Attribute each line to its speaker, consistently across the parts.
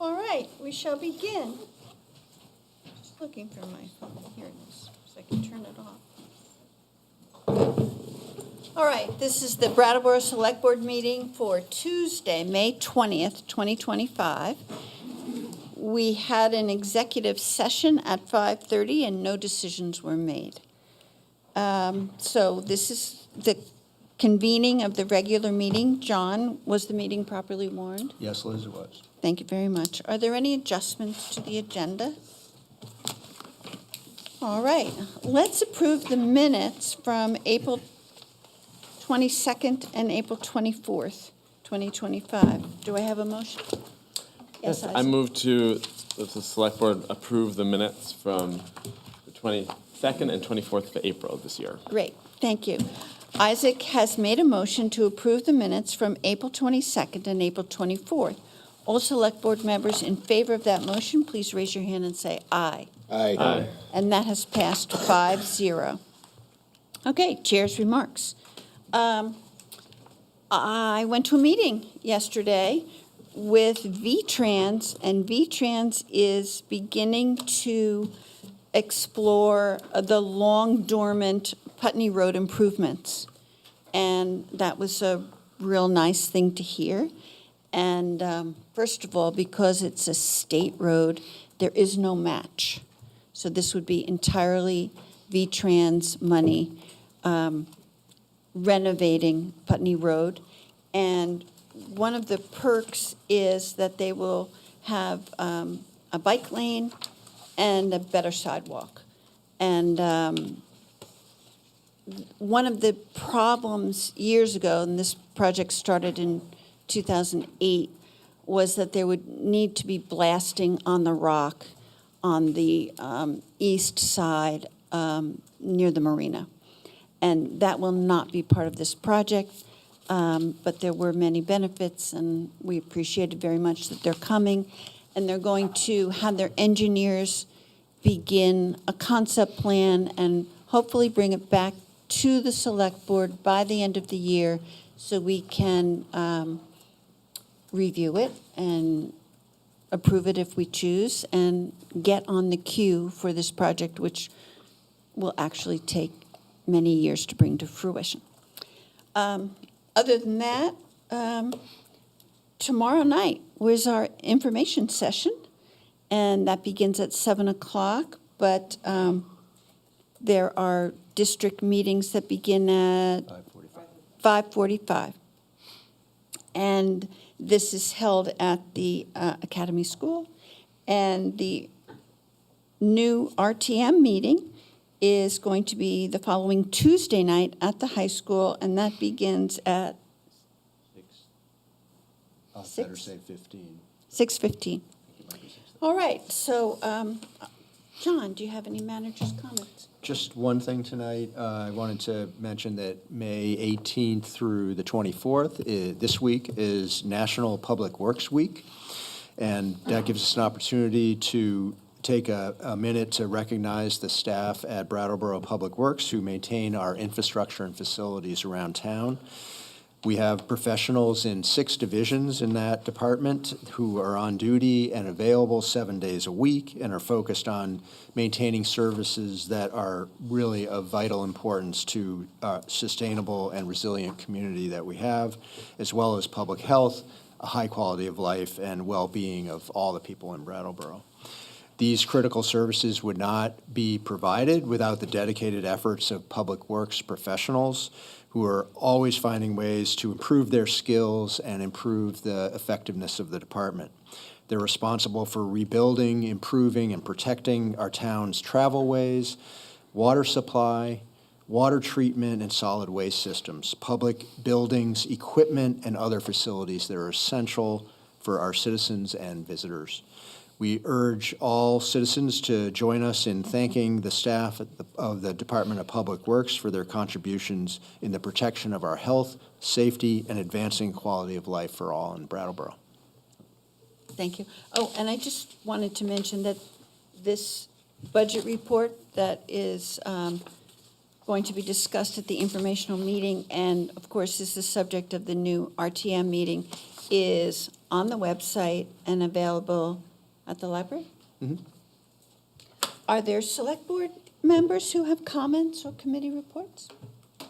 Speaker 1: All right, we shall begin. Just looking for my phone. Here it is, so I can turn it off. All right, this is the Brattleboro Selectboard Meeting for Tuesday, May 20th, 2025. We had an executive session at 5:30 and no decisions were made. So this is the convening of the regular meeting. John, was the meeting properly warned?
Speaker 2: Yes, Liz, it was.
Speaker 1: Thank you very much. Are there any adjustments to the agenda? All right, let's approve the minutes from April 22nd and April 24th, 2025. Do I have a motion?
Speaker 3: Yes, I
Speaker 1: Isaac.
Speaker 3: move that the Select Board approve the minutes from the 22nd and 24th of April of this year.
Speaker 1: Great, thank you. Isaac has made a motion to approve the minutes from April 22nd and April 24th. All Select Board members in favor of that motion, please raise your hand and say aye.
Speaker 3: Aye.
Speaker 1: And that has passed 5-0. Okay, Chair's remarks. I went to a meeting yesterday with VTrans, and VTrans is beginning to explore the long dormant Putney Road improvements. And that was a real nice thing to hear. And first of all, because it's a state road, there is no match. So this would be entirely VTrans money renovating Putney Road. And one of the perks is that they will have a bike lane and a better sidewalk. And one of the problems years ago, and this project started in 2008, was that there would need to be blasting on the rock on the east side near the marina. And that will not be part of this project, but there were many benefits, and we appreciated very much that they're coming. And they're going to have their engineers begin a concept plan and hopefully bring it back to the Select Board by the end of the year so we can review it and approve it if we choose and get on the queue for this project, which will actually take many years to bring to fruition. Other than that, tomorrow night was our information session, and that begins at 7 o'clock, but there are district meetings that begin at 5:45. And this is held at the Academy School, and the new RTM meeting is going to be the following Tuesday night at the high school, and that begins at
Speaker 2: 15.
Speaker 1: 6:15. All right, so, John, do you have any manager's comments?
Speaker 2: Just one thing tonight. I wanted to mention that May 18th through the 24th, this week, is National Public Works Week. And that gives us an opportunity to take a minute to recognize the staff at Brattleboro Public Works who maintain our infrastructure and facilities around town. We have professionals in 6 divisions in that department who are on duty and available 7 days a week and are focused on maintaining services that are really of vital importance to sustainable and resilient community that we have, as well as public health, a high quality of life, and well-being of all the people in Brattleboro. These critical services would not be provided without the dedicated efforts of public works professionals who are always finding ways to improve their skills and improve the effectiveness of the department. They're responsible for rebuilding, improving, and protecting our town's travelways, water supply, water treatment, and solid waste systems, public buildings, equipment, and other facilities that are essential for our citizens and visitors. We urge all citizens to join us in thanking the staff of the Department of Public Works for their contributions in the protection of our health, safety, and advancing quality of life for all in Brattleboro.
Speaker 1: Thank you. Oh, and I just wanted to mention that this budget report that is going to be discussed at the informational meeting, and of course is the subject of the new RTM meeting, is on the website and available at the library? Are there select board members who have comments or committee reports?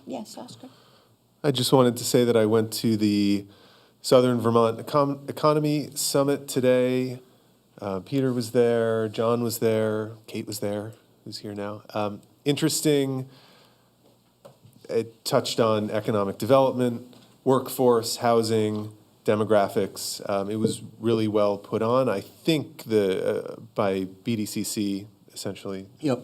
Speaker 1: Yes, Oscar.
Speaker 4: I just wanted to say that I went to the Southern Vermont Economy Summit today. Peter was there, John was there, Kate was there, who's here now. Interesting. It touched on economic development, workforce, housing, demographics. It was really well put on. I think by BDCC, essentially.
Speaker 2: Yep.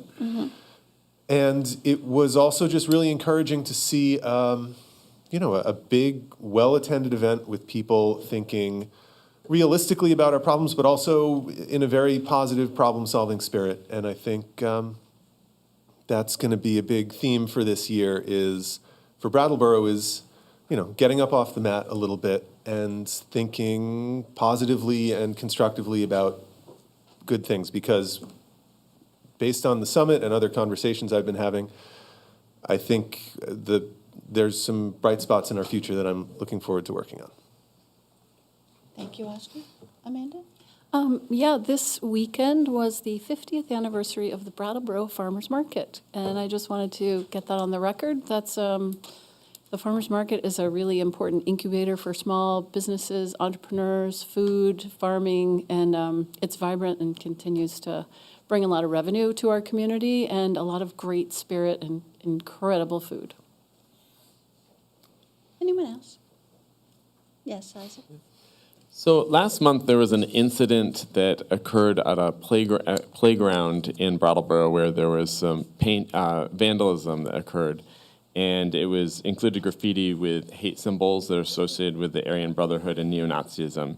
Speaker 4: And it was also just really encouraging to see, a big, well-attended event with people thinking realistically about our problems, but also in a very positive problem-solving spirit. And I think that's going to be a big theme for this year for Brattleboro is, getting up off the mat a little bit and thinking positively and constructively about good things. Because based on the summit and other conversations I've been having, I think there's some bright spots in our future that I'm looking forward to working on.
Speaker 1: Thank you, Oscar. Amanda?
Speaker 5: This weekend was the 50th anniversary of the Brattleboro Farmers Market, and I just wanted to get that on the record. That's the Farmers Market is a really important incubator for small businesses, entrepreneurs, food, farming, and it's vibrant and continues to bring a lot of revenue to our community and a lot of great spirit and incredible food.
Speaker 1: Anyone else? Yes, Isaac?
Speaker 3: So last month, there was an incident that occurred at a playground in Brattleboro where there was some vandalism that occurred. And it included graffiti with hate symbols that are associated with the Aryan Brotherhood and neo-Nazism.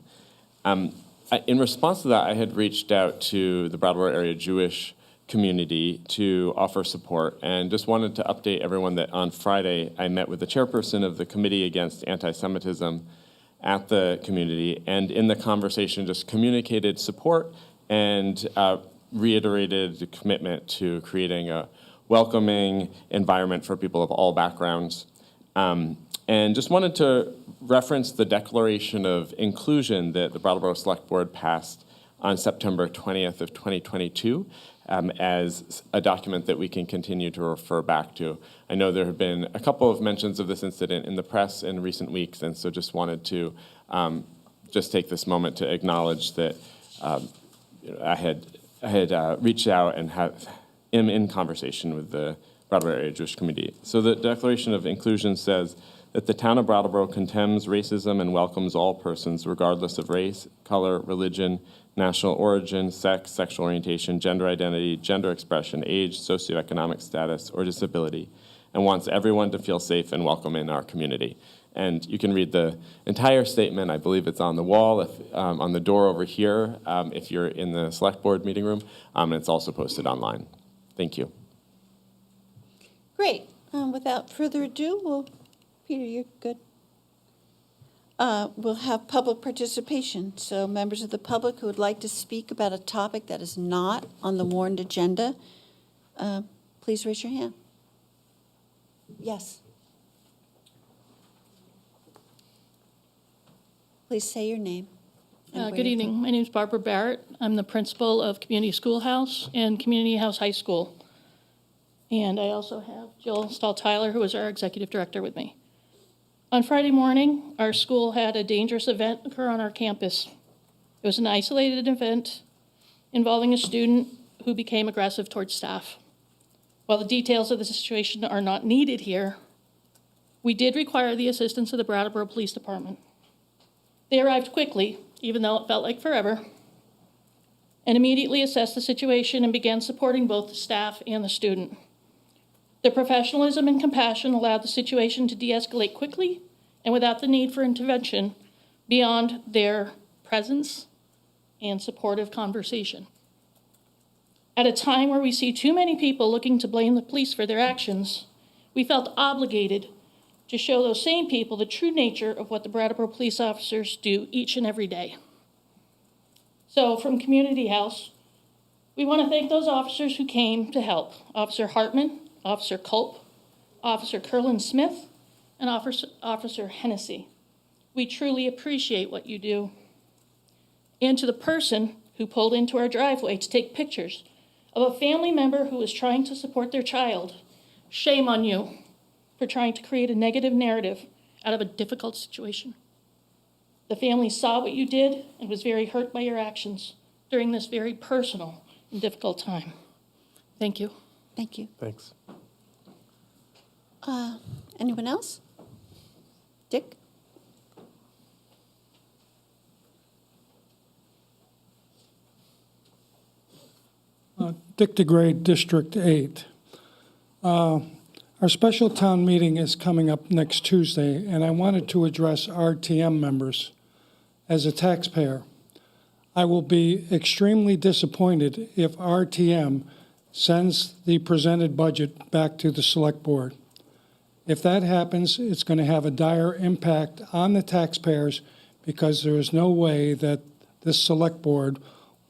Speaker 3: In response to that, I had reached out to the Brattleboro area Jewish community to offer support, and just wanted to update everyone that on Friday, I met with the chairperson of the Committee Against Anti-Semitism at the community, and in the conversation just communicated support and reiterated the commitment to creating a welcoming environment for people of all backgrounds. And just wanted to reference the Declaration of Inclusion that the Brattleboro Select Board passed on September 20th of 2022 as a document that we can continue to refer back to. I know there have been a couple of mentions of this incident in the press in recent weeks, and so just wanted to just take this moment to acknowledge that I had reached out and am in conversation with the Brattleboro area Jewish community. So the Declaration of Inclusion says that the town of Brattleboro contemns racism and welcomes all persons regardless of race, color, religion, national origin, sex, sexual orientation, gender identity, gender expression, age, socioeconomic status, or disability, and wants everyone to feel safe and welcome in our community. And you can read the entire statement. I believe it's on the wall, on the door over here, if you're in the Select Board Meeting Room, and it's also posted online. Thank you.
Speaker 1: Great. Without further ado, Peter, you're good. We'll have public participation. So members of the public who would like to speak about a topic that is not on the warned agenda, please raise your hand. Yes. Please say your name. and where
Speaker 6: Good
Speaker 1: you're
Speaker 6: evening.
Speaker 1: from.
Speaker 6: My name is Barbara Barrett. I'm the principal of Community Schoolhouse and Community House High School. And I also have Jill Stahl-Tyler, who is our executive director, with me. On Friday morning, our school had a dangerous event occur on our campus. It was an isolated event involving a student who became aggressive towards staff. While the details of the situation are not needed here, we did require the assistance of the Brattleboro Police Department. They arrived quickly, even though it felt like forever, and immediately assessed the situation and began supporting both the staff and the student. Their professionalism and compassion allowed the situation to de-escalate quickly and without the need for intervention beyond their presence and supportive conversation. At a time where we see too many people looking to blame the police for their actions, we felt obligated to show those same people the true nature of what the Brattleboro police officers do each and every day. So from Community House, we want to thank those officers who came to help. Officer Hartman, Officer Culp, Officer Curlin Smith, and Officer Hennessy. We truly appreciate what you do. And to the person who pulled into our driveway to take pictures of a family member who was trying to support their child. Shame on you for trying to create a negative narrative out of a difficult situation. The family saw what you did and was very hurt by your actions during this very personal and difficult time. Thank you.
Speaker 1: Thank you.
Speaker 4: Thanks.
Speaker 1: Anyone else? Dick?
Speaker 7: Dick DeGray, District 8. Our special town meeting is coming up next Tuesday, and I wanted to address RTM members. As a taxpayer, I will be extremely disappointed if RTM sends the presented budget back to the Select Board. If that happens, it's going to have a dire impact on the taxpayers because there is no way that this Select Board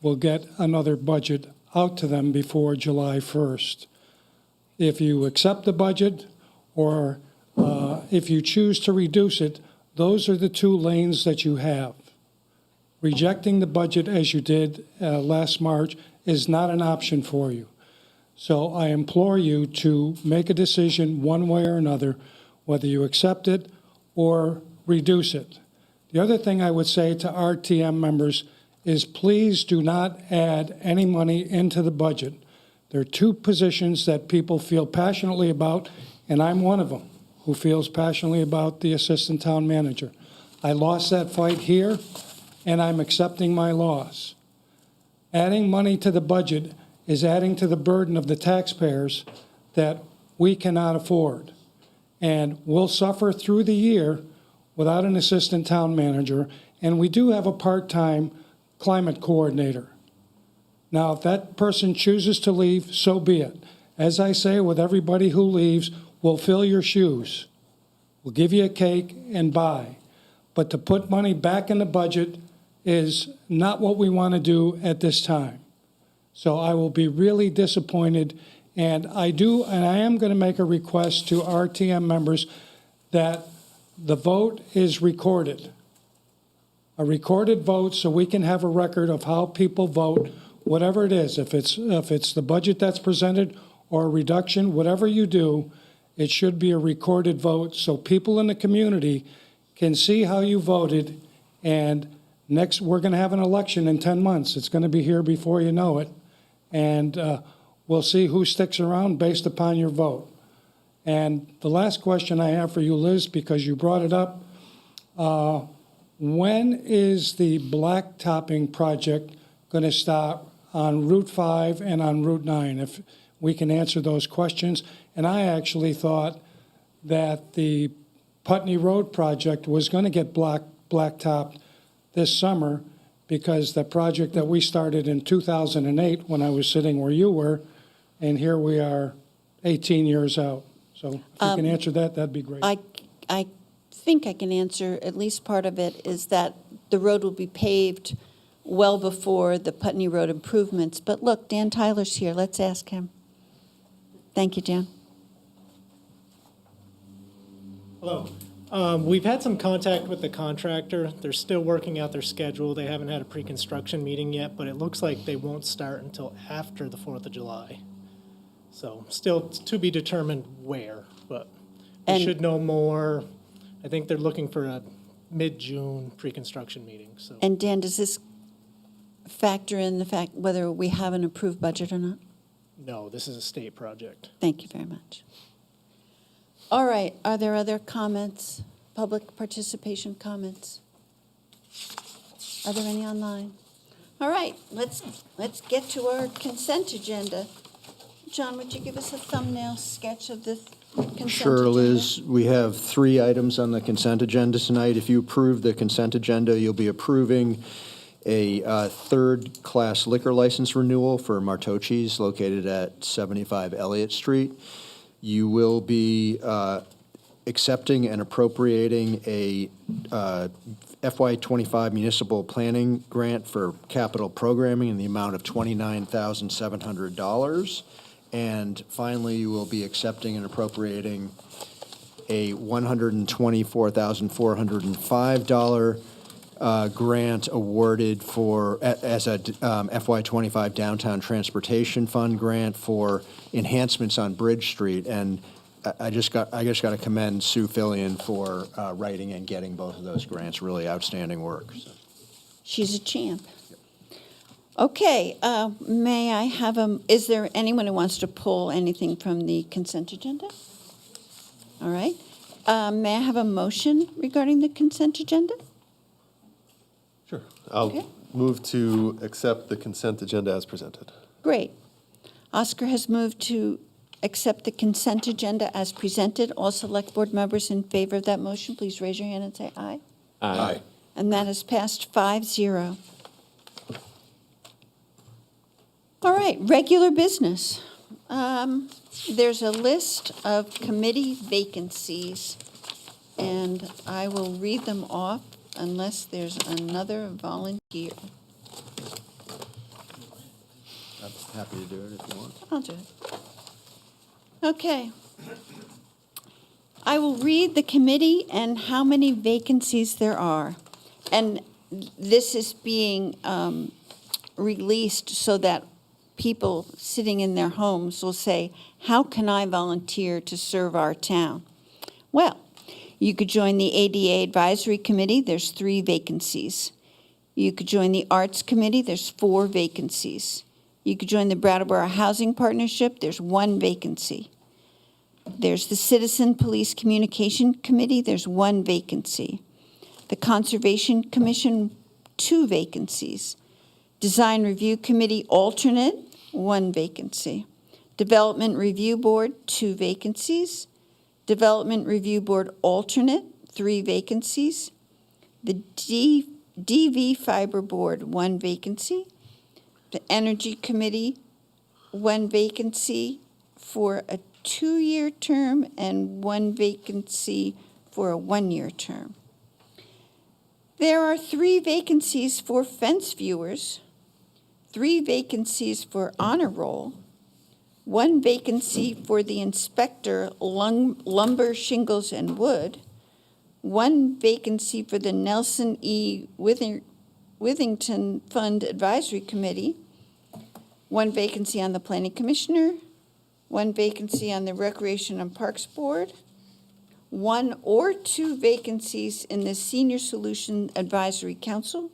Speaker 7: will get another budget out to them before July 1st. If you accept the budget or if you choose to reduce it, those are the two lanes that you have. Rejecting the budget as you did last March is not an option for you. So I implore you to make a decision one way or another, whether you accept it or reduce it. The other thing I would say to RTM members is please do not add any money into the budget. There are two positions that people feel passionately about, and I'm one of them who feels passionately about the assistant town manager. I lost that fight here, and I'm accepting my loss. Adding money to the budget is adding to the burden of the taxpayers that we cannot afford. And we'll suffer through the year without an assistant town manager, and we do have a part-time climate coordinator. Now, if that person chooses to leave, so be it. As I say with everybody who leaves, we'll fill your shoes. We'll give you a cake and bye. But to put money back in the budget is not what we want to do at this time. So I will be really disappointed, and I am going to make a request to RTM members that the vote is recorded. A recorded vote so we can have a record of how people vote, whatever it is. If it's the budget that's presented or a reduction, whatever you do, it should be a recorded vote so people in the community can see how you voted. And next, we're going to have an election in 10 months. It's going to be here before you know it. And we'll see who sticks around based upon your vote. And the last question I have for you, Liz, because you brought it up, when is the blacktopping project going to start on Route 5 and on Route 9? If we can answer those questions. And I actually thought that the Putney Road project was going to get blacktopped this summer because the project that we started in 2008 when I was sitting where you were, and here we are 18 years out. So if you can answer that, that'd be great.
Speaker 1: I think I can answer at least part of it, is that the road will be paved well before the Putney Road improvements. But look, Dan Tyler's here. Let's ask him. Thank you, Dan.
Speaker 8: Hello. We've had some contact with the contractor. They're still working out their schedule. They haven't had a pre-construction meeting yet, but it looks like they won't start until after the 4th of July. So still to be determined where, but we should know more. I think they're looking for a mid-June pre-construction meeting. So.
Speaker 1: And Dan, does this factor in the fact whether we have an approved budget or not?
Speaker 8: No, this is a state project.
Speaker 1: Thank you very much. All right, are there other comments, public participation comments? Are there any online? All right, let's get to our consent agenda. John, would you give us a thumbnail sketch of the consent agenda?
Speaker 2: Sure, Liz. We have 3 items on the consent agenda tonight. If you approve the consent agenda, you'll be approving a third-class liquor license renewal for Martocci's located at 75 Elliott Street. You will be accepting and appropriating a FY25 municipal planning grant for capital programming in the amount of $29,700. And finally, you will be accepting and appropriating a $124,405 grant awarded for, as a FY25 Downtown Transportation Fund grant for enhancements on Bridge Street. And I just got to commend Sue Fillion for writing and getting both of those grants. Really outstanding work. So.
Speaker 1: She's a champ. Okay, may I have is there anyone who wants to pull anything from the consent agenda? All right. May I have a motion regarding the consent agenda?
Speaker 4: Sure. I'll
Speaker 1: Okay.
Speaker 4: move to accept the consent agenda as presented.
Speaker 1: Great. Oscar has moved to accept the consent agenda as presented. All select board members in favor of that motion, please raise your hand and say aye.
Speaker 3: Aye.
Speaker 1: And that has passed 5-0. All right, regular business. There's a list of committee vacancies, and I will read them off unless there's another volunteer.
Speaker 2: I'm happy to do it if you want.
Speaker 1: I'll do it. Okay. I will read the committee and how many vacancies there are. And this is being released so that people sitting in their homes will say, how can I volunteer to serve our town? Well, you could join the ADA Advisory Committee, there's 3 vacancies. You could join the Arts Committee, there's 4 vacancies. You could join the Brattleboro Housing Partnership, there's 1 vacancy. There's the Citizen Police Communication Committee, there's 1 vacancy. The Conservation Commission, 2 vacancies. Design Review Committee alternate, 1 vacancy. Development Review Board, 2 vacancies. Development Review Board alternate, 3 vacancies. The DV Fiber Board, 1 vacancy. The Energy Committee, 1 vacancy for a 2-year term and 1 vacancy for a 1-year term. There are 3 vacancies for fence viewers, 3 vacancies for honor roll, 1 vacancy for the inspector lumber, shingles, and wood, 1 vacancy for the Nelson E. Withington Fund Advisory Committee, 1 vacancy on the Planning Commissioner, 1 vacancy on the Recreation and Parks Board, 1 or 2 vacancies in the Senior Solution Advisory Council,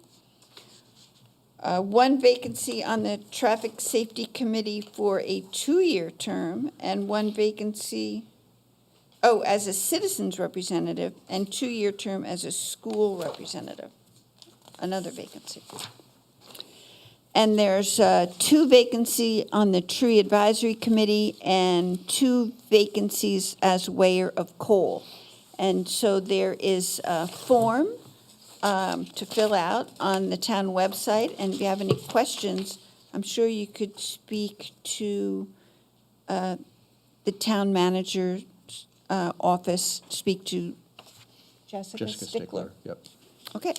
Speaker 1: 1 vacancy on the Traffic Safety Committee for a 2-year term, and 1 vacancy, as a citizens representative, and 2-year term as a school representative, another vacancy. And there's 2 vacancy on the Tree Advisory Committee and 2 vacancies as weigher of coal. And so there is a form to fill out on the town website, and if you have any questions, I'm sure you could speak to the town manager's office, speak to Jessica Stickler.
Speaker 2: Yep.
Speaker 1: Okay.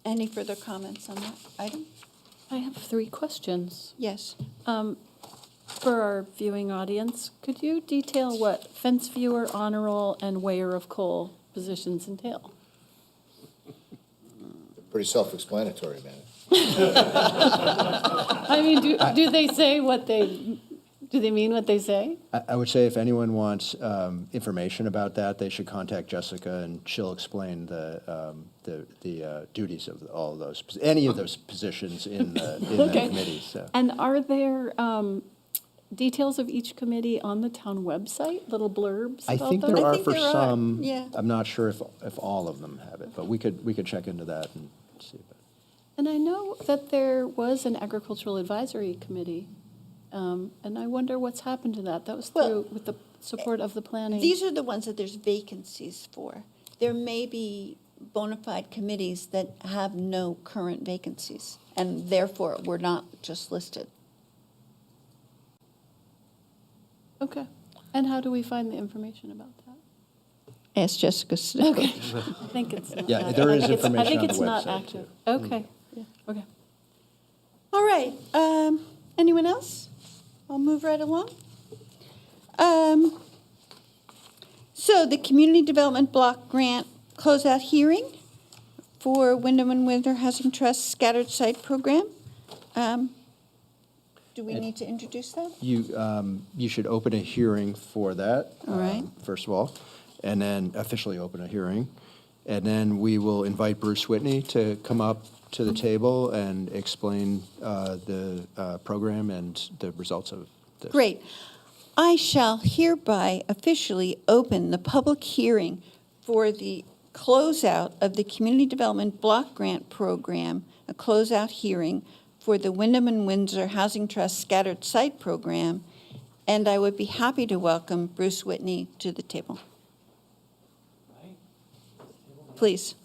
Speaker 1: Any further comments on that item?
Speaker 5: I have 3 questions.
Speaker 1: Yes.
Speaker 5: For our viewing audience, could you detail what fence viewer, honor roll, and weigher of coal positions entail?
Speaker 9: Pretty self-explanatory, man.
Speaker 5: I mean, do they say what they, do they mean what they say?
Speaker 2: I would say if anyone wants information about that, they should contact Jessica, and she'll explain the duties of all of those, any of those positions in the committee. So.
Speaker 5: And are there details of each committee on the town website, little blurbs
Speaker 2: I
Speaker 5: about
Speaker 2: think
Speaker 5: them?
Speaker 2: there
Speaker 1: I
Speaker 2: are
Speaker 1: think
Speaker 2: for
Speaker 1: there are,
Speaker 2: some.
Speaker 1: yeah.
Speaker 2: I'm not sure if all of them have it, but we could check into that and see.
Speaker 5: And I know that there was an agricultural advisory committee, and I wonder what's happened to that. That was through with the support of the planning.
Speaker 1: These are the ones that there's vacancies for. There may be bona fide committees that have no current vacancies, and therefore were not just listed.
Speaker 5: Okay. And how do we find the information about that?
Speaker 1: Ask Jessica Stickler.
Speaker 5: Okay. I think it's not.
Speaker 2: Yeah, there is information
Speaker 5: I think
Speaker 2: on the
Speaker 5: it's not
Speaker 2: website,
Speaker 5: active.
Speaker 2: too.
Speaker 5: Okay. Yeah. Okay.
Speaker 1: All right, anyone else? I'll move right along. So the Community Development Block Grant closeout hearing for Wyndham and Windsor Housing Trust Scattered Site Program. Do we need to introduce that?
Speaker 2: You should open a hearing for that.
Speaker 1: All right.
Speaker 2: First of all, and then officially open a hearing. And then we will invite Bruce Whitney to come up to the table and explain the program and the results of this.
Speaker 1: Great. I shall hereby officially open the public hearing for the closeout of the Community Development Block Grant Program, a closeout hearing for the Wyndham and Windsor Housing Trust Scattered Site Program, and I would be happy to welcome Bruce Whitney to the table. Please.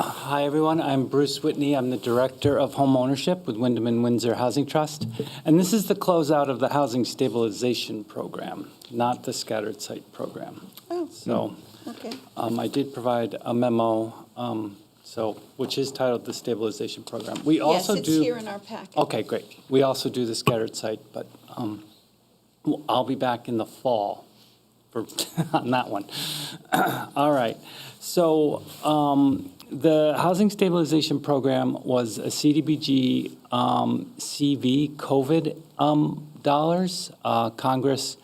Speaker 10: Hi, everyone. I'm Bruce Whitney. I'm the Director of Home Ownership with Wyndham and Windsor Housing Trust. And this is the closeout of the Housing Stabilization Program, not the Scattered Site Program.
Speaker 1: Oh,
Speaker 10: So
Speaker 1: okay.
Speaker 10: I did provide a memo, which is titled the Stabilization Program. We also
Speaker 1: Yes,
Speaker 10: do.
Speaker 1: it's here in our packet.
Speaker 10: Okay, great. We also do the Scattered Site, but I'll be back in the fall on that one. All right. So the Housing Stabilization Program was a CDBG CV COVID dollars. Congress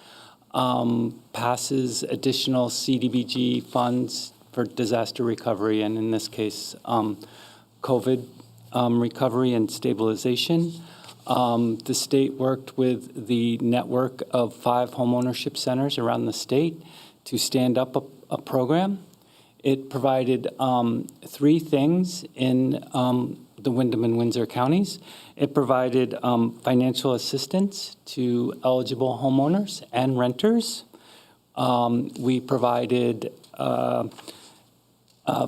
Speaker 10: passes additional CDBG funds for disaster recovery, and in this case, COVID recovery and stabilization. The state worked with the network of 5 homeownership centers around the state to stand up a program. It provided 3 things in the Wyndham and Windsor counties. It provided financial assistance to eligible homeowners and renters. We provided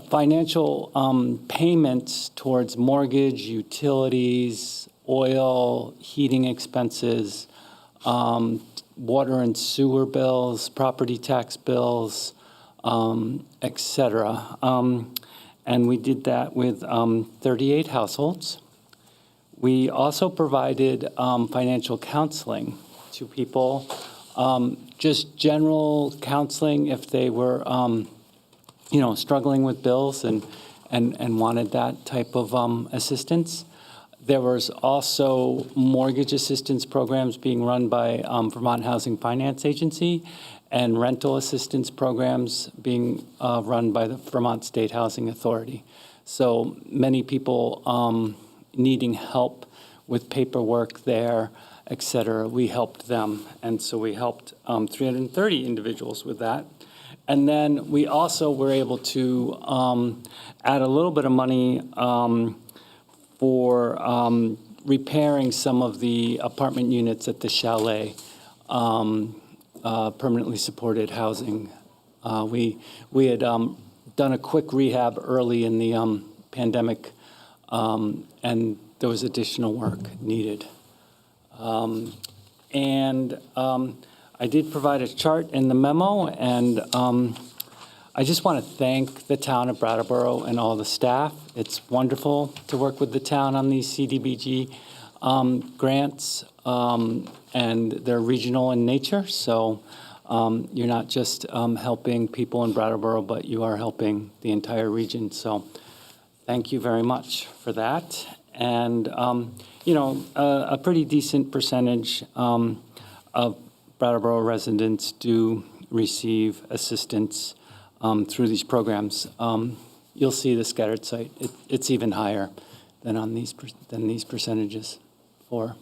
Speaker 10: financial payments towards mortgage, utilities, oil, heating expenses, water and sewer bills, property tax bills, et cetera. And we did that with 38 households. We also provided financial counseling to people, just general counseling if they were, struggling with bills and wanted that type of assistance. There was also mortgage assistance programs being run by Vermont Housing Finance Agency and rental assistance programs being run by the Vermont State Housing Authority. So many people needing help with paperwork there, et cetera. We helped them. And so we helped 330 individuals with that. And then we also were able to add a little bit of money for repairing some of the apartment units at the chalet, permanently supported housing. We had done a quick rehab early in the pandemic, and there was additional work needed. I did provide a chart in the memo, and I just want to thank the town of Brattleboro and all the staff. It's wonderful to work with the town on these CDBG grants, and they're regional in nature. So you're not just helping people in Brattleboro, but you are helping the entire region. So thank you very much for that. And, a pretty decent percentage of Brattleboro residents do receive assistance through these programs. You'll see the scattered site. It's even higher than on these percentages for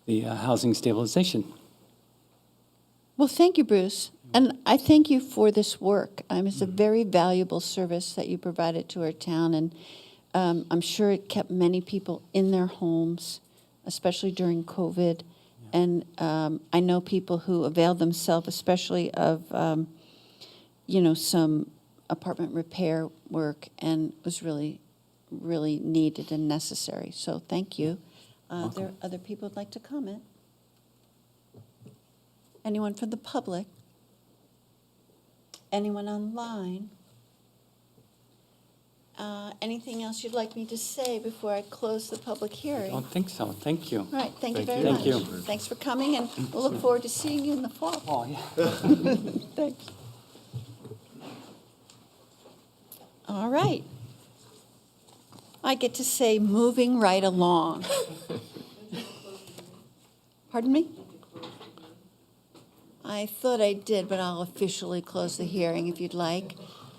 Speaker 10: the housing stabilization.
Speaker 1: Well, thank you, Bruce. And I thank you for this work. It's a very valuable service that you provided to our town, and I'm sure it kept many people in their homes, especially during COVID. And I know people who availed themselves, especially of, some apartment repair work, and it was really, really needed and necessary. So thank you. There are other people who'd like to comment? Anyone from the public? Anyone online? Anything else you'd like me to say before I close the public hearing?
Speaker 10: Don't think so. Thank you.
Speaker 1: All right, thank you
Speaker 4: Thank
Speaker 1: very
Speaker 4: you.
Speaker 1: much.
Speaker 10: Thank you.
Speaker 1: Thanks for coming, and we'll look forward to seeing you in the fall.
Speaker 10: Oh, yeah.
Speaker 1: Thanks. All right. I get to say moving right along. Pardon me? I thought I did, but I'll officially close the hearing if you'd like.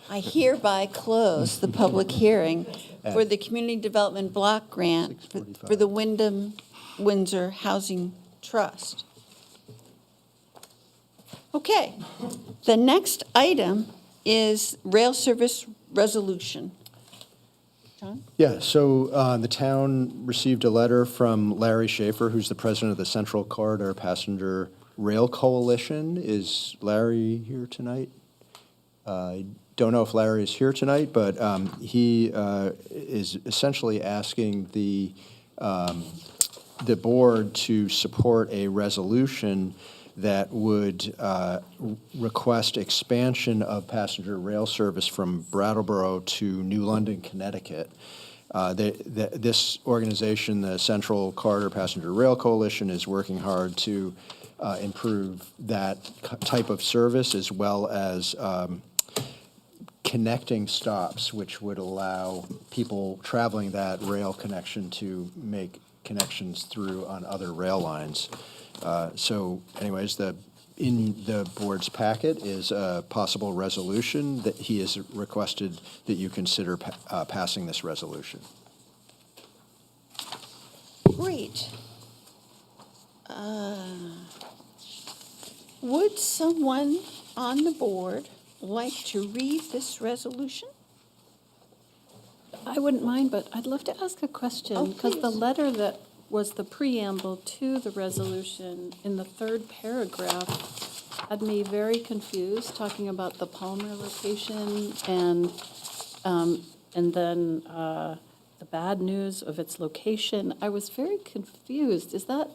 Speaker 1: I hereby close the public hearing for the Community Development Block Grant for the Wyndham Windsor Housing Trust. Okay, the next item is rail service resolution. John?
Speaker 2: Yeah, so the town received a letter from Larry Schaefer, who's the president of the Central Corridor Passenger Rail Coalition. Is Larry here tonight? I don't know if Larry is here tonight, but he is essentially asking the board to support a resolution that would request expansion of passenger rail service from Brattleboro to New London, Connecticut. This organization, the Central Corridor Passenger Rail Coalition, is working hard to improve that type of service, as well as connecting stops, which would allow people traveling that rail connection to make connections through on other rail lines. So anyways, in the board's packet is a possible resolution that he has requested that you consider passing this resolution.
Speaker 1: Great. Would someone on the board like to read this resolution?
Speaker 5: I wouldn't mind, but I'd love to ask a question.
Speaker 1: Oh,
Speaker 5: Because the
Speaker 1: please.
Speaker 5: letter that was the preamble to the resolution in the third paragraph had me very confused, talking about the Palmer location and then the bad news of its location. I was very confused. Is that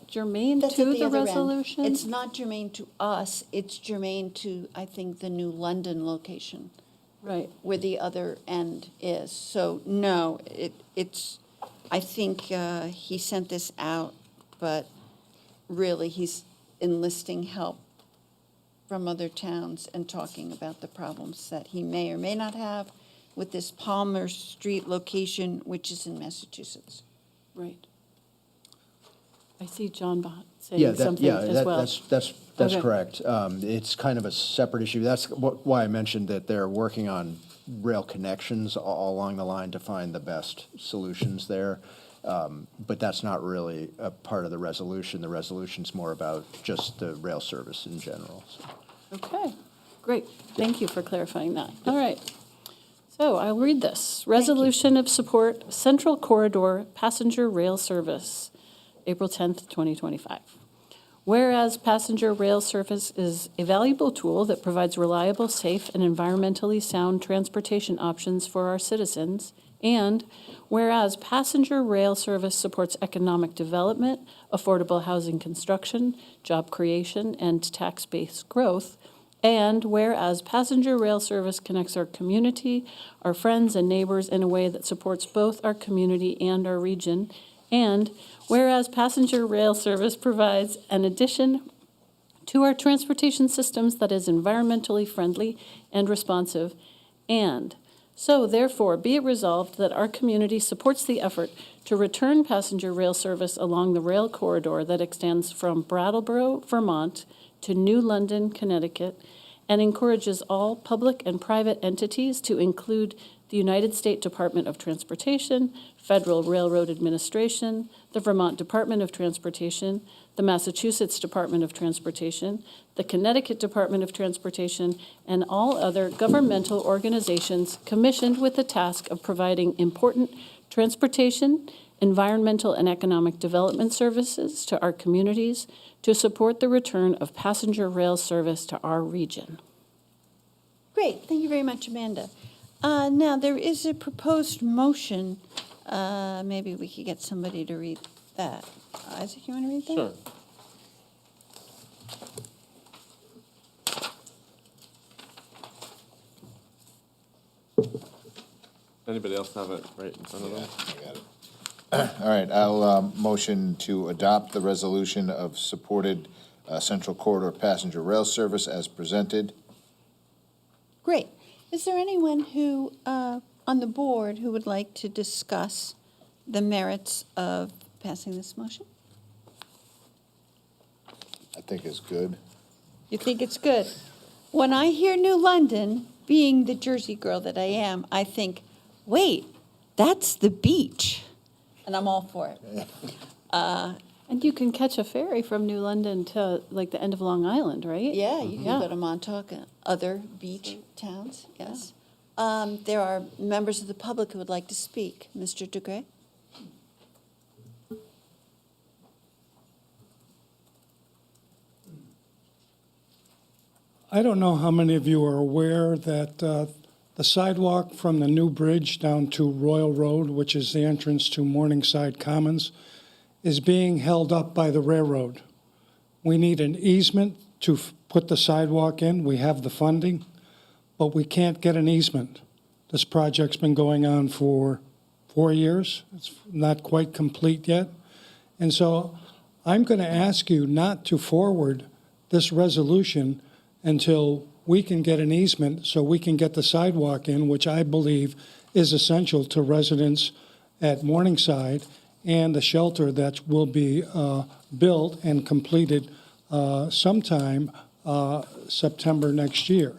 Speaker 5: germane
Speaker 1: That's
Speaker 5: to
Speaker 1: at the
Speaker 5: the
Speaker 1: other end.
Speaker 5: resolution?
Speaker 1: It's not germane to us, it's germane to, I think, the New London location,
Speaker 5: Right.
Speaker 1: where the other end is. So, no, it's, I think he sent this out, but really, he's enlisting help from other towns and talking about the problems that he may or may not have with this Palmer Street location, which is in Massachusetts.
Speaker 5: Right. I see John
Speaker 2: Yeah,
Speaker 5: saying something as well.
Speaker 2: that's
Speaker 5: Okay.
Speaker 2: correct. It's kind of a separate issue. That's why I mentioned that they're working on rail connections all along the line to find the best solutions there. But that's not really a part of the resolution. The resolution's more about just the rail service in general. So.
Speaker 5: Okay, great. Thank you for clarifying that. All right. So I'll read this. Resolution of support, Central Corridor Passenger Rail Service, April 10th, 2025. Whereas passenger rail service is a valuable tool that provides reliable, safe, and environmentally sound transportation options for our citizens, and whereas passenger rail service supports economic development, affordable housing construction, job creation, and tax-based growth, and whereas passenger rail service connects our community, our friends and neighbors in a way that supports both our community and our region, and whereas passenger rail service provides an addition to our transportation systems that is environmentally friendly and responsive, and so therefore be it resolved that our community supports the effort to return passenger rail service along the rail corridor that extends from Brattleboro, Vermont to New London, Connecticut, and encourages all public and private entities to include the United States Department of Transportation, Federal Railroad Administration, the Vermont Department of Transportation, the Massachusetts Department of Transportation, the Connecticut Department of Transportation, and all other governmental organizations commissioned with the task of providing important transportation, environmental and economic development services to our communities to support the return of passenger rail service to our region.
Speaker 1: Great, thank you very much, Amanda. Now, there is a proposed motion. Maybe we could get somebody to read that. Isaac, you want to read that?
Speaker 3: Sure. Anybody else have it right in front of them?
Speaker 9: I got it. All right, I'll motion to adopt the resolution of supported Central Corridor passenger rail service as presented.
Speaker 1: Great. Is there anyone who, on the board, who would like to discuss the merits of passing this motion?
Speaker 9: I think it's good.
Speaker 1: You think it's good? When I hear New London, being the Jersey girl that I am, I think, wait, that's the beach. And I'm all for it.
Speaker 5: And you can catch a ferry from New London to like the end of Long Island, right?
Speaker 1: Yeah, you can
Speaker 5: Yeah.
Speaker 1: go to Montauk and other beach towns, yes. There are members of the public who would like to speak. Mr. DeGray?
Speaker 7: I don't know how many of you are aware that the sidewalk from the new bridge down to Royal Road, which is the entrance to Morningside Commons, is being held up by the railroad. We need an easement to put the sidewalk in. We have the funding, but we can't get an easement. This project's been going on for 4 years. It's not quite complete yet. And so I'm going to ask you not to forward this resolution until we can get an easement so we can get the sidewalk in, which I believe is essential to residents at Morningside and the shelter that will be built and completed sometime September next year.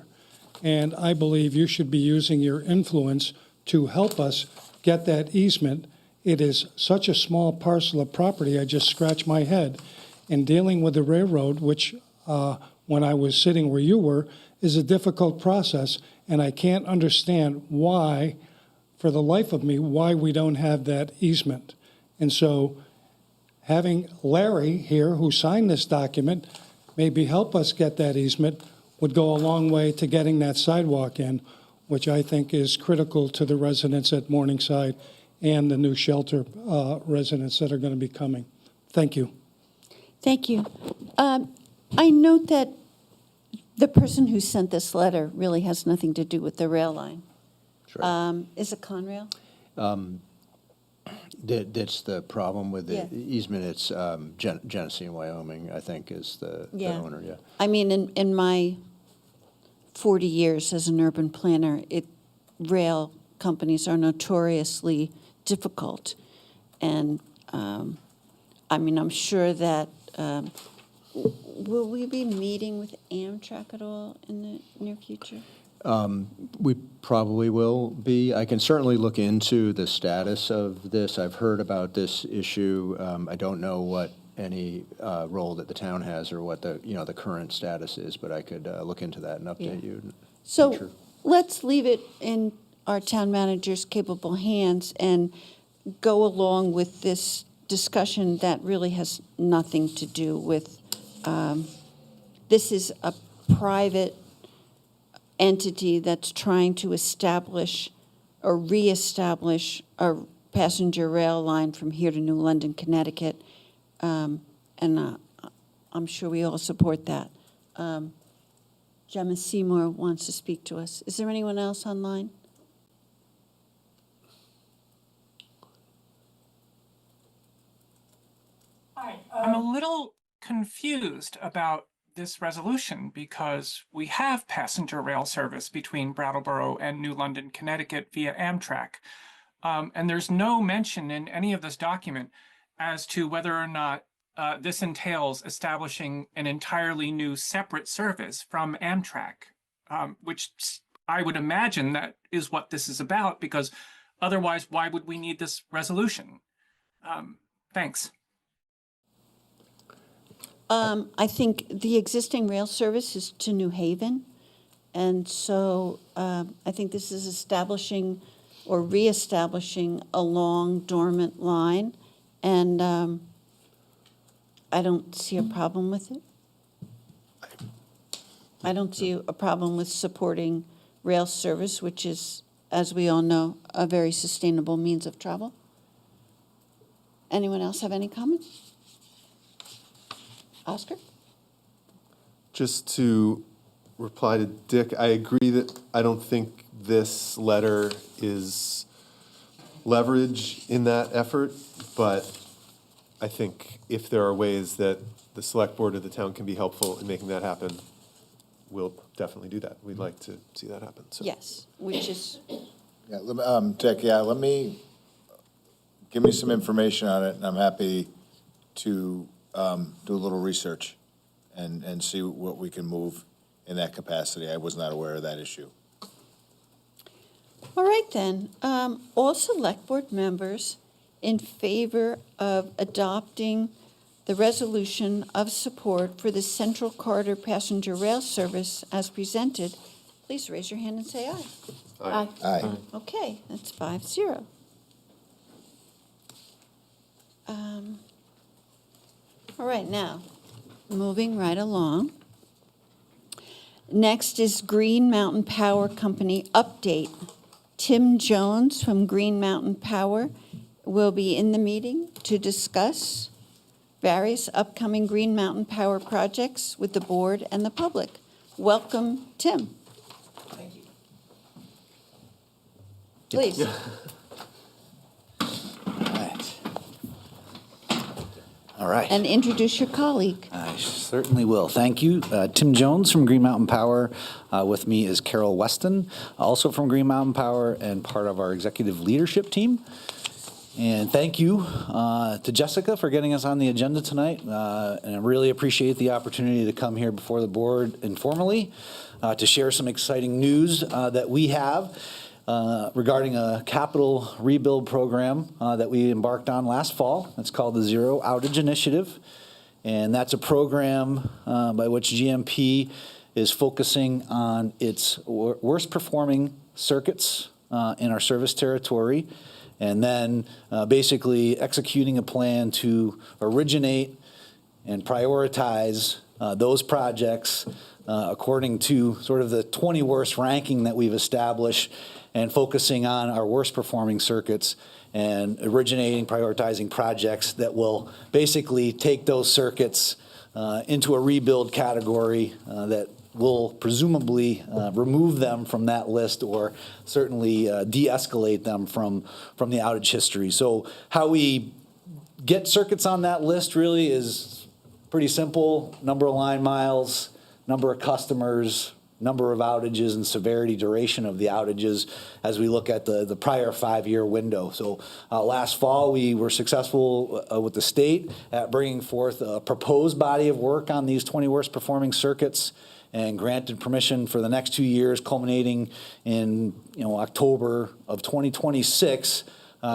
Speaker 7: And I believe you should be using your influence to help us get that easement. It is such a small parcel of property, I just scratch my head. In dealing with the railroad, which when I was sitting where you were, is a difficult process, and I can't understand why, for the life of me, why we don't have that easement. And so having Larry here, who signed this document, maybe help us get that easement, would go a long way to getting that sidewalk in, which I think is critical to the residents at Morningside and the new shelter residents that are going to be coming. Thank you.
Speaker 1: Thank you. I note that the person who sent this letter really has nothing to do with the rail line.
Speaker 2: Sure.
Speaker 1: Is it Conrail?
Speaker 2: That's the problem with the
Speaker 1: Yeah.
Speaker 2: easement. It's Genesee in Wyoming, I think, is the owner, yeah.
Speaker 1: I mean, in my 40 years as an urban planner, rail companies are notoriously difficult. And, I mean, I'm sure that, will we be meeting with Amtrak at all in the near future?
Speaker 2: We probably will be. I can certainly look into the status of this. I've heard about this issue. I don't know what any role that the town has or what the current status is, but I could look into that and update you.
Speaker 1: So
Speaker 2: Sure.
Speaker 1: let's leave it in our town manager's capable hands and go along with this discussion that really has nothing to do with, this is a private entity that's trying to establish or reestablish a passenger rail line from here to New London, Connecticut. And I'm sure we all support that. Gemma Seymour wants to speak to us. Is there anyone else online?
Speaker 11: Hi, I'm a little confused about this resolution because we have passenger rail service between Brattleboro and New London, Connecticut via Amtrak. And there's no mention in any of this document as to whether or not this entails establishing an entirely new separate service from Amtrak, which I would imagine that is what this is about, because otherwise, why would we need this resolution? Thanks.
Speaker 1: I think the existing rail service is to New Haven. And so I think this is establishing or reestablishing a long dormant line. And I don't see a problem with it. I don't see a problem with supporting rail service, which is, as we all know, a very sustainable means of travel. Anyone else have any comments? Oscar?
Speaker 4: Just to reply to Dick, I agree that I don't think this letter is leverage in that effort, but I think if there are ways that the select board of the town can be helpful in making that happen, we'll definitely do that. We'd like to see that happen, so.
Speaker 1: Yes, which is,
Speaker 9: Yeah, Dick, let me, give me some information on it, and I'm happy to do a little research and see what we can move in that capacity. I was not aware of that issue.
Speaker 1: all right then. All select board members in favor of adopting the resolution of support for the Central Corridor Passenger Rail Service as presented, please raise your hand and say aye.
Speaker 5: Aye.
Speaker 9: Aye.
Speaker 1: Okay, that's 5-0. All right, now, moving right along. Next is Green Mountain Power Company update. Tim Jones from Green Mountain Power will be in the meeting to discuss various upcoming Green Mountain Power projects with the board and the public. Welcome, Tim.
Speaker 12: Thank you.
Speaker 1: Please.
Speaker 12: All right.
Speaker 1: And introduce your colleague.
Speaker 12: I certainly will. Thank you. Tim Jones from Green Mountain Power. With me is Carol Weston, also from Green Mountain Power and part of our executive leadership team. And thank you to Jessica for getting us on the agenda tonight. And I really appreciate the opportunity to come here before the board informally to share some exciting news that we have regarding a capital rebuild program that we embarked on last fall. It's called the Zero Outage Initiative. And that's a program by which GMP is focusing on its worst performing circuits in our service territory, and then basically executing a plan to originate and prioritize those projects according to sort of the 20 worst ranking that we've established, and focusing on our worst performing circuits and originating, prioritizing projects that will basically take those circuits into a rebuild category that will presumably remove them from that list, or certainly de-escalate them from the outage history. So how we get circuits on that list really is pretty simple: number of line miles, number of customers, number of outages, and severity, duration of the outages as we look at the prior 5-year window. So last fall, we were successful with the state at bringing forth a proposed body of work on these 20 worst performing circuits, and granted permission for the next 2 years, culminating in October of 2026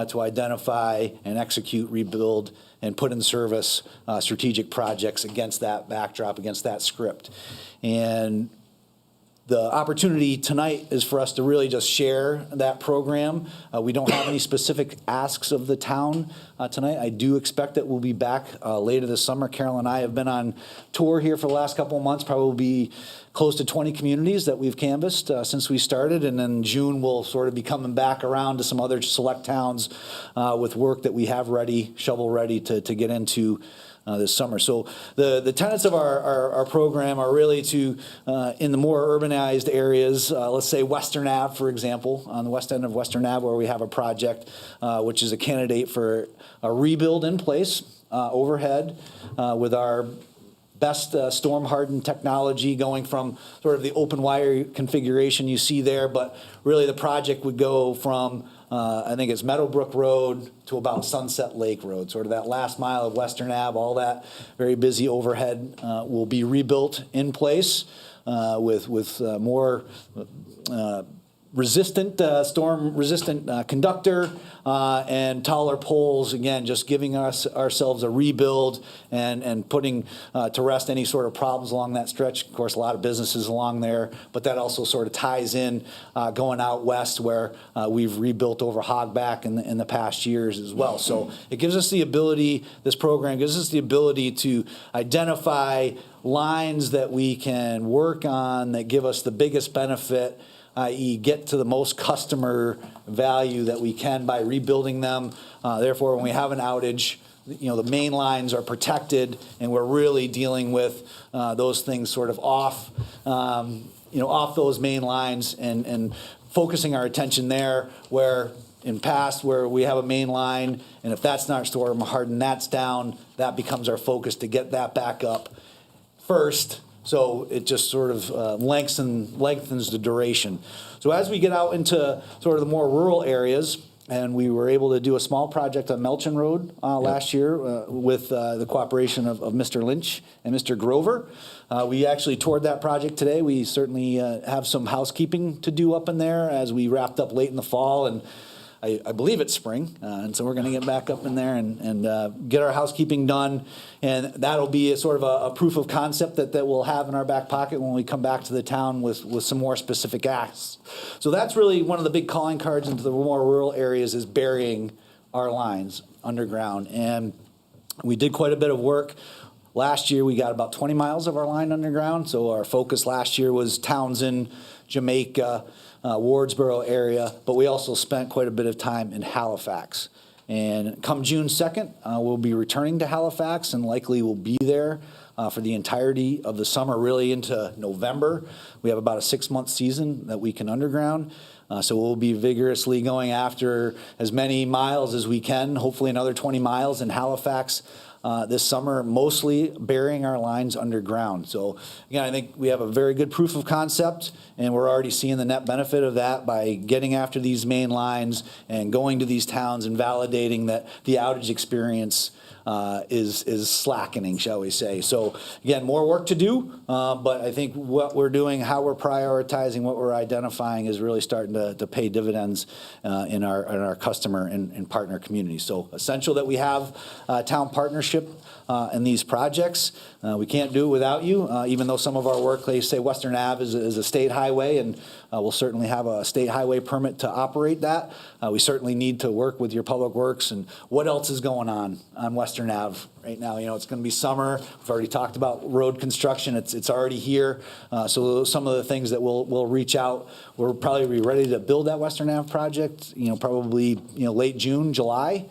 Speaker 12: to identify and execute, rebuild, and put in service strategic projects against that backdrop, against that script. And the opportunity tonight is for us to really just share that program. We don't have any specific asks of the town tonight. I do expect that we'll be back later this summer. Carol and I have been on tour here for the last couple of months, probably close to 20 communities that we've canvassed since we started. And then June, we'll sort of be coming back around to some other select towns with work that we have ready, shovel ready to get into this summer. So the tenets of our program are really to, in the more urbanized areas, let's say Western Ave, for example, on the west end of Western Ave, where we have a project which is a candidate for a rebuild in place overhead with our best storm-hardened technology, going from sort of the open wire configuration you see there, but really the project would go from I think it's Meadowbrook Road to about Sunset Lake Road, sort of that last mile of Western Ave. All that very busy overhead will be rebuilt in place with more resistant, storm-resistant conductor and taller poles, again, just giving ourselves a rebuild and putting to rest any sort of problems along that stretch. Of course, a lot of businesses along there, but that also sort of ties in going out west, where we've rebuilt over Hogback in the past years as well. So it gives us the ability, this program gives us the ability to identify lines that we can work on that give us the biggest benefit, i.e. get to the most customer value that we can by rebuilding them. Therefore, when we have an outage, the main lines are protected, and we're really dealing with those things sort of off those main lines and focusing our attention there, where in past where we have a main line, and if that's not storm hardened, that's down, that becomes our focus to get that back up first. So it just sort of lengthens the duration. So as we get out into sort of the more rural areas, and we were able to do a small project on Melchin Road last year with the cooperation of Mr. Lynch and Mr. Grover. We actually toured that project today. We certainly have some housekeeping to do up in there as we wrapped up late in the fall, and I believe it's spring, and so we're going to get back up in there and get our housekeeping done, and that'll be a sort of a proof of concept that we'll have in our back pocket when we come back to the town with some more specific acts. So that's really one of the big calling cards into the more rural areas, is burying our lines underground, and we did quite a bit of work. Last year, we got about 20 miles of our line underground, so our focus last year was Townsend, Jamaica, Wardsboro area, but we also spent quite a bit of time in Halifax. And come June 2nd, we'll be returning to Halifax, and likely we'll be there for the entirety of the summer, really into November. We have about a 6-month season that we can underground. So we'll be vigorously going after as many miles as we can, hopefully another 20 miles in Halifax this summer, mostly burying our lines underground. So again, I think we have a very good proof of concept, and we're already seeing the net benefit of that by getting after these main lines and going to these towns and validating that the outage experience is slackening, shall we say. So again, more work to do, but I think what we're doing, how we're prioritizing, what we're identifying is really starting to pay dividends in our customer and partner community. So essential that we have town partnership in these projects. We can't do it without you, even though some of our work, they say Western Ave is a state highway, and we'll certainly have a state highway permit to operate that. We certainly need to work with your public works. And what else is going on Western Ave right now? You know, it's going to be summer. We've already talked about road construction. It's already here. So some of the things that we'll reach out, we'll probably be ready to build that Western Ave project, probably late June, July.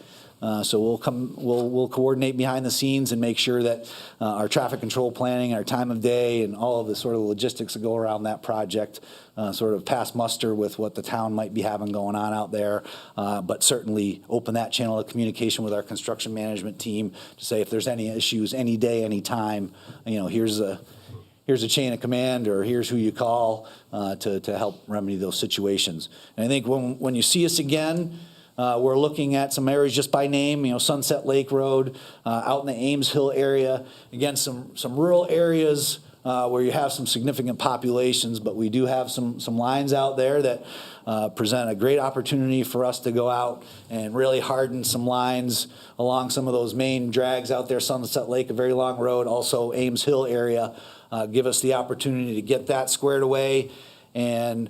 Speaker 12: So we'll coordinate behind the scenes and make sure that our traffic control planning, our time of day, and all of the sort of logistics that go around that project sort of pass muster with what the town might be having going on out there. But certainly open that channel of communication with our construction management team to say if there's any issues, any day, any time, here's a chain of command, or here's who you call to help remedy those situations. And I think when you see us again, we're looking at some areas just by name, Sunset Lake Road, out in the Ames Hill area. Again, some rural areas where you have some significant populations, but we do have some lines out there that present a great opportunity for us to go out and really harden some lines along some of those main drags out there. Sunset Lake, a very long road, also Ames Hill area. Give us the opportunity to get that squared away. And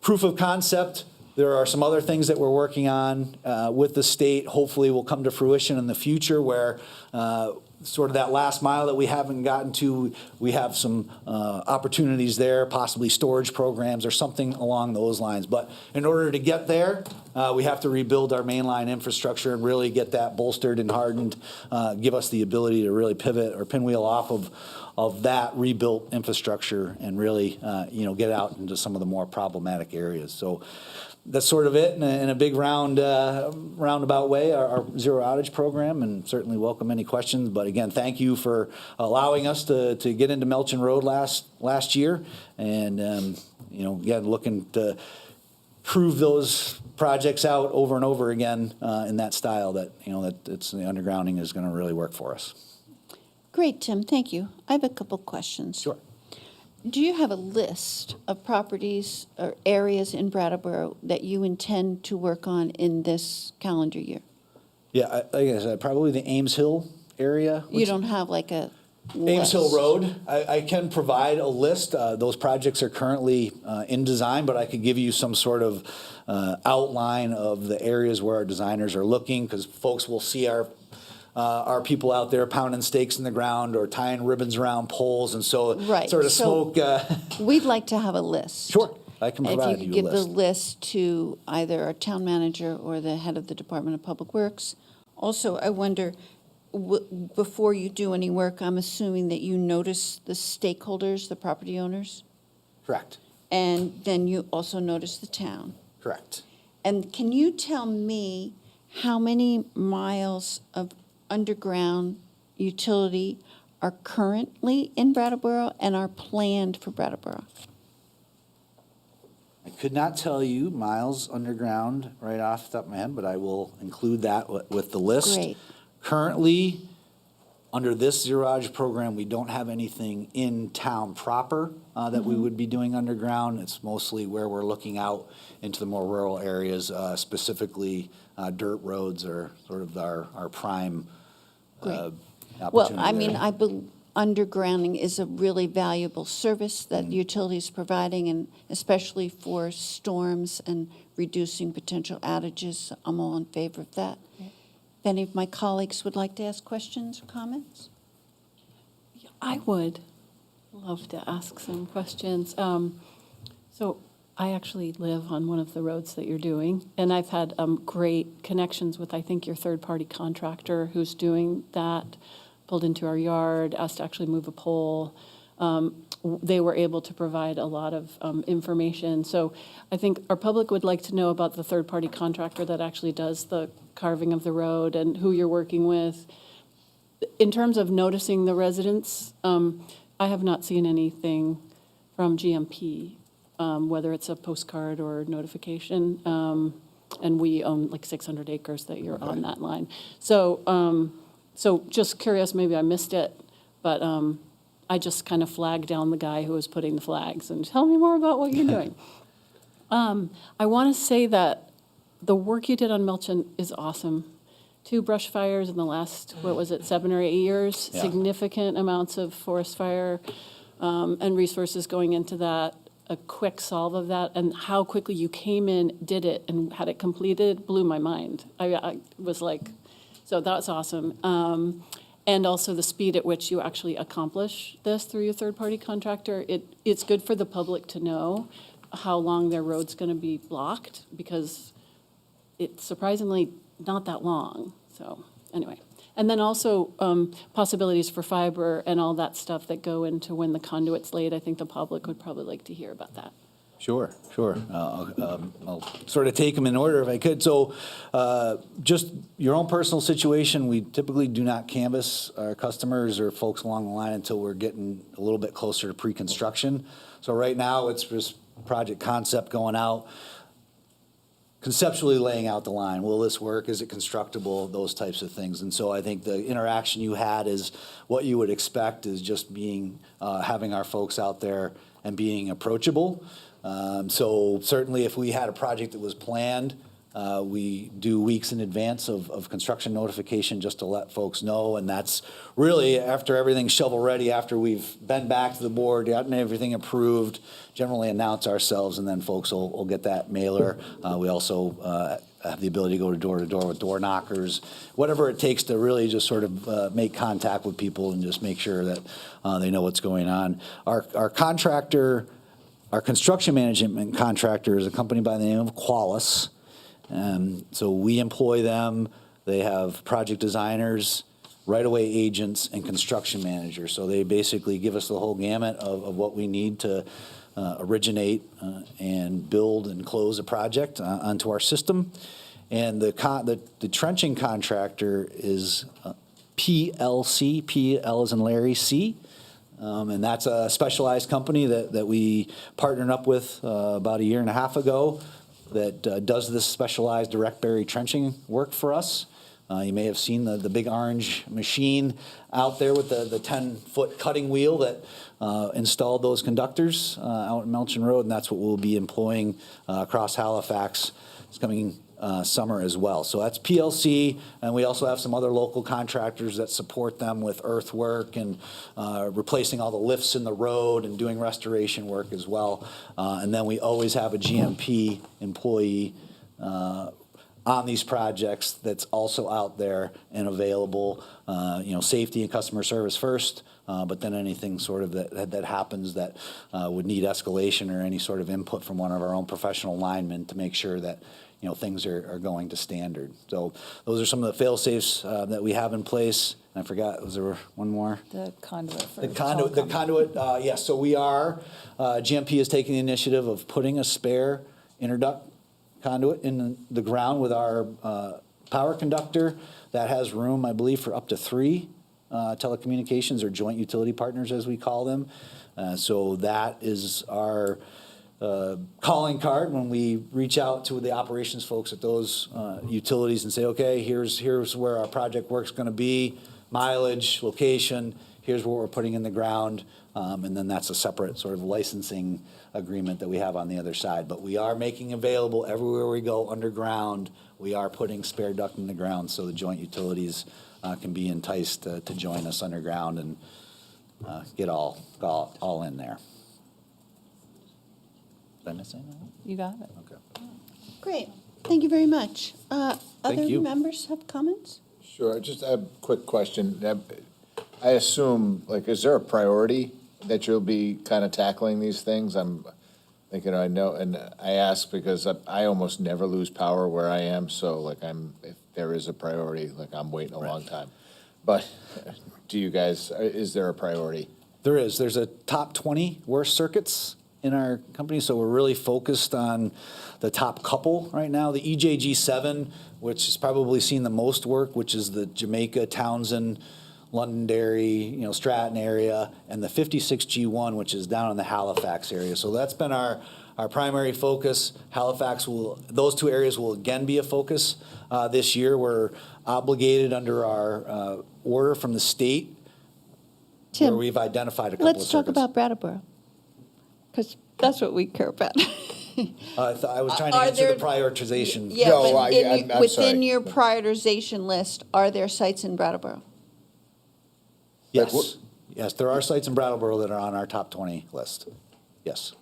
Speaker 12: proof of concept, there are some other things that we're working on with the state, hopefully will come to fruition in the future, where sort of that last mile that we haven't gotten to, we have some opportunities there, possibly storage programs or something along those lines. But in order to get there, we have to rebuild our mainline infrastructure and really get that bolstered and hardened, give us the ability to really pivot or pinwheel off of that rebuilt infrastructure and really, get out into some of the more problematic areas. So that's sort of it in a big roundabout way, our zero outage program, and certainly welcome any questions. But again, thank you for allowing us to get into Melchin Road last year, and again, looking to prove those projects out over and over again in that style that it's the undergrounding is going to really work for us.
Speaker 1: Great, Tim, thank you. I have a couple questions.
Speaker 12: Sure.
Speaker 1: Do you have a list of properties or areas in Brattleboro that you intend to work on in this calendar year?
Speaker 12: Yeah, like I said, probably the Ames Hill area.
Speaker 1: You don't have like a list?
Speaker 12: Ames Hill Road, I can provide a list. Those projects are currently in design, but I could give you some sort of outline of the areas where our designers are looking, because folks will see our people out there pounding stakes in the ground or tying ribbons around poles, and so
Speaker 1: Right.
Speaker 12: sort of
Speaker 1: So
Speaker 12: smoke.
Speaker 1: We'd like to have a list.
Speaker 12: Sure, I can provide
Speaker 1: If you
Speaker 12: you
Speaker 1: could
Speaker 12: a
Speaker 1: give the
Speaker 12: list.
Speaker 1: list to either our town manager or the head of the Department of Public Works. Also, I wonder, before you do any work, I'm assuming that you notice the stakeholders, the property owners,
Speaker 12: Correct,
Speaker 1: and then you also notice the town.
Speaker 12: correct.
Speaker 1: And can you tell me how many miles of underground utility are currently in Brattleboro and are planned for Brattleboro?
Speaker 12: I could not tell you miles underground right off the top of my head, but I will include that with the list.
Speaker 1: Great.
Speaker 12: Currently, under this zero-outage program, we don't have anything in town proper that we would be doing underground. It's mostly where we're looking out into the more rural areas, specifically dirt roads are sort of our prime
Speaker 1: Great.
Speaker 12: opportunity
Speaker 1: Well, I mean,
Speaker 12: there.
Speaker 1: undergrounding is a really valuable service that utilities providing, and especially for storms and reducing potential outages. I'm all in favor of that. If any of my colleagues would like to ask questions or comments?
Speaker 5: I would love to ask some questions. So I actually live on one of the roads that you're doing, and I've had great connections with, I think, your third-party contractor who's doing that, pulled into our yard, asked to actually move a pole. They were able to provide a lot of information. So I think our public would like to know about the third-party contractor that actually does the carving of the road and who you're working with. In terms of noticing the residents, I have not seen anything from GMP, whether it's a postcard or notification. And we own like 600 acres that you're on that line. So, so just curious, maybe I missed it, but I just kind of flagged down the guy who was putting the flags and tell me more about what you're doing. I want to say that the work you did on Milton is awesome. 2 brush fires in the last, 7 or 8 years,
Speaker 12: Yeah.
Speaker 5: significant amounts of forest fire and resources going into that, a quick solve of that, and how quickly you came in, did it, and had it completed blew my mind. I was like, so that's awesome. And also the speed at which you actually accomplish this through your third-party contractor. It's good for the public to know how long their road's going to be blocked, because it's surprisingly not that long. So anyway. And then also possibilities for fiber and all that stuff that go into when the conduit's laid. I think the public would probably like to hear about that.
Speaker 12: Sure. I'll sort of take them in order if I could. So just your own personal situation, we typically do not canvass our customers or folks along the line until we're getting a little bit closer to pre-construction. So right now, it's just project concept going out, conceptually laying out the line. Will this work? Is it constructible? Those types of things. And so I think the interaction you had is what you would expect, is just being, having our folks out there and being approachable. So certainly if we had a project that was planned, we do weeks in advance of construction notification just to let folks know. And that's really after everything's shovel ready, after we've been back to the board, gotten everything approved, generally announce ourselves, and then folks will get that mailer. We also have the ability to go to door with door knockers, whatever it takes to really just sort of make contact with people and just make sure that they know what's going on. Our contractor, our construction management contractor, is a company by the name of Qualis. So we employ them. They have project designers, right-of-way agents, and construction managers. So they basically give us the whole gamut of what we need to originate and build and close a project onto our system. And the trenching contractor is PLC, P-L as in Larry, C. And that's a specialized company that we partnered up with about 1.5 years ago that does this specialized direct bury trenching work for us. You may have seen the big orange machine out there with the 10-foot cutting wheel that installed those conductors out in Melchin Road, and that's what we'll be employing across Halifax this coming summer as well. So that's PLC, and we also have some other local contractors that support them with earthwork and replacing all the lifts in the road and doing restoration work as well. And then we always have a GMP employee on these projects that's also out there and available. Safety and customer service first, but then anything sort of that happens that would need escalation or any sort of input from one of our own professional linemen to make sure that things are going to standard. So those are some of the fail-safes that we have in place. And I forgot, was there one more?
Speaker 13: The conduit for
Speaker 12: The conduit, yes. So we are, GMP is taking the initiative of putting a spare interduct conduit in the ground with our power conductor that has room, I believe, for up to 3 telecommunications or joint utility partners, as we call them. So that is our calling card when we reach out to the operations folks at those utilities and say, okay, here's where our project work's going to be, mileage, location, here's what we're putting in the ground, and then that's a separate sort of licensing agreement that we have on the other side. But we are making available everywhere we go underground, we are putting spare duct in the ground so the joint utilities can be enticed to join us underground and get all in there. Did I miss anything?
Speaker 5: You got it.
Speaker 12: Okay.
Speaker 1: Great, thank you very much.
Speaker 12: Thank
Speaker 1: Other
Speaker 12: you.
Speaker 1: members have comments?
Speaker 9: Sure, just a quick question. I assume, like, is there a priority that you'll be kind of tackling these things? I'm thinking, I know, and I ask because I almost never lose power where I am, so like if there is a priority, like I'm waiting a long time. But do you guys, is there a priority?
Speaker 12: There is. There's a top 20 worst circuits in our company, so we're really focused on the top couple right now. The EJG7, which has probably seen the most work, which is the Jamaica, Townsend, Londonderry, Stratton area, and the 56G1, which is down in the Halifax area. So that's been our primary focus. Those 2 areas will again be a focus this year. We're obligated under our order from the state where
Speaker 1: Tim,
Speaker 12: we've identified a couple of
Speaker 1: let's
Speaker 12: circuits.
Speaker 1: talk about Brattleboro, because that's what we care about.
Speaker 12: I was trying to
Speaker 1: Are
Speaker 12: answer
Speaker 1: there-
Speaker 12: the prioritization.
Speaker 1: Yeah,
Speaker 9: No,
Speaker 1: but
Speaker 9: I'm
Speaker 1: within
Speaker 9: sorry.
Speaker 1: your prioritization list, are there sites in Brattleboro?
Speaker 12: Yes. Yes, there are sites in Brattleboro that are on our top 20 list. Yes.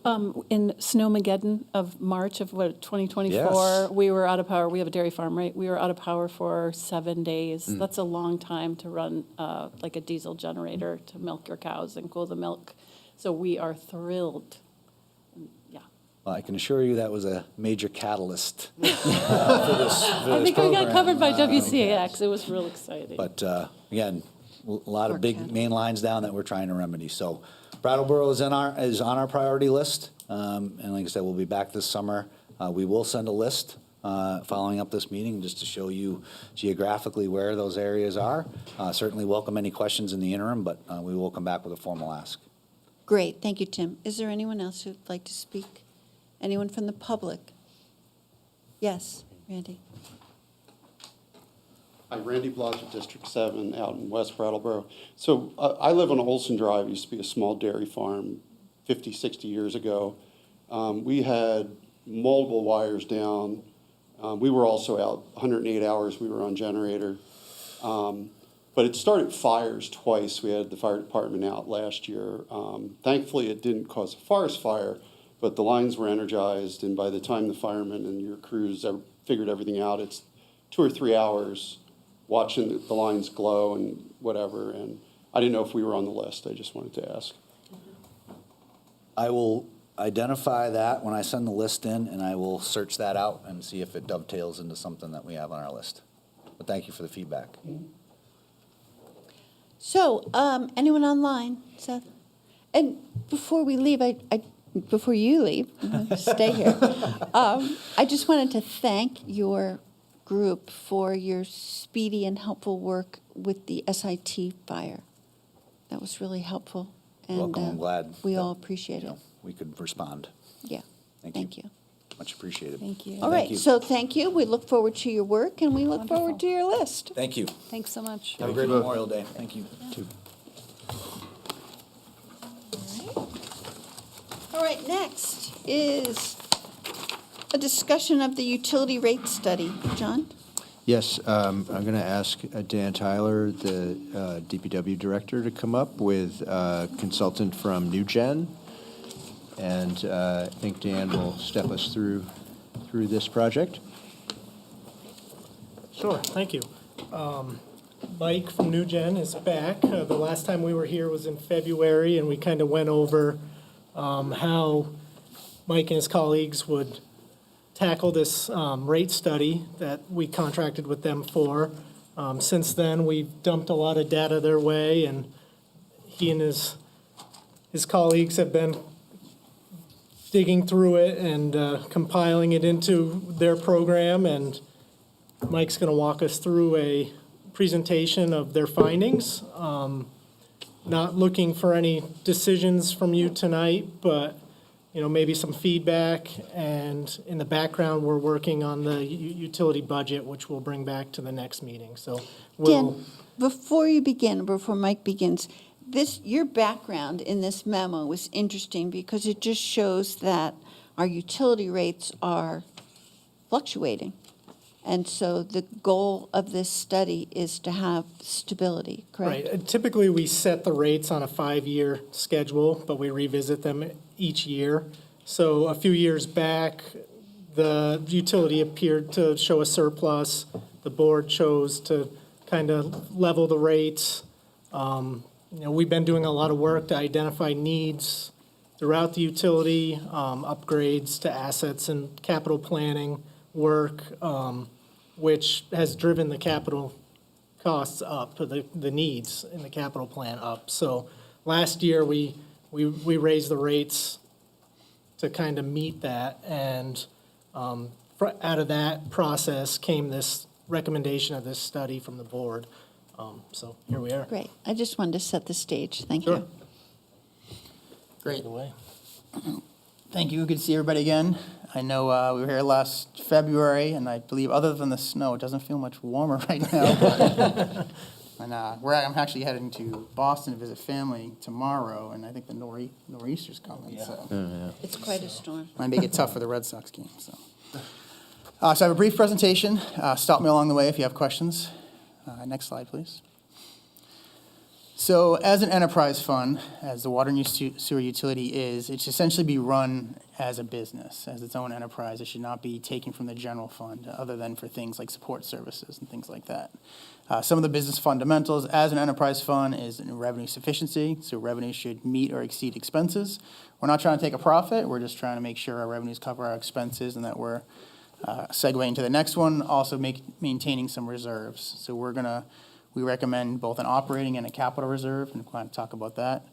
Speaker 5: In Snowmageddon of March of 2024,
Speaker 12: Yes.
Speaker 5: we were out of power. We have a dairy farm, right? We were out of power for 7 days.
Speaker 12: Mm.
Speaker 5: That's a long time to run like a diesel generator to milk your cows and cool the milk. So we are thrilled. Yeah.
Speaker 12: Well, I can assure you that was a major catalyst for this
Speaker 5: I think we got covered by WCAX. It was real exciting.
Speaker 12: But again, a lot of big main lines down that we're trying to remedy. So Brattleboro is on our priority list. And like I said, we'll be back this summer. We will send a list following up this meeting just to show you geographically where those areas are. Certainly welcome any questions in the interim, but we will come back with a formal ask.
Speaker 1: Great, thank you, Tim. Is there anyone else who'd like to speak? Anyone from the public? Yes, Randy.
Speaker 13: Hi, Randy Blodgett, District 7, out in West Brattleboro. So I live on Olson Drive. It used to be a small dairy farm 50, 60 years ago. We had multiple wires down. We were also out 108 hours. We were on generator. But it started fires twice. We had the fire department out last year. Thankfully, it didn't cause a forest fire, but the lines were energized. And by the time the firemen and your crews figured everything out, it's 2 or 3 hours watching the lines glow and whatever. And I didn't know if we were on the list. I just wanted to ask.
Speaker 12: I will identify that when I send the list in, and I will search that out and see if it dovetails into something that we have on our list. But thank you for the feedback.
Speaker 1: So, anyone online, Seth? And before we leave, before you leave, stay here. I just wanted to thank your group for your speedy and helpful work with the SIT fire. That was really helpful. And
Speaker 12: Welcome, I'm glad
Speaker 1: we
Speaker 12: that,
Speaker 1: all appreciate it.
Speaker 12: we could respond.
Speaker 1: Yeah, thank you.
Speaker 12: Much appreciated.
Speaker 5: Thank you.
Speaker 1: All right, so thank you. We look forward to your work, and we look forward to your list.
Speaker 12: Thank you.
Speaker 5: Thanks so much.
Speaker 12: Have a great Memorial Day. Thank you.
Speaker 1: All right, next is a discussion of the utility rate study. John?
Speaker 2: Yes, I'm going to ask Dan Tyler, the DPW director, to come up with a consultant from NewGen. And I think Dan will step us through this project.
Speaker 8: Sure, thank you. Mike from NewGen is back. The last time we were here was in February, and we kind of went over how Mike and his colleagues would tackle this rate study that we contracted with them for. Since then, we've dumped a lot of data their way, and he and his colleagues have been digging through it and compiling it into their program, and Mike's going to walk us through a presentation of their findings. Not looking for any decisions from you tonight, but maybe some feedback. And in the background, we're working on the utility budget, which we'll bring back to the next meeting. So we'll.
Speaker 1: Dan, before Mike begins, your background in this memo was interesting because it just shows that our utility rates are fluctuating. And so the goal of this study is to have stability, correct?
Speaker 8: Right. Typically, we set the rates on a 5-year schedule, but we revisit them each year. So a few years back, the utility appeared to show a surplus. The board chose to kind of level the rates. We've been doing a lot of work to identify needs throughout the utility, upgrades to assets and capital planning work, which has driven the capital costs up, the needs in the capital plan up. So last year, we raised the rates to kind of meet that, and out of that process came this recommendation of this study from the board. So here we are.
Speaker 1: Great. I just wanted to set the stage. Thank
Speaker 8: Sure.
Speaker 1: you.
Speaker 14: Great. Thank you. Good to see everybody again. I know we were here last February, and I believe other than the snow, it doesn't feel much warmer right now. And I'm actually heading to Boston to visit family tomorrow, and I think the nor'easter's coming. Yeah. So
Speaker 1: It's quite a storm.
Speaker 14: might make it tough for the Red Sox game. So I have a brief presentation. Stop me along the way if you have questions. Next slide, please. So as an enterprise fund, as the water and sewer utility is, it should essentially be run as a business, as its own enterprise. It should not be taken from the general fund, other than for things like support services and things like that. Some of the business fundamentals as an enterprise fund is in revenue sufficiency. So revenue should meet or exceed expenses. We're not trying to take a profit. We're just trying to make sure our revenues cover our expenses, and that we're segueing to the next one, also maintaining some reserves. So we recommend both an operating and a capital reserve, and we'll kind of talk about that.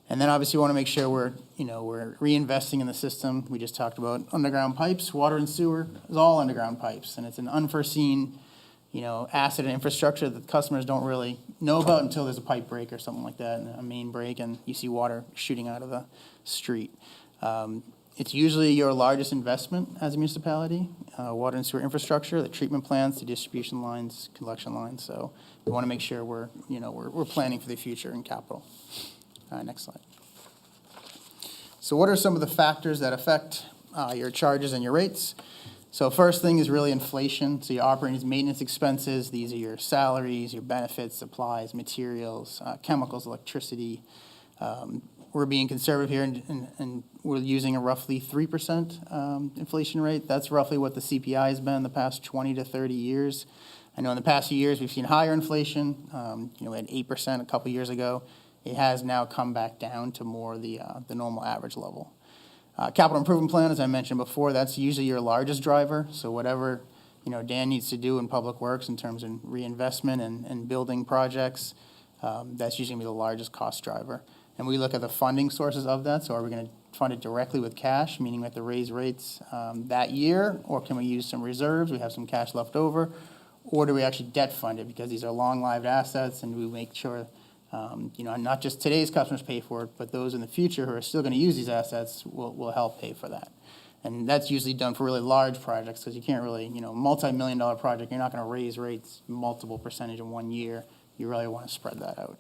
Speaker 14: And then obviously we want to make sure we're reinvesting in the system. We just talked about underground pipes. Water and sewer is all underground pipes, and it's an unforeseen, asset and infrastructure that customers don't really know about until there's a pipe break or something like that, and a main break, and you see water shooting out of the street. It's usually your largest investment as a municipality, water and sewer infrastructure, the treatment plants, the distribution lines, collection lines. So we want to make sure we're planning for the future in capital. Next slide. So what are some of the factors that affect your charges and your rates? So first thing is really inflation. So your operating maintenance expenses. These are your salaries, your benefits, supplies, materials, chemicals, electricity. We're being conservative here, and we're using a roughly 3% inflation rate. That's roughly what the CPI has been the past 20 to 30 years. I know in the past few years we've seen higher inflation. We had 8% a couple years ago. It has now come back down to more the normal average level. Capital improvement plan, as I mentioned before, that's usually your largest driver. So whatever Dan needs to do in public works in terms of reinvestment and building projects, that's usually going to be the largest cost driver. And we look at the funding sources of that. So are we going to fund it directly with cash, meaning we have to raise rates that year, or can we use some reserves? We have some cash left over, or do we actually debt fund it, because these are long-lived assets, and we make sure not just today's customers pay for it, but those in the future who are still going to use these assets will help pay for that. And that's usually done for really large projects, because you can't really, multi-million-dollar project, you're not going to raise rates multiple percentage in 1 year. You really want to spread that out.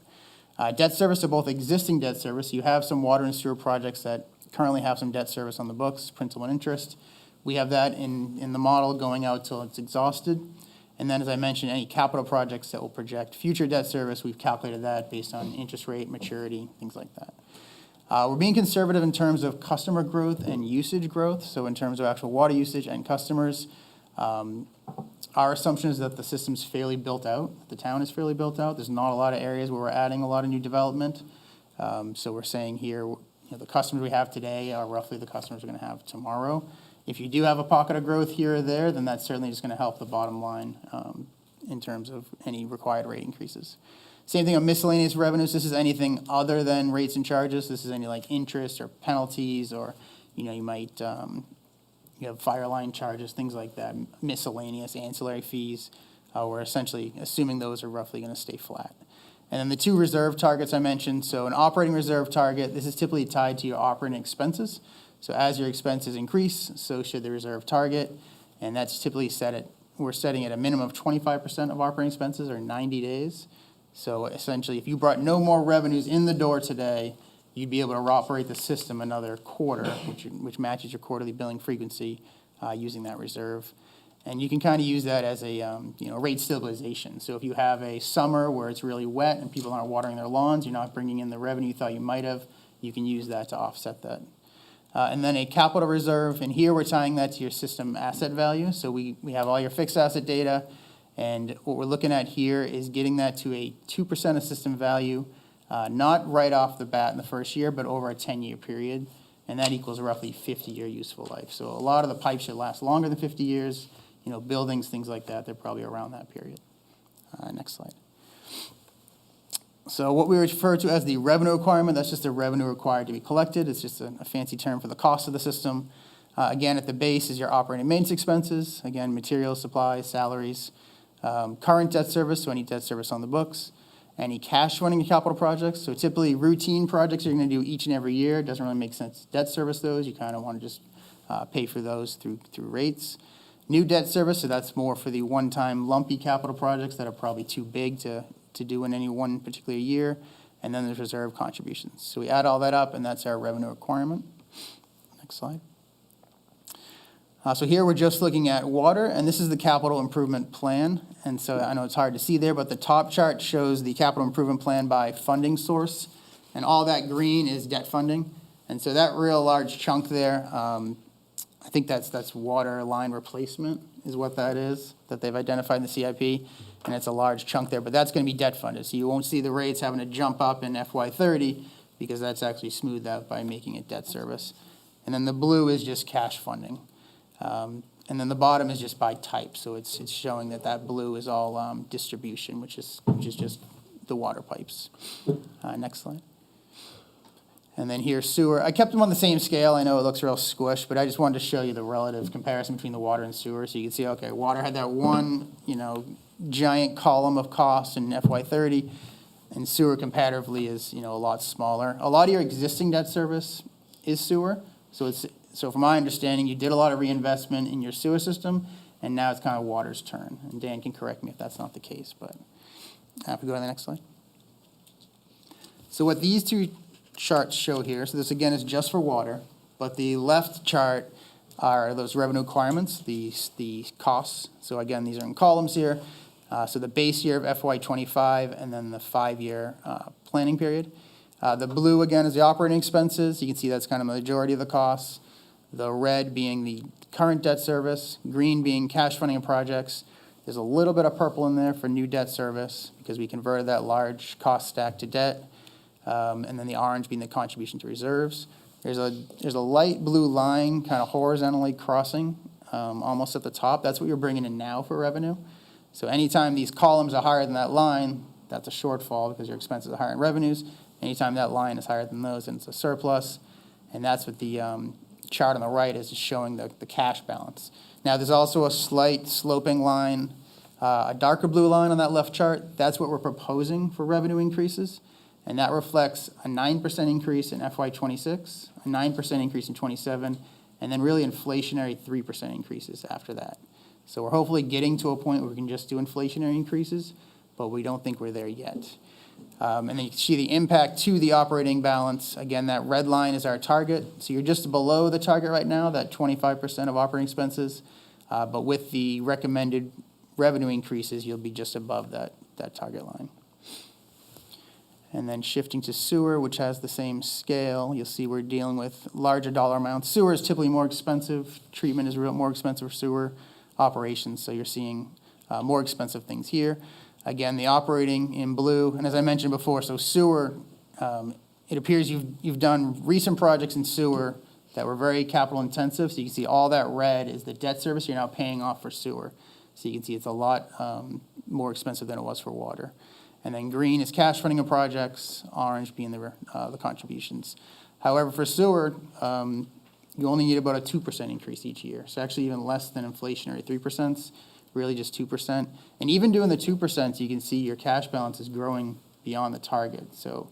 Speaker 14: Debt service to both existing debt service. You have some water and sewer projects that currently have some debt service on the books, principal and interest. We have that in the model going out till it's exhausted. And then, as I mentioned, any capital projects that will project future debt service, we've calculated that based on interest rate, maturity, things like that. We're being conservative in terms of customer growth and usage growth. So in terms of actual water usage and customers, our assumption is that the system's fairly built out. The town is fairly built out. There's not a lot of areas where we're adding a lot of new development. So we're saying here, the customers we have today are roughly the customers we're going to have tomorrow. If you do have a pocket of growth here or there, then that's certainly just going to help the bottom line in terms of any required rate increases. Same thing on miscellaneous revenues. This is anything other than rates and charges. This is any like interest or penalties or You might, you have fire line charges, things like that, miscellaneous ancillary fees. We're essentially assuming those are roughly going to stay flat. And then the two reserve targets I mentioned. So an operating reserve target, this is typically tied to your operating expenses. So as your expenses increase, so should the reserve target. And that's typically we're setting at a minimum of 25% of operating expenses or 90 days. So essentially, if you brought no more revenues in the door today, you'd be able to operate the system another quarter, which matches your quarterly billing frequency using that reserve. And you can kind of use that as a rate stabilization. So if you have a summer where it's really wet and people aren't watering their lawns, you're not bringing in the revenue you thought you might have, you can use that to offset that. And then a capital reserve, and here we're tying that to your system asset value. So we have all your fixed asset data, and what we're looking at here is getting that to a 2% of system value, not right off the bat in the first year, but over a 10-year period, and that equals roughly 50-year useful life. So a lot of the pipes should last longer than 50 years. Buildings, things like that, they're probably around that period. Next slide. So what we refer to as the revenue requirement, that's just the revenue required to be collected. It's just a fancy term for the cost of the system. Again, at the base is your operating maintenance expenses. Again, materials, supplies, salaries. Current debt service, so any debt service on the books. Any cash funding and capital projects. So typically routine projects you're going to do each and every year. It doesn't really make sense to debt service those. You kind of want to just pay for those through rates. New debt service, so that's more for the one-time lumpy capital projects that are probably too big to do in any one particular year. And then there's reserve contributions. So we add all that up, and that's our revenue requirement. Next slide. So here we're just looking at water, and this is the capital improvement plan. And so I know it's hard to see there, but the top chart shows the capital improvement plan by funding source. And all that green is debt funding. And so that real large chunk there, I think that's water line replacement is what that is, that they've identified in the CIP, and it's a large chunk there, but that's going to be debt funded. So you won't see the rates having to jump up in FY30 because that's actually smoothed out by making it debt service. And then the blue is just cash funding. And then the bottom is just by type, so it's showing that blue is all distribution, which is just the water pipes. Next slide. And then here's sewer. I kept them on the same scale. I know it looks real squished, but I just wanted to show you the relative comparison between the water and sewer. So you can see, okay, water had that one, giant column of costs in FY30, and sewer comparatively is, a lot smaller. A lot of your existing debt service is sewer. So from my understanding, you did a lot of reinvestment in your sewer system, and now it's kind of water's turn. And Dan can correct me if that's not the case, but if we go to the next slide. So what these two charts show here, so this again is just for water, but the left chart are those revenue requirements, the costs. So again, these are in columns here. So the base year of FY25 and then the 5-year planning period. The blue again is the operating expenses. You can see that's kind of the majority of the costs. The red being the current debt service, green being cash funding of projects. There's a little bit of purple in there for new debt service because we converted that large cost stack to debt. And then the orange being the contribution to reserves. There's a light blue line kind of horizontally crossing almost at the top. That's what you're bringing in now for revenue. So anytime these columns are higher than that line, that's a shortfall because your expenses are higher in revenues. Anytime that line is higher than those, then it's a surplus. And that's what the chart on the right is showing the cash balance. Now there's also a slight sloping line, a darker blue line on that left chart. That's what we're proposing for revenue increases. And that reflects a 9% increase in FY26, a 9% increase in 27, and then really inflationary 3% increases after that. So we're hopefully getting to a point where we can just do inflationary increases, but we don't think we're there yet. And then you can see the impact to the operating balance. Again, that red line is our target. So you're just below the target right now, that 25% of operating expenses. But with the recommended revenue increases, you'll be just above that target line. And then shifting to sewer, which has the same scale, you'll see we're dealing with larger dollar amounts. Sewer is typically more expensive. Treatment is more expensive for sewer operations, so you're seeing more expensive things here. Again, the operating in blue, and as I mentioned before, so sewer, it appears you've done recent projects in sewer that were very capital intensive, so you can see all that red is the debt service you're now paying off for sewer. So you can see it's a lot more expensive than it was for water. And then green is cash funding of projects, orange being the contributions. However, for sewer, you only need about a 2% increase each year. So actually even less than inflationary 3%, really just 2%. And even doing the 2%, you can see your cash balance is growing beyond the target. So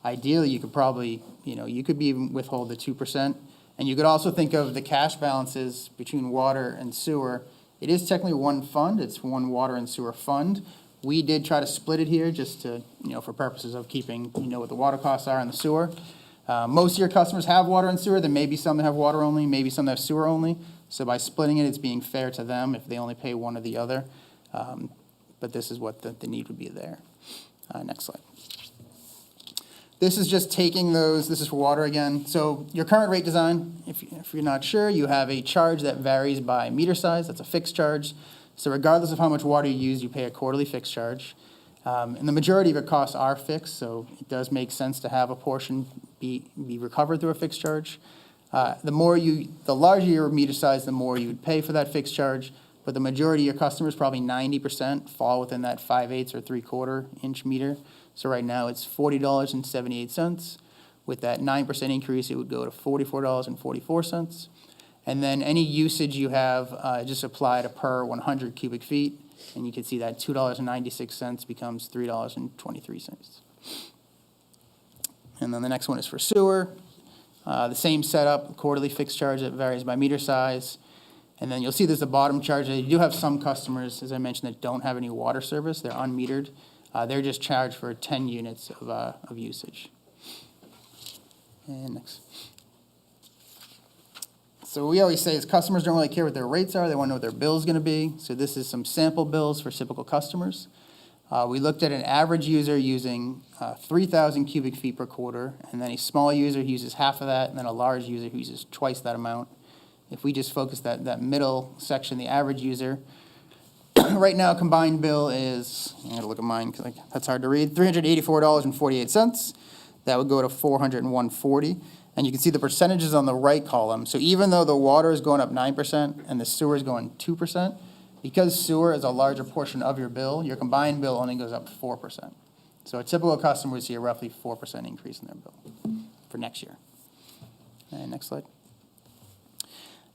Speaker 14: ideally, you could probably, you could be even withhold the 2%. And you could also think of the cash balances between water and sewer. It is technically one fund. It's one water and sewer fund. We did try to split it here just to, for purposes of keeping, what the water costs are in the sewer. Most of your customers have water and sewer. There may be some that have water only, maybe some that have sewer only. So by splitting it, it's being fair to them if they only pay one or the other. But this is what the need would be there. Next slide. This is just taking those, this is for water again. So your current rate design, if you're not sure, you have a charge that varies by meter size. That's a fixed charge. So regardless of how much water you use, you pay a quarterly fixed charge. And the majority of your costs are fixed, so it does make sense to have a portion be recovered through a fixed charge. The larger your meter size, the more you would pay for that fixed charge. But the majority of your customers, probably 90%, fall within that 5/8 or 3/4 inch meter. So right now it's $40.78. With that 9% increase, it would go to $44.44. And then any usage you have, just apply to per 100 cubic feet. And you can see that $2.96 becomes $3.23. And then the next one is for sewer. The same setup, quarterly fixed charge that varies by meter size. And then you'll see there's a bottom charge. You do have some customers, as I mentioned, that don't have any water service. They're unmetered. They're just charged for 10 units of usage. And next. So what we always say is customers don't really care what their rates are. They want to know what their bill is going to be. So this is some sample bills for typical customers. We looked at an average user using 3,000 cubic feet per quarter, and then a small user who uses half of that, and then a large user who uses twice that amount. If we just focus that middle section, the average user, right now combined bill is, I gotta look at mine because that's hard to read, $384.48. That would go to $401.40. And you can see the percentages on the right column. So even though the water is going up 9% and the sewer is going 2%, because sewer is a larger portion of your bill, your combined bill only goes up 4%. So a typical customer would see a roughly 4% increase in their bill for next year. And next slide.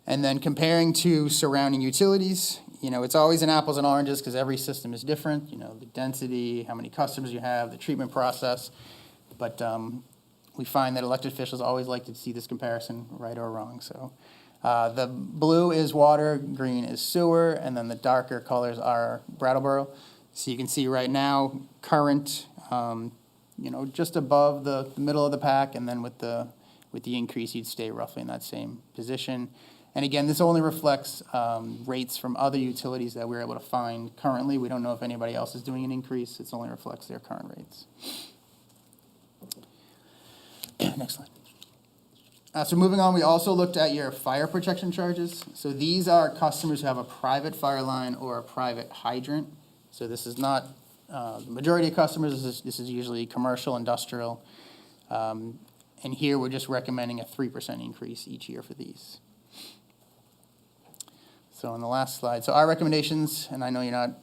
Speaker 14: And then comparing to surrounding utilities, it's always an apples and oranges because every system is different. The density, how many customers you have, the treatment process. But we find that elected officials always like to see this comparison, right or wrong. So the blue is water, green is sewer, and then the darker colors are Brattleboro. So you can see right now, current, just above the middle of the pack, and then with the increase, you'd stay roughly in that same position. And again, this only reflects rates from other utilities that we're able to find currently. We don't know if anybody else is doing an increase. It only reflects their current rates. Next slide. So moving on, we also looked at your fire protection charges. So these are customers who have a private fire line or a private hydrant. So this is not the majority of customers. This is usually commercial, industrial. And here we're just recommending a 3% increase each year for these. So on the last slide, so our recommendations, and I know you're not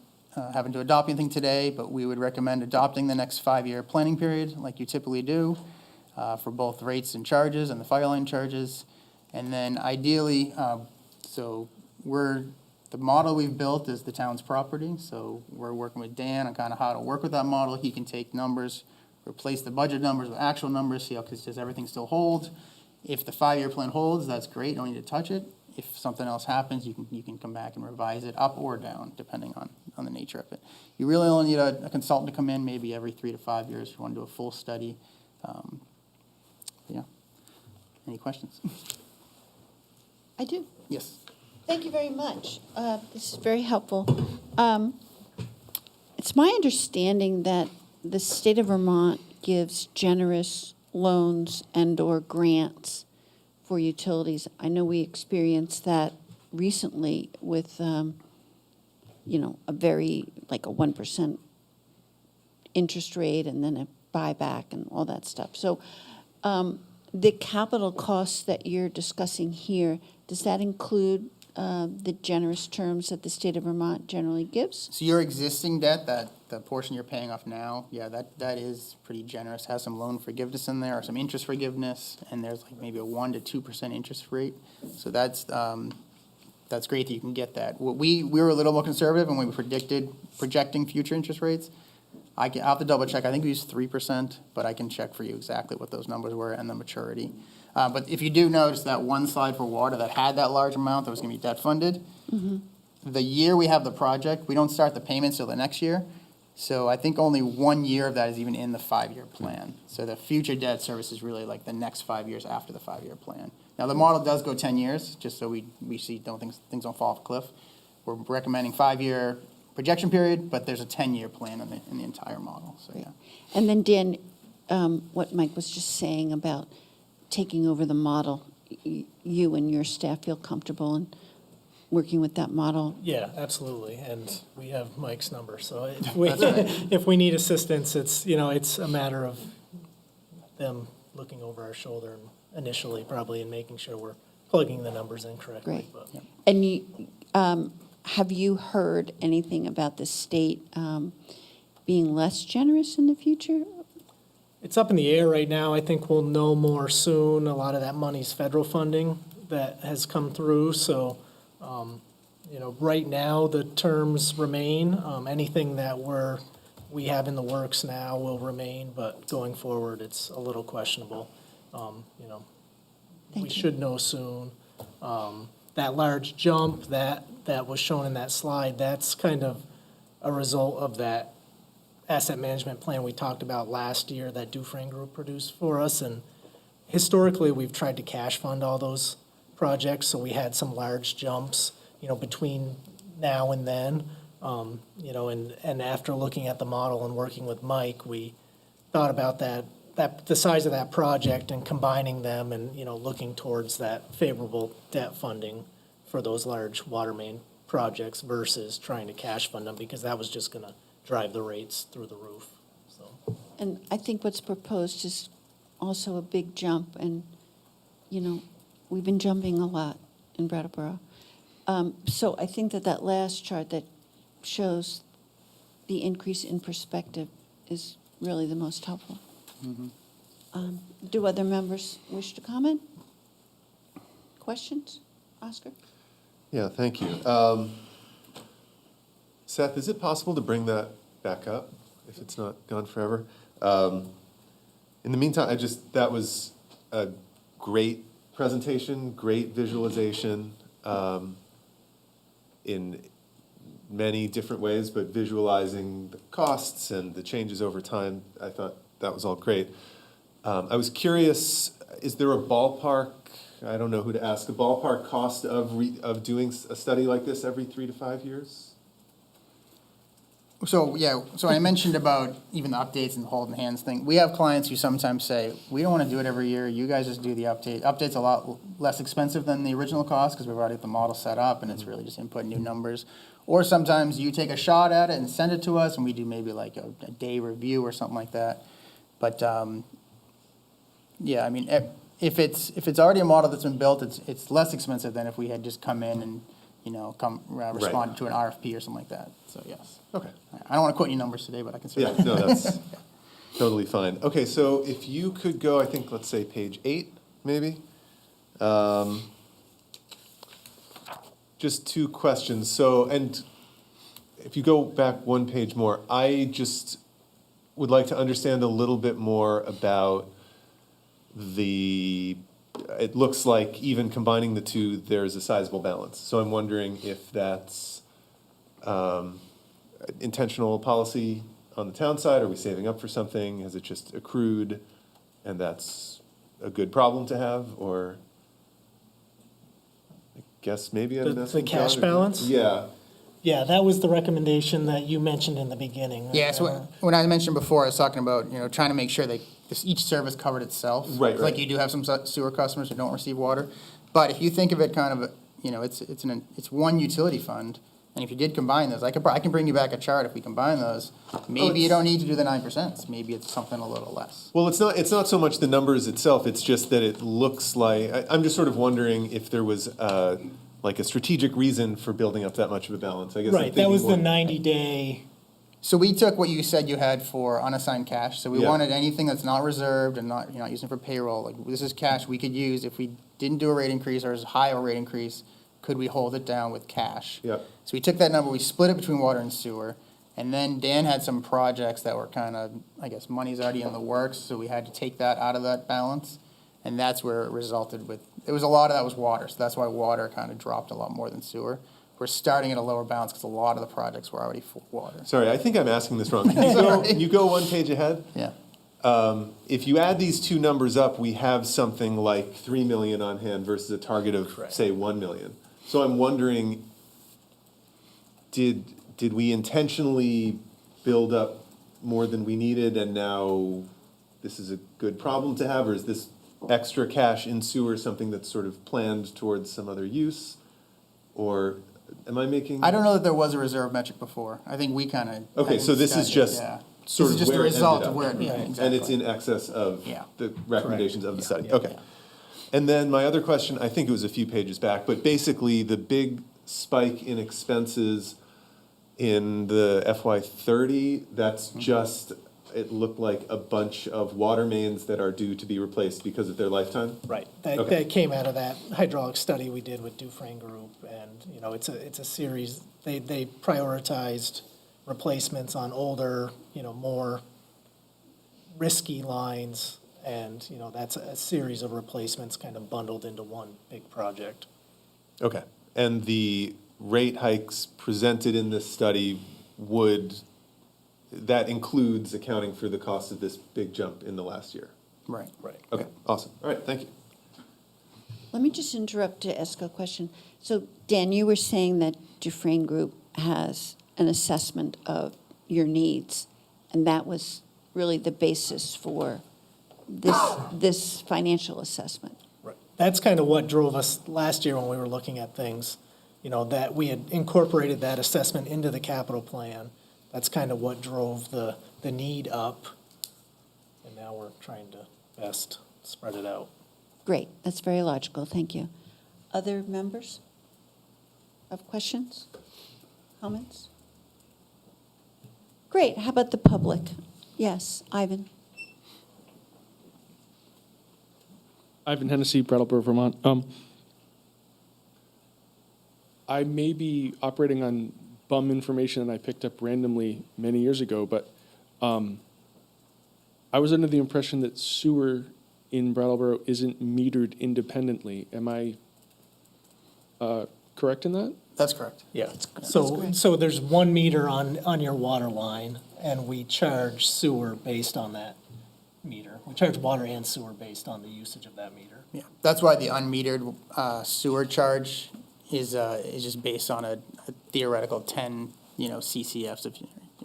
Speaker 14: having to adopt anything today, but we would recommend adopting the next 5-year planning period like you typically do for both rates and charges and the fire line charges. And then ideally, the model we've built is the town's property. So we're working with Dan on kind of how to work with that model. He can take numbers, replace the budget numbers with actual numbers, see how, does everything still hold? If the 5-year plan holds, that's great, you don't need to touch it. If something else happens, you can come back and revise it up or down, depending on the nature of it. You really only need a consultant to come in maybe every 3 to 5 years if you want to do a full study. Yeah. Any questions?
Speaker 1: I do.
Speaker 14: Yes.
Speaker 1: Thank you very much. This is very helpful. It's my understanding that the state of Vermont gives generous loans and/or grants for utilities. I know we experienced that recently with, a very, like a 1% interest rate and then a buyback and all that stuff. So the capital costs that you're discussing here, does that include the generous terms that the state of Vermont generally gives.
Speaker 14: So your existing debt, the portion you're paying off now, yeah, that is pretty generous. Has some loan forgiveness in there or some interest forgiveness, and there's like maybe a 1% to 2% interest rate. So that's great that you can get that. We were a little more conservative when we projecting future interest rates. I'll have to double check. I think we used 3%, but I can check for you exactly what those numbers were and the maturity. But if you do notice that one slide for water that had that large amount that was going to be debt funded, the year we have the project, we don't start the payments till the next year. So I think only 1 year of that is even in the 5-year plan. So the future debt service is really like the next 5 years after the 5-year plan. Now, the model does go 10 years, just so we see things don't fall off a cliff. We're recommending 5-year projection period, but there's a 10-year plan in the entire model, so yeah.
Speaker 1: And then, Dan, what Mike was just saying about taking over the model, you and your staff feel comfortable in working with that model?
Speaker 8: Yeah, absolutely, and we have Mike's number, so if we need assistance, it's a matter of them looking over our shoulder initially, probably, and making sure we're plugging the numbers in correctly.
Speaker 1: Great.
Speaker 8: But.
Speaker 1: And have you heard anything about the state being less generous in the future?
Speaker 8: It's up in the air right now. I think we'll know more soon. A lot of that money's federal funding that has come through, so right now the terms remain. Anything that we have in the works now will remain, but going forward, it's a little questionable. We should know soon. That large jump that was shown in that slide, that's kind of a result of that asset management plan we talked about last year that Dufresne Group produced for us. And historically, we've tried to cash fund all those projects, so we had some large jumps, between now and then. And after looking at the model and working with Mike, we thought about the size of that project and combining them and, looking towards that favorable debt funding for those large water main projects versus trying to cash fund them, because that was just going to drive the rates through the roof. So.
Speaker 1: And I think what's proposed is also a big jump, and, we've been jumping a lot in Brattleboro. So I think that last chart that shows the increase in perspective is really the most helpful. Do other members wish to comment? Questions? Oscar?
Speaker 4: Yeah, thank you. Seth, is it possible to bring that back up if it's not gone forever? In the meantime, that was a great presentation, great visualization in many different ways, but visualizing the costs and the changes over time, I thought that was all great. I was curious, is there a ballpark, I don't know who to ask, a ballpark cost of doing a study like this every 3 to 5 years?
Speaker 14: So I mentioned about even the updates and the holding hands thing. We have clients who sometimes say, we don't want to do it every year, you guys just do the update. Update's a lot less expensive than the original cost because we've already got the model set up and it's really just input new numbers. Or sometimes you take a shot at it and send it to us and we do maybe like a day review or something like that. But if it's already a model that's been built, it's less expensive than if we had just come in and respond to an RFP or something like that. So yes.
Speaker 4: Okay.
Speaker 14: I don't want to quote you numbers today, but I can certainly.
Speaker 4: Yeah, no, that's totally fine. Okay, so if you could go, I think, let's say page 8, maybe. Just 2 questions. So, and if you go back 1 page more, I just would like to understand a little bit more about it looks like even combining the two, there's a sizable balance. So I'm wondering if that's intentional policy on the town side. Are we saving up for something? Has it just accrued and that's a good problem to have? Or I guess maybe
Speaker 8: the cash balance?
Speaker 4: Yeah.
Speaker 8: Yeah, that was the recommendation that you mentioned in the beginning.
Speaker 14: Yeah, so when I mentioned before, I was talking about, trying to make sure that each service covered itself.
Speaker 4: Right.
Speaker 14: Like you do have some sewer customers who don't receive water. But if you think of it kind of, it's one utility fund. And if you did combine those, I can bring you back a chart if we combine those. Maybe you don't need to do the 9%. Maybe it's something a little less.
Speaker 4: Well, it's not so much the numbers itself. It's just that it looks like, I'm just sort of wondering if there was like a strategic reason for building up that much of a balance. I guess I'm
Speaker 8: Right, that
Speaker 4: thinking
Speaker 8: was the
Speaker 4: more-
Speaker 8: 90-day,
Speaker 14: So we took what you said you had for unassigned cash, so we
Speaker 4: Yeah.
Speaker 14: wanted anything that's not reserved and not, you're not using for payroll, like, this is cash we could use if we didn't do a rate increase or as high a rate increase, could we hold it down with cash?
Speaker 4: Yep.
Speaker 14: So we took that number, we split it between water and sewer, and then Dan had some projects that were kind of, I guess, money's already in the works, so we had to take that out of that balance, and that's where it resulted with, it was a lot of that was water, so that's why water kind of dropped a lot more than sewer. We're starting at a lower balance because a lot of the projects were already for water.
Speaker 4: Sorry, I think I'm asking this wrong. Can you go one page ahead?
Speaker 14: Yeah.
Speaker 4: If you add these two numbers up, we have something like 3 million on hand versus a target of, say, 1 million. So I'm wondering, did we intentionally build up more than we needed and now this is a good problem to have, or is this extra cash in sewer something that's sort of planned towards some other use? Or am I making?
Speaker 14: I don't know that there was a reserve metric before. I think we kind of.
Speaker 4: Okay, so this is just sort of
Speaker 14: This is just a
Speaker 4: where it
Speaker 14: result
Speaker 4: ended
Speaker 14: of
Speaker 4: up.
Speaker 14: where it, yeah, exactly.
Speaker 4: And it's in excess of
Speaker 14: Yeah.
Speaker 4: the recommendations of the study.
Speaker 14: Yeah.
Speaker 4: Okay. And then my other question, I think it was a few pages back, but basically the big spike in expenses in the FY30, that's just, it looked like a bunch of water mains that are due to be replaced because of their lifetime?
Speaker 8: right,
Speaker 4: Okay.
Speaker 8: that came out of that hydraulic study we did with Dufresne Group, and, you know, it's a series, they prioritized replacements on older, you know, more risky lines, and, you know, that's a series of replacements kind of bundled into one big project.
Speaker 4: Okay. And the rate hikes presented in this study that includes accounting for the cost of this big jump in the last year?
Speaker 14: Right.
Speaker 8: Right.
Speaker 4: Okay, awesome. All right, thank you.
Speaker 1: Let me just interrupt to ask a question. So Dan, you were saying that Dufresne Group has an assessment of your needs, and that was really the basis for this financial assessment.
Speaker 8: Right. That's kind of what drove us last year when we were looking at things, you know, that we had incorporated that assessment into the capital plan. That's kind of what drove the need up, and now we're trying to best spread it out.
Speaker 1: Great, that's very logical, thank you. Other members have questions, comments? Great, how about the public? Yes, Ivan.
Speaker 15: Ivan Hennessy, Brattleboro, Vermont. I may be operating on bum information that I picked up randomly many years ago, but I was under the impression that sewer in Brattleboro isn't metered independently. Am I correct in that?
Speaker 14: That's correct.
Speaker 8: Yeah, so there's 1 meter on your water line, and we charge sewer based on that meter. We charge water and sewer based on the usage of that meter.
Speaker 14: Yeah, that's why the unmetered sewer charge is just based on a theoretical 10, CCFs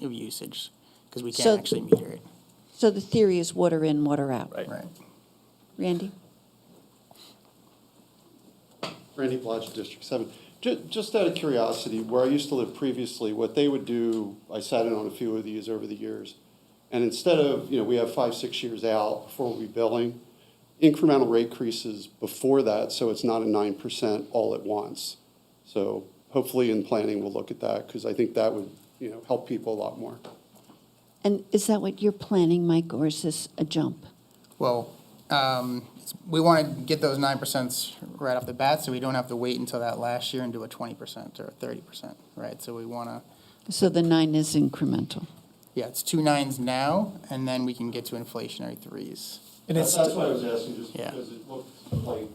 Speaker 14: of usage, because we
Speaker 1: So-
Speaker 14: can't actually meter it.
Speaker 1: So the theory is water in, water out.
Speaker 14: Right.
Speaker 1: Randy?
Speaker 13: Randy Blodgett, District 7. Just out of curiosity, where I used to live previously, what they would do, I sat in on a few of these over the years, and instead of, we have 5-6 years out before we billing, incremental rate increases before that, so it's not a 9% all at once. So hopefully in planning, we'll look at that, because I think that would, help people a lot more.
Speaker 1: And is that what you're planning, Mike, or is this a jump?
Speaker 14: Well, we want to get those 9% right off the bat, so we don't have to wait until that last year and do a 20% or a 30%, right? So we want to,
Speaker 1: So the 9 is incremental.
Speaker 14: yeah, it's 2 9s now, and then we can get to inflationary 3s.
Speaker 8: And it's,
Speaker 13: That's why I was asking, just
Speaker 14: Yeah.
Speaker 13: because it looked like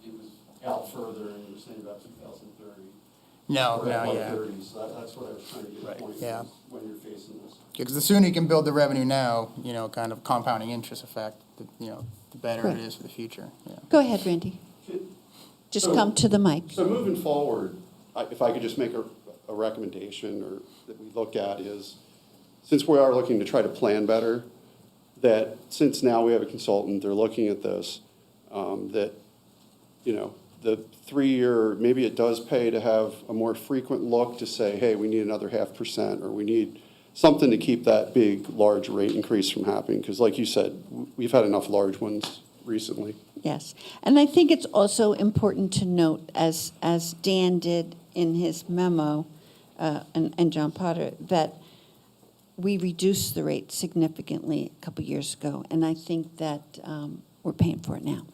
Speaker 13: it was out further, and you were saying about 2030.
Speaker 14: No,
Speaker 13: or
Speaker 14: no,
Speaker 13: FY
Speaker 14: yeah.
Speaker 13: 30, so that's what I was trying to get a point,
Speaker 14: Yeah.
Speaker 13: is when you're facing this.
Speaker 14: Because the sooner you can build the revenue now, kind of compounding interest effect, the better it
Speaker 1: Right.
Speaker 14: is for the future, yeah.
Speaker 1: Go ahead, Randy. Just
Speaker 13: So-
Speaker 1: come to the mic.
Speaker 13: So moving forward, if I could just make a recommendation or that we look at is, since we are looking to try to plan better, that since now we have a consultant, they're looking at this, that, the 3-year, maybe it does pay to have a more frequent look to say, hey, we need another 0.5%, or we need something to keep that big, large rate increase from happening. Because like you said, we've had enough large ones recently.
Speaker 1: Yes, and I think it's also important to note, as Dan did in his memo, and John Potter, that we reduced the rate significantly a couple years ago, and I think that we're paying for it now.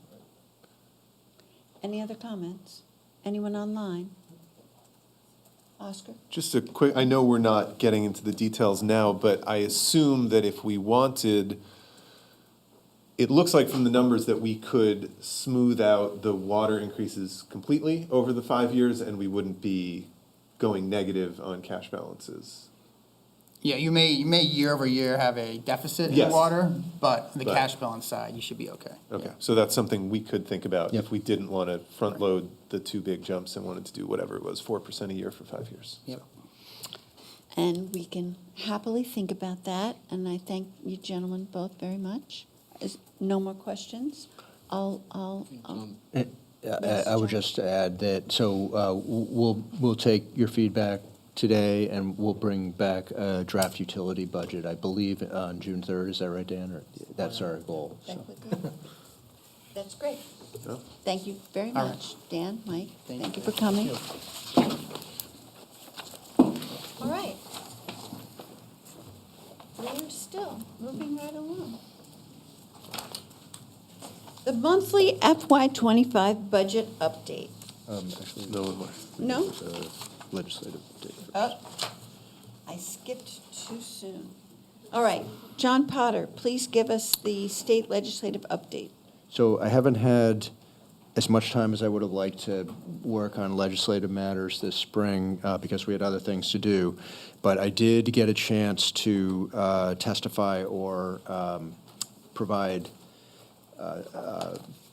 Speaker 1: Any other comments? Anyone online? Oscar?
Speaker 4: Just a quick, I know we're not getting into the details now, but I assume that if we wanted, it looks like from the numbers that we could smooth out the water increases completely over the 5 years, and we wouldn't be going negative on cash balances.
Speaker 14: Yeah, you may year over year have a deficit in
Speaker 4: Yes.
Speaker 14: water, but the
Speaker 4: But-
Speaker 14: cash balance side, you should be okay.
Speaker 4: Okay, so that's something we could think about
Speaker 12: Yep.
Speaker 4: if we didn't want to front load the two big jumps and wanted to do whatever it was, 4% a year for 5 years.
Speaker 14: Yep.
Speaker 1: And we can happily think about that, and I thank you gentlemen both very much. Is no more questions? I'll
Speaker 2: I would just add that, so we'll take your feedback today, and we'll bring back a draft utility budget, I believe, on June 3rd. Is that right, Dan? Or that's our goal. So.
Speaker 1: That's great.
Speaker 4: Yeah.
Speaker 1: Thank you very
Speaker 14: All right.
Speaker 1: much. Dan, Mike,
Speaker 14: Thank
Speaker 1: thank you
Speaker 14: you.
Speaker 1: for coming. All right. We're still moving right along. The monthly FY25 budget update.
Speaker 2: Actually,
Speaker 4: No one more.
Speaker 1: No?
Speaker 2: there's a legislative date first.
Speaker 1: Oh, I skipped too soon. All right, John Potter, please give us the state legislative update.
Speaker 2: So I haven't had as much time as I would have liked to work on legislative matters this spring because we had other things to do. But I did get a chance to testify or provide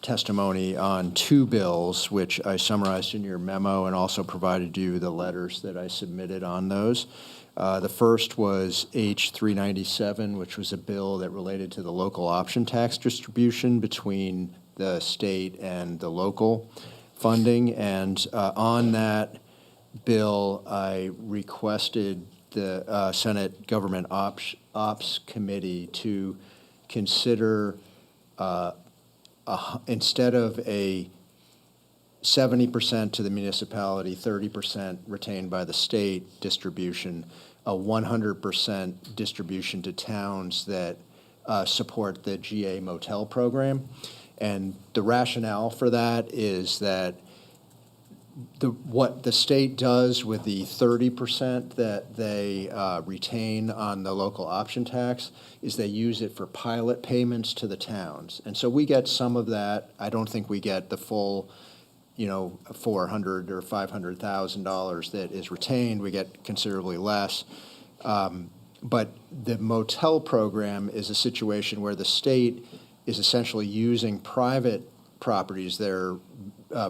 Speaker 2: testimony on two bills, which I summarized in your memo and also provided you the letters that I submitted on those. The first was H 397, which was a bill that related to the local option tax distribution between the state and the local funding. And on that bill, I requested the Senate Government Ops Committee to consider instead of a 70% to the municipality, 30% retained by the state distribution, a 100% distribution to towns that support the GA motel program. And the rationale for that is that what the state does with the 30% that they retain on the local option tax is they use it for pilot payments to the towns. And so we get some of that. I don't think we get the full, $400,000 or $500,000 that is retained. We get considerably less. But the motel program is a situation where the state is essentially using private properties. They're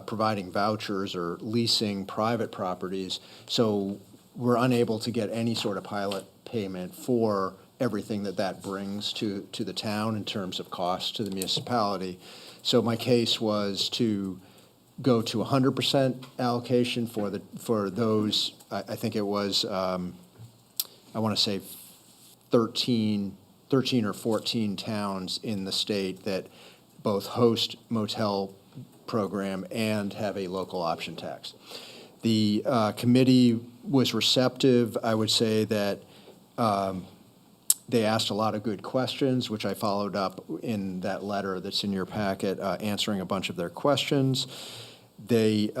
Speaker 2: providing vouchers or leasing private properties. So we're unable to get any sort of pilot payment for everything that brings to the town in terms of cost to the municipality. So my case was to go to 100% allocation for those, I think it was, I want to say 13 or 14 towns in the state that both host motel program and have a local option tax. The committee was receptive. I would say that they asked a lot of good questions, which I followed up in that letter that's in your packet, answering a bunch of their questions. They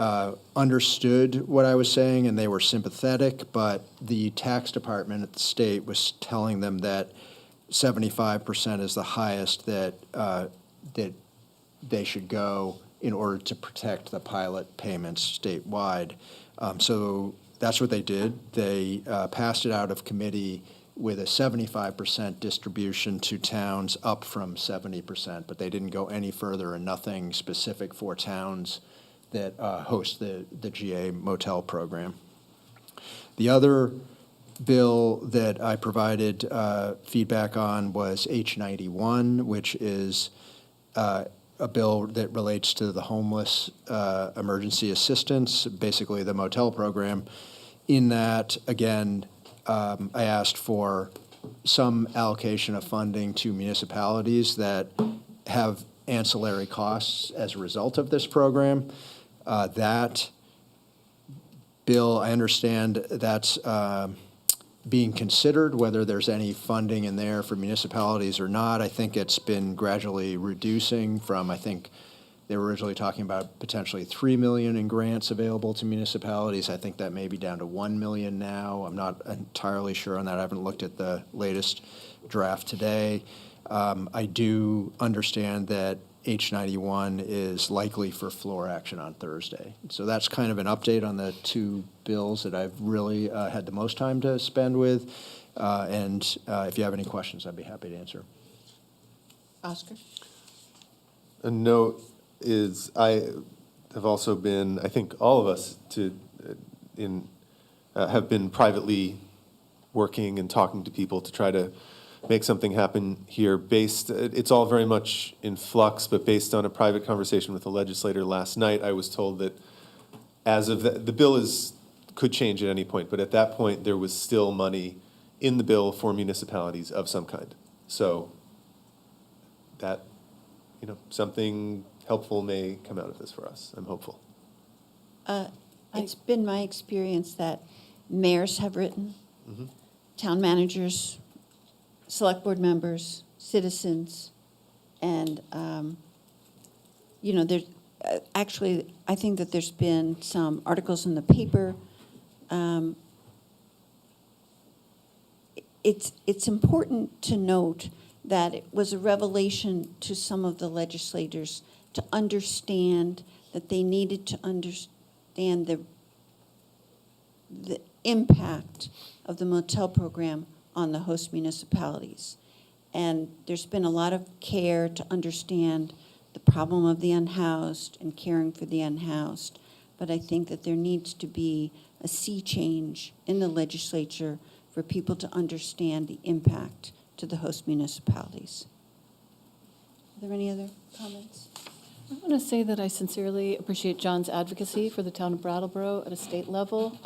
Speaker 2: understood what I was saying and they were sympathetic, but the tax department at the state was telling them that 75% is the highest that they should go in order to protect the pilot payments statewide. So that's what they did. They passed it out of committee with a 75% distribution to towns, up from 70%, but they didn't go any further and nothing specific for towns that host the GA motel program. The other bill that I provided feedback on was H91, which is a bill that relates to the homeless emergency assistance, basically the motel program. In that, again, I asked for some allocation of funding to municipalities that have ancillary costs as a result of this program. That bill, I understand that's being considered, whether there's any funding in there for municipalities or not. I think it's been gradually reducing from, I think they were originally talking about potentially 3 million in grants available to municipalities. I think that may be down to 1 million now. I'm not entirely sure on that. I haven't looked at the latest draft today. I do understand that H91 is likely for floor action on Thursday. So that's kind of an update on the two bills that I've really had the most time to spend with. And if you have any questions, I'd be happy to answer.
Speaker 1: Oscar?
Speaker 4: A note is I have also been, I think all of us have been privately working and talking to people to try to make something happen here it's all very much in flux, but based on a private conversation with a legislator last night, I was told that as of the bill could change at any point, but at that point, there was still money in the bill for municipalities of some kind. So that, something helpful may come out of this for us. I'm hopeful.
Speaker 1: It's been my experience that mayors have written, town managers, select board members, citizens, and, there's, actually, I think that there's been some articles in the paper. It's important to note that it was a revelation to some of the legislators to understand that they needed to understand the impact of the motel program on the host municipalities. And there's been a lot of care to understand the problem of the unhoused and caring for the unhoused. But I think that there needs to be a sea change in the legislature for people to understand the impact to the host municipalities. Are there any other comments?
Speaker 5: I want to say that I sincerely appreciate John's advocacy for the town of Brattleboro at a state level.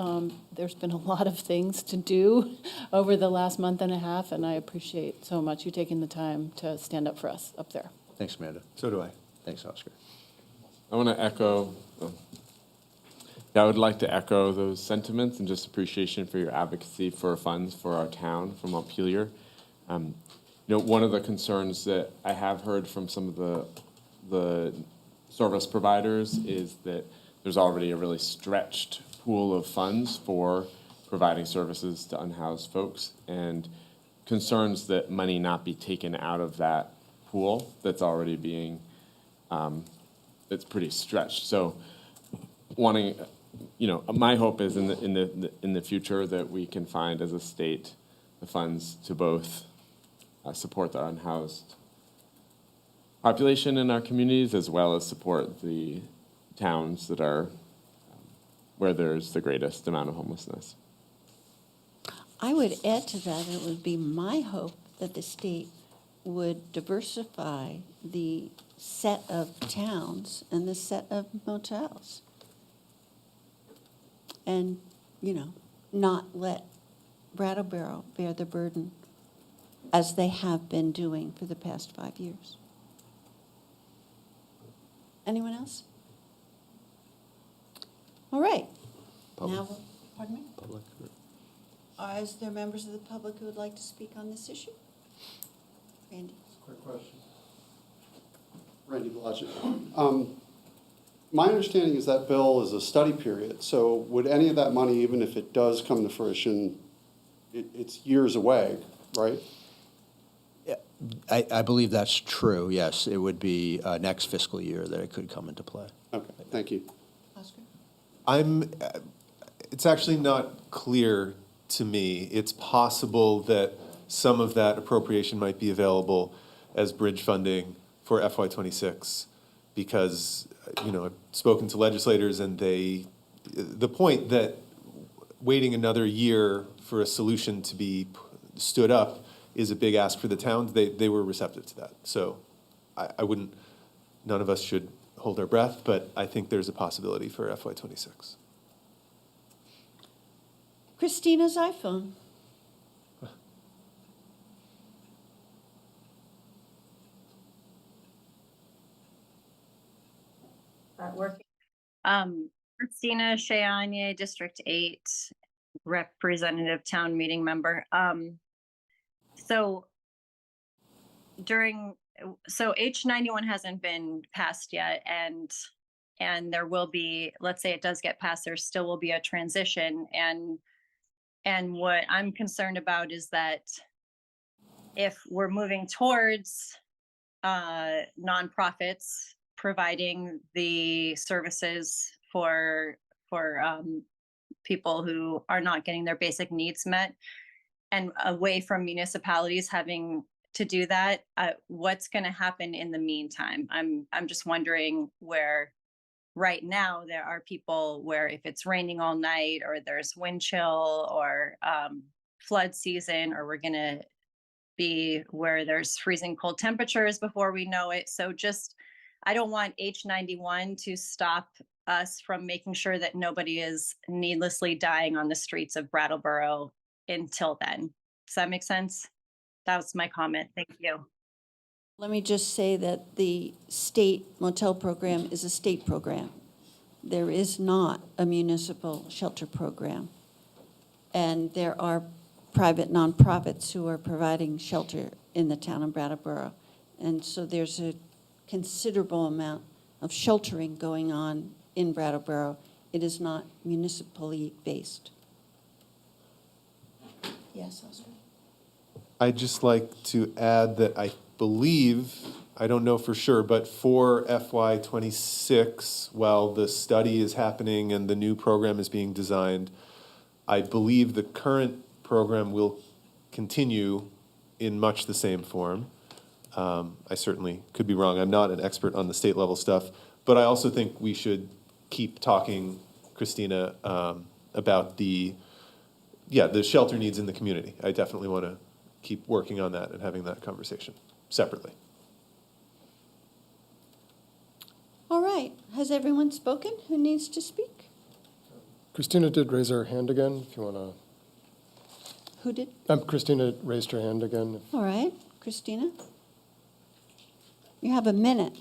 Speaker 5: There's been a lot of things to do over the last month and a half, and I appreciate so much you taking the time to stand up for us up there.
Speaker 2: Thanks, Amanda.
Speaker 4: So do I.
Speaker 2: Thanks, Oscar.
Speaker 3: I want to echo, I would like to echo those sentiments and just appreciation for your advocacy for funds for our town from Montpelier. One of the concerns that I have heard from some of the service providers is that there's already a really stretched pool of funds for providing services to unhoused folks, and concerns that money not be taken out of that pool that's already being, it's pretty stretched. So wanting, my hope is in the future that we can find as a state the funds to both support the unhoused population in our communities, as well as support the towns that are where there's the greatest amount of homelessness.
Speaker 1: I would add to that, it would be my hope that the state would diversify the set of towns and the set of motels. And, not let Brattleboro bear the burden as they have been doing for the past 5 years. Anyone else? All right.
Speaker 2: Public.
Speaker 1: Now, pardon me?
Speaker 2: Public.
Speaker 1: Is there members of the public who would like to speak on this issue? Randy?
Speaker 13: Quick question. Randy Blodgett. My understanding is that bill is a study period, so would any of that money, even if it does come to fruition, it's years away, right?
Speaker 2: I believe that's true, yes. It would be next fiscal year that it could come into play.
Speaker 13: Okay, thank you.
Speaker 1: Oscar?
Speaker 4: It's actually not clear to me. It's possible that some of that appropriation might be available as bridge funding for FY26, because, I've spoken to legislators and the point that waiting another year for a solution to be stood up is a big ask for the towns. They were receptive to that. So I wouldn't, none of us should hold our breath, but I think there's a possibility for FY26.
Speaker 1: Christina's iPhone.
Speaker 16: Christina Shayanye, District 8, Representative Town Meeting Member. So H91 hasn't been passed yet, and there will be, let's say it does get passed, there still will be a transition. And what I'm concerned about is that if we're moving towards nonprofits providing the services for people who are not getting their basic needs met, and away from municipalities having to do that, what's going to happen in the meantime? I'm just wondering where right now there are people where if it's raining all night or there's wind chill or flood season, or we're going to be where there's freezing cold temperatures before we know it. So just, I don't want H91 to stop us from making sure that nobody is needlessly dying on the streets of Brattleboro until then. Does that make sense? That was my comment. Thank you.
Speaker 1: Let me just say that the state motel program is a state program. There is not a municipal shelter program. And there are private nonprofits who are providing shelter in the town of Brattleboro. And so there's a considerable amount of sheltering going on in Brattleboro. It is not municipally based. Yes, Oscar.
Speaker 4: I'd just like to add that I believe, I don't know for sure, but for FY26, while the study is happening and the new program is being designed, I believe the current program will continue in much the same form. I certainly could be wrong. I'm not an expert on the state level stuff, but I also think we should keep talking, Christina, about the shelter needs in the community. I definitely want to keep working on that and having that conversation separately.
Speaker 1: All right. Has everyone spoken who needs to speak?
Speaker 17: Christina did raise her hand again, if you want to.
Speaker 1: Who did?
Speaker 17: Christina raised her hand again.
Speaker 1: All right. Christina? You have a minute.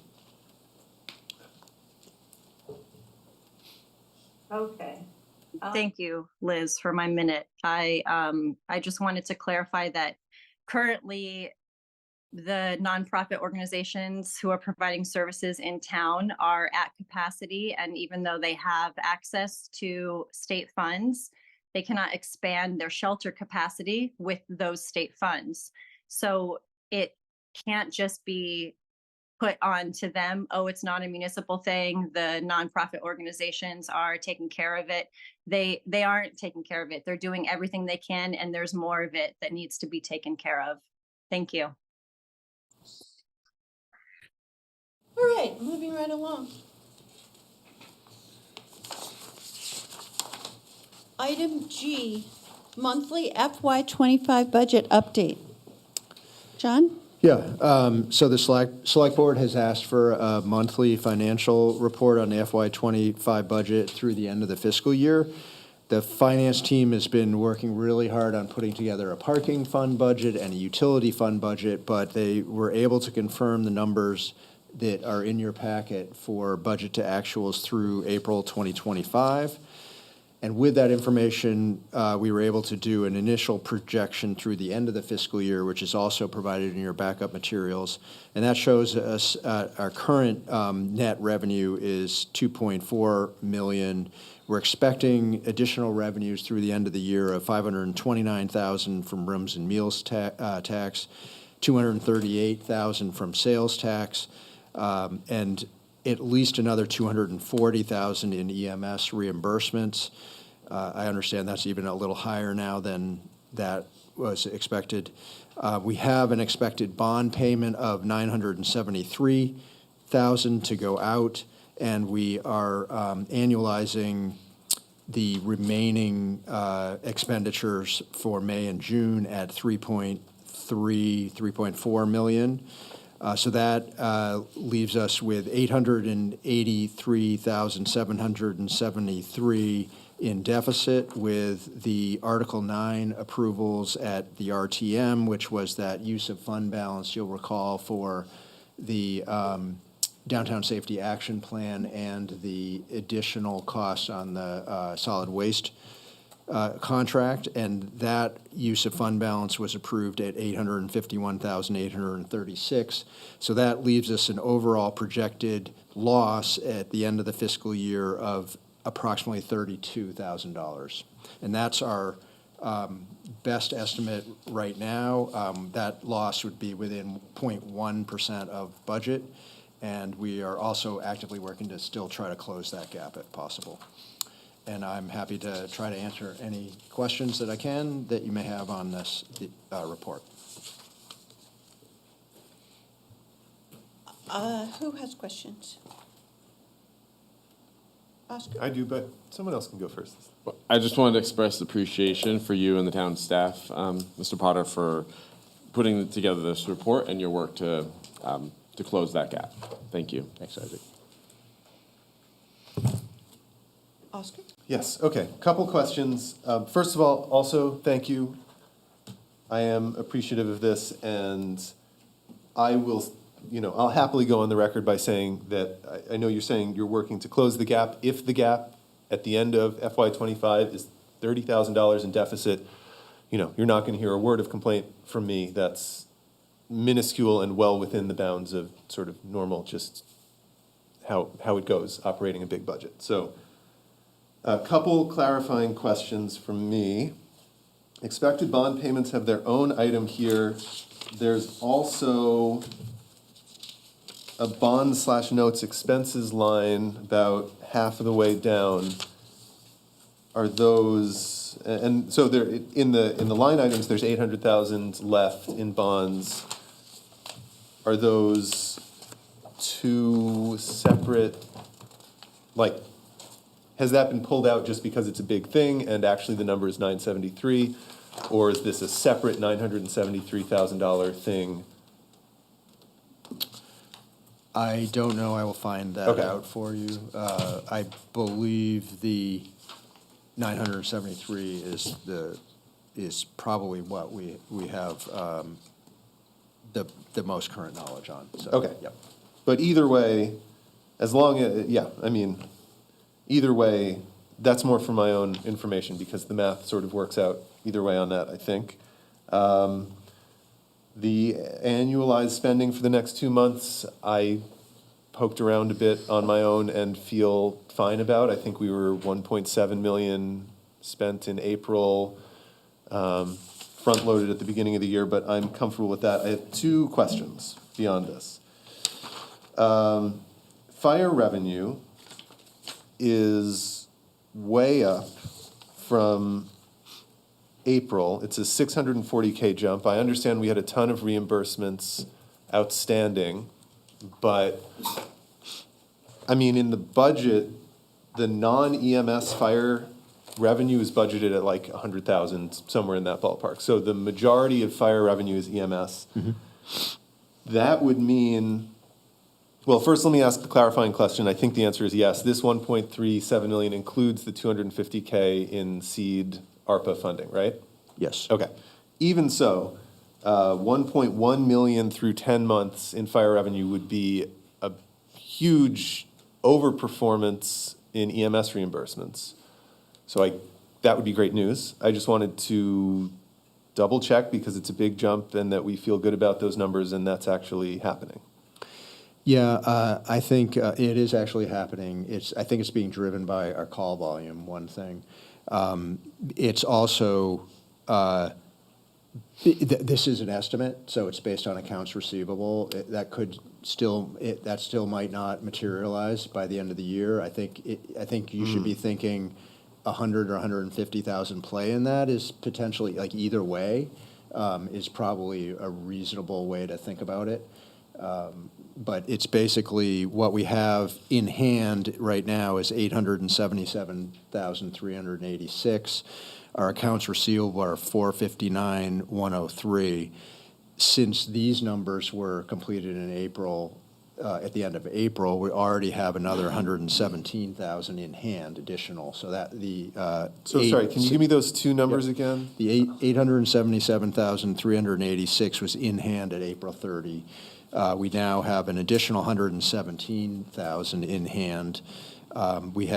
Speaker 16: Okay. Thank you, Liz, for my minute. I just wanted to clarify that currently the nonprofit organizations who are providing services in town are at capacity, and even though they have access to state funds, they cannot expand their shelter capacity with those state funds. So it can't just be put on to them, oh, it's not a municipal thing, the nonprofit organizations are taking care of it. They aren't taking care of it. They're doing everything they can, and there's more of it that needs to be taken care of. Thank you.
Speaker 1: All right, moving right along. Item G, monthly FY25 budget update. John?
Speaker 2: Yeah, so the select board has asked for a monthly financial report on the FY25 budget through the end of the fiscal year. The finance team has been working really hard on putting together a parking fund budget and a utility fund budget, but they were able to confirm the numbers that are in your packet for budget to actuals through April 2025. And with that information, we were able to do an initial projection through the end of the fiscal year, which is also provided in your backup materials. And that shows us our current net revenue is $2.4 million. We're expecting additional revenues through the end of the year of $529,000 from rooms and meals tax, $238,000 from sales tax, and at least another $240,000 in EMS reimbursements. I understand that's even a little higher now than that was expected. We have an expected bond payment of $973,000 to go out, and we are annualizing the remaining expenditures for May and June at $3.4 million. So that leaves us with $883,773 in deficit, with the Article 9 approvals at the RTM, which was that use of fund balance, you'll recall, for the Downtown Safety Action Plan and the additional costs on the solid waste contract, and that use of fund balance was approved at $851,836. So that leaves us an overall projected loss at the end of the fiscal year of approximately $32,000. And that's our best estimate right now. That loss would be within 0.1% of budget, and we are also actively working to still try to close that gap if possible. And I'm happy to try to answer any questions that I can that you may have on this report.
Speaker 1: Who has questions? Oscar?
Speaker 4: I do, but someone else can go first.
Speaker 3: I just wanted to express appreciation for you and the town staff, Mr. Potter, for putting together this report and your work to close that gap. Thank you.
Speaker 2: Thanks, Isaac.
Speaker 1: Oscar?
Speaker 4: Yes, okay, couple questions. First of all, also, thank you. I am appreciative of this, and I will, I'll happily go on the record by saying that I know you're saying you're working to close the gap. If the gap at the end of FY25 is $30,000 in deficit, you're not going to hear a word of complaint from me. That's minuscule and well within the bounds of sort of normal, just how it goes, operating a big budget. So a couple clarifying questions from me. Expected bond payments have their own item here. There's also a bond/notes expenses line about half of the way down. Are those, and so there in the line items, there's 800,000 left in bonds. Are those two separate, has that been pulled out just because it's a big thing and actually the number is 973? Or is this a separate $973,000 thing?
Speaker 2: I don't know. I will find that out for you. I believe the 973 is probably what we have the most current knowledge on. So,
Speaker 4: Okay.
Speaker 2: Yep.
Speaker 4: But either way, as long as, either way, that's more for my own information because the math sort of works out either way on that, I think. The annualized spending for the next 2 months, I poked around a bit on my own and feel fine about. I think we were 1.7 million spent in April, front-loaded at the beginning of the year, but I'm comfortable with that. I have 2 questions beyond this. Fire revenue is way up from April. It's a $640K jump. I understand we had a ton of reimbursements outstanding, but in the budget, the non-EMS fire revenue is budgeted at like 100,000, somewhere in that ballpark. So the majority of fire revenue is EMS. Mm-hmm. That would mean, well, first let me ask the clarifying question. I think the answer is yes. This 1.37 million includes the 250K in seed ARPA funding, right?
Speaker 2: Yes.
Speaker 4: Okay. Even so, 1.1 million through 10 months in fire revenue would be a huge overperformance in EMS reimbursements. So that would be great news. I just wanted to double check because it's a big jump and that we feel good about those numbers and that's actually happening.
Speaker 2: Yeah, I think it is actually happening. I think it's being driven by our call volume, one thing. It's also, this is an estimate, so it's based on accounts receivable. That still might not materialize by the end of the year. I think you should be thinking 100 or 150,000 play in that is potentially, either way, is probably a reasonable way to think about it. But it's basically what we have in hand right now is 877,386. Our accounts receivable are 459,103. Since these numbers were completed in April, at the end of April, we already have another 117,000 in hand additional. So that
Speaker 4: sorry, can you give me those 2 numbers again?
Speaker 2: The 877,386 was in hand at April 30. We now have an additional 117,000 in hand. We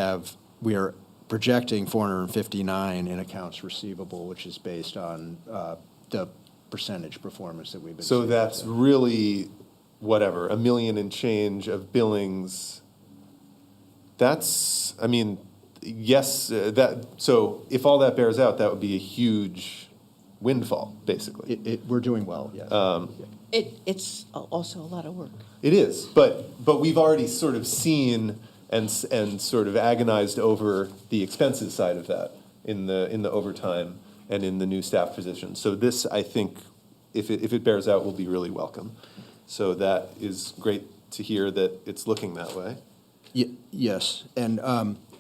Speaker 2: are projecting 459 in accounts receivable, which is based on the percentage performance that we've been
Speaker 4: So
Speaker 2: seeing.
Speaker 4: that's really, whatever, $1 million and change of billings. That's, I mean, yes, so if all that bears out, that would be a huge windfall, basically.
Speaker 2: We're doing well, yes.
Speaker 1: It's also a lot of work.
Speaker 4: It is, but we've already sort of seen and sort of agonized over the expenses side of that in the overtime and in the new staff position. So this, I think, if it bears out, will be really welcome. So that is great to hear that it's looking that way.
Speaker 2: Yes, and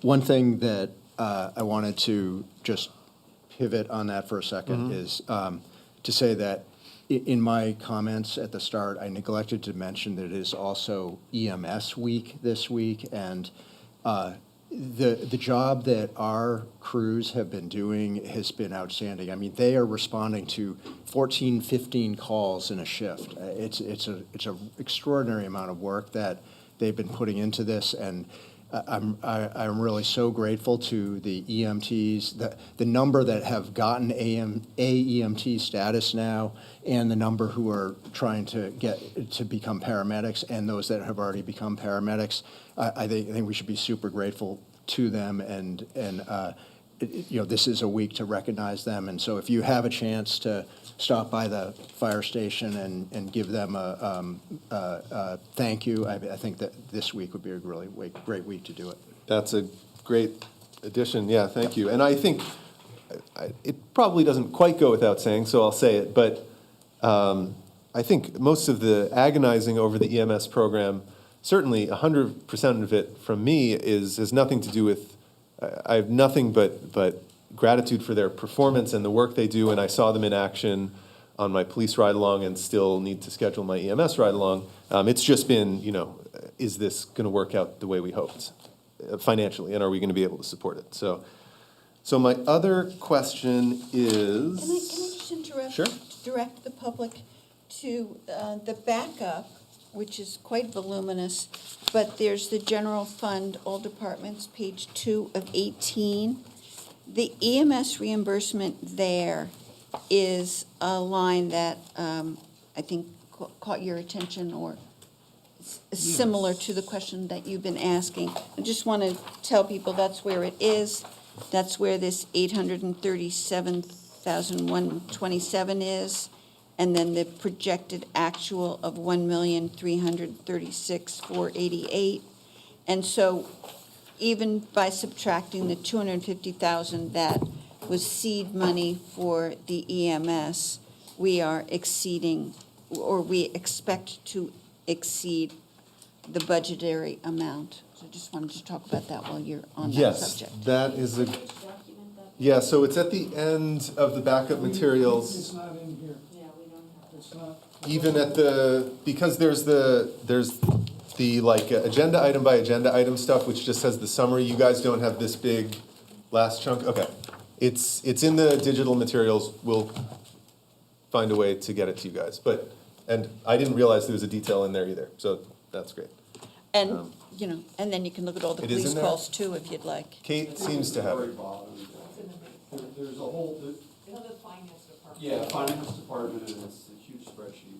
Speaker 2: one thing that I wanted to just pivot on that for a second is to say that in my comments at the start, I neglected to mention that it is also EMS week this week, and the job that our crews have been doing has been outstanding. I mean, they are responding to 14, 15 calls in a shift. It's an extraordinary amount of work that they've been putting into this, and I'm really so grateful to the EMTs, the number that have gotten AEMT status now, and the number who are trying to get to become paramedics, and those that have already become paramedics. I think we should be super grateful to them, and this is a week to recognize them. And so if you have a chance to stop by the fire station and give them a thank you, I think that this week would be a really great week to do it.
Speaker 4: That's a great addition, yeah, thank you. And I think it probably doesn't quite go without saying, so I'll say it, but I think most of the agonizing over the EMS program, certainly 100% of it from me has nothing to do with, I have nothing but gratitude for their performance and the work they do, and I saw them in action on my police ride-along and still need to schedule my EMS ride-along. It's just been, is this going to work out the way we hoped financially, and are we going to be able to support it? So my other question is...
Speaker 1: Can I just interrupt?
Speaker 4: Sure.
Speaker 1: Direct the public to the backup, which is quite voluminous, but there's the general fund, all departments, page 2 of 18. The EMS reimbursement there is a line that I think caught your attention, or similar to the question that you've been asking. I just want to tell people that's where it is. That's where this 837,127 is, and then the projected actual of 1,336,488. And so even by subtracting the 250,000 that was seed money for the EMS, we are exceeding, or we expect to exceed the budgetary amount. So I just wanted to talk about that while you're on that subject.
Speaker 4: Yes, that is a, yeah, so it's at the end of the backup materials.
Speaker 7: It's not in here. Yeah, we don't have. It's not.
Speaker 4: Even at the, because there's the like agenda item by agenda item stuff, which just has the summary. You guys don't have this big last chunk? Okay. It's in the digital materials. We'll find a way to get it to you guys. And I didn't realize there was a detail in there either, so that's great.
Speaker 1: And, and then you can look at all the
Speaker 4: It is in
Speaker 1: police
Speaker 4: there?
Speaker 1: calls too, if you'd like.
Speaker 4: Kate seems to have it.
Speaker 12: There's a whole,
Speaker 18: The finance department.
Speaker 12: yeah, finance department, and it's a huge spreadsheet.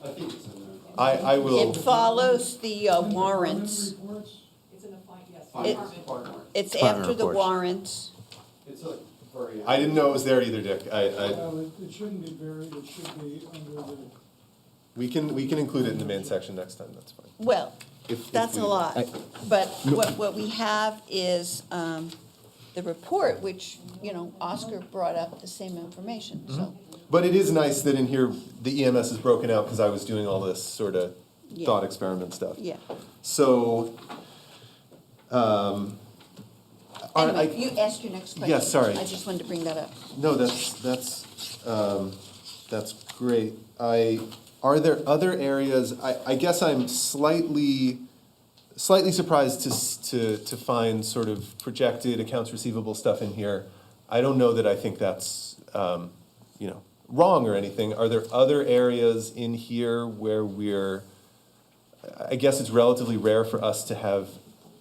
Speaker 12: I think it's in there.
Speaker 4: I will.
Speaker 1: It follows the warrants.
Speaker 18: It's in the yes.
Speaker 12: Finance department.
Speaker 1: It's
Speaker 2: Department
Speaker 1: after the
Speaker 2: reports.
Speaker 1: warrants.
Speaker 12: It's like very.
Speaker 4: I didn't know it was there either, Dick.
Speaker 7: Well, it shouldn't be buried, it should be under the.
Speaker 4: We can include it in the main section next time, that's fine.
Speaker 1: Well,
Speaker 4: If
Speaker 1: that's
Speaker 4: we-
Speaker 1: a lot. But what we have is the report, which, Oscar brought up the same information, so.
Speaker 4: But it is nice that in here, the EMS is broken out, because I was doing all this sort of
Speaker 1: Yeah.
Speaker 4: thought experiment stuff.
Speaker 1: Yeah.
Speaker 4: So,
Speaker 1: Anyway, you asked your next question.
Speaker 4: Yes, sorry.
Speaker 1: I just wanted to bring that up.
Speaker 4: no, that's great. Are there other areas, I guess I'm slightly surprised to find sort of projected accounts receivable stuff in here. I don't know that I think that's, wrong or anything, are there other areas in here where I guess it's relatively rare for us to have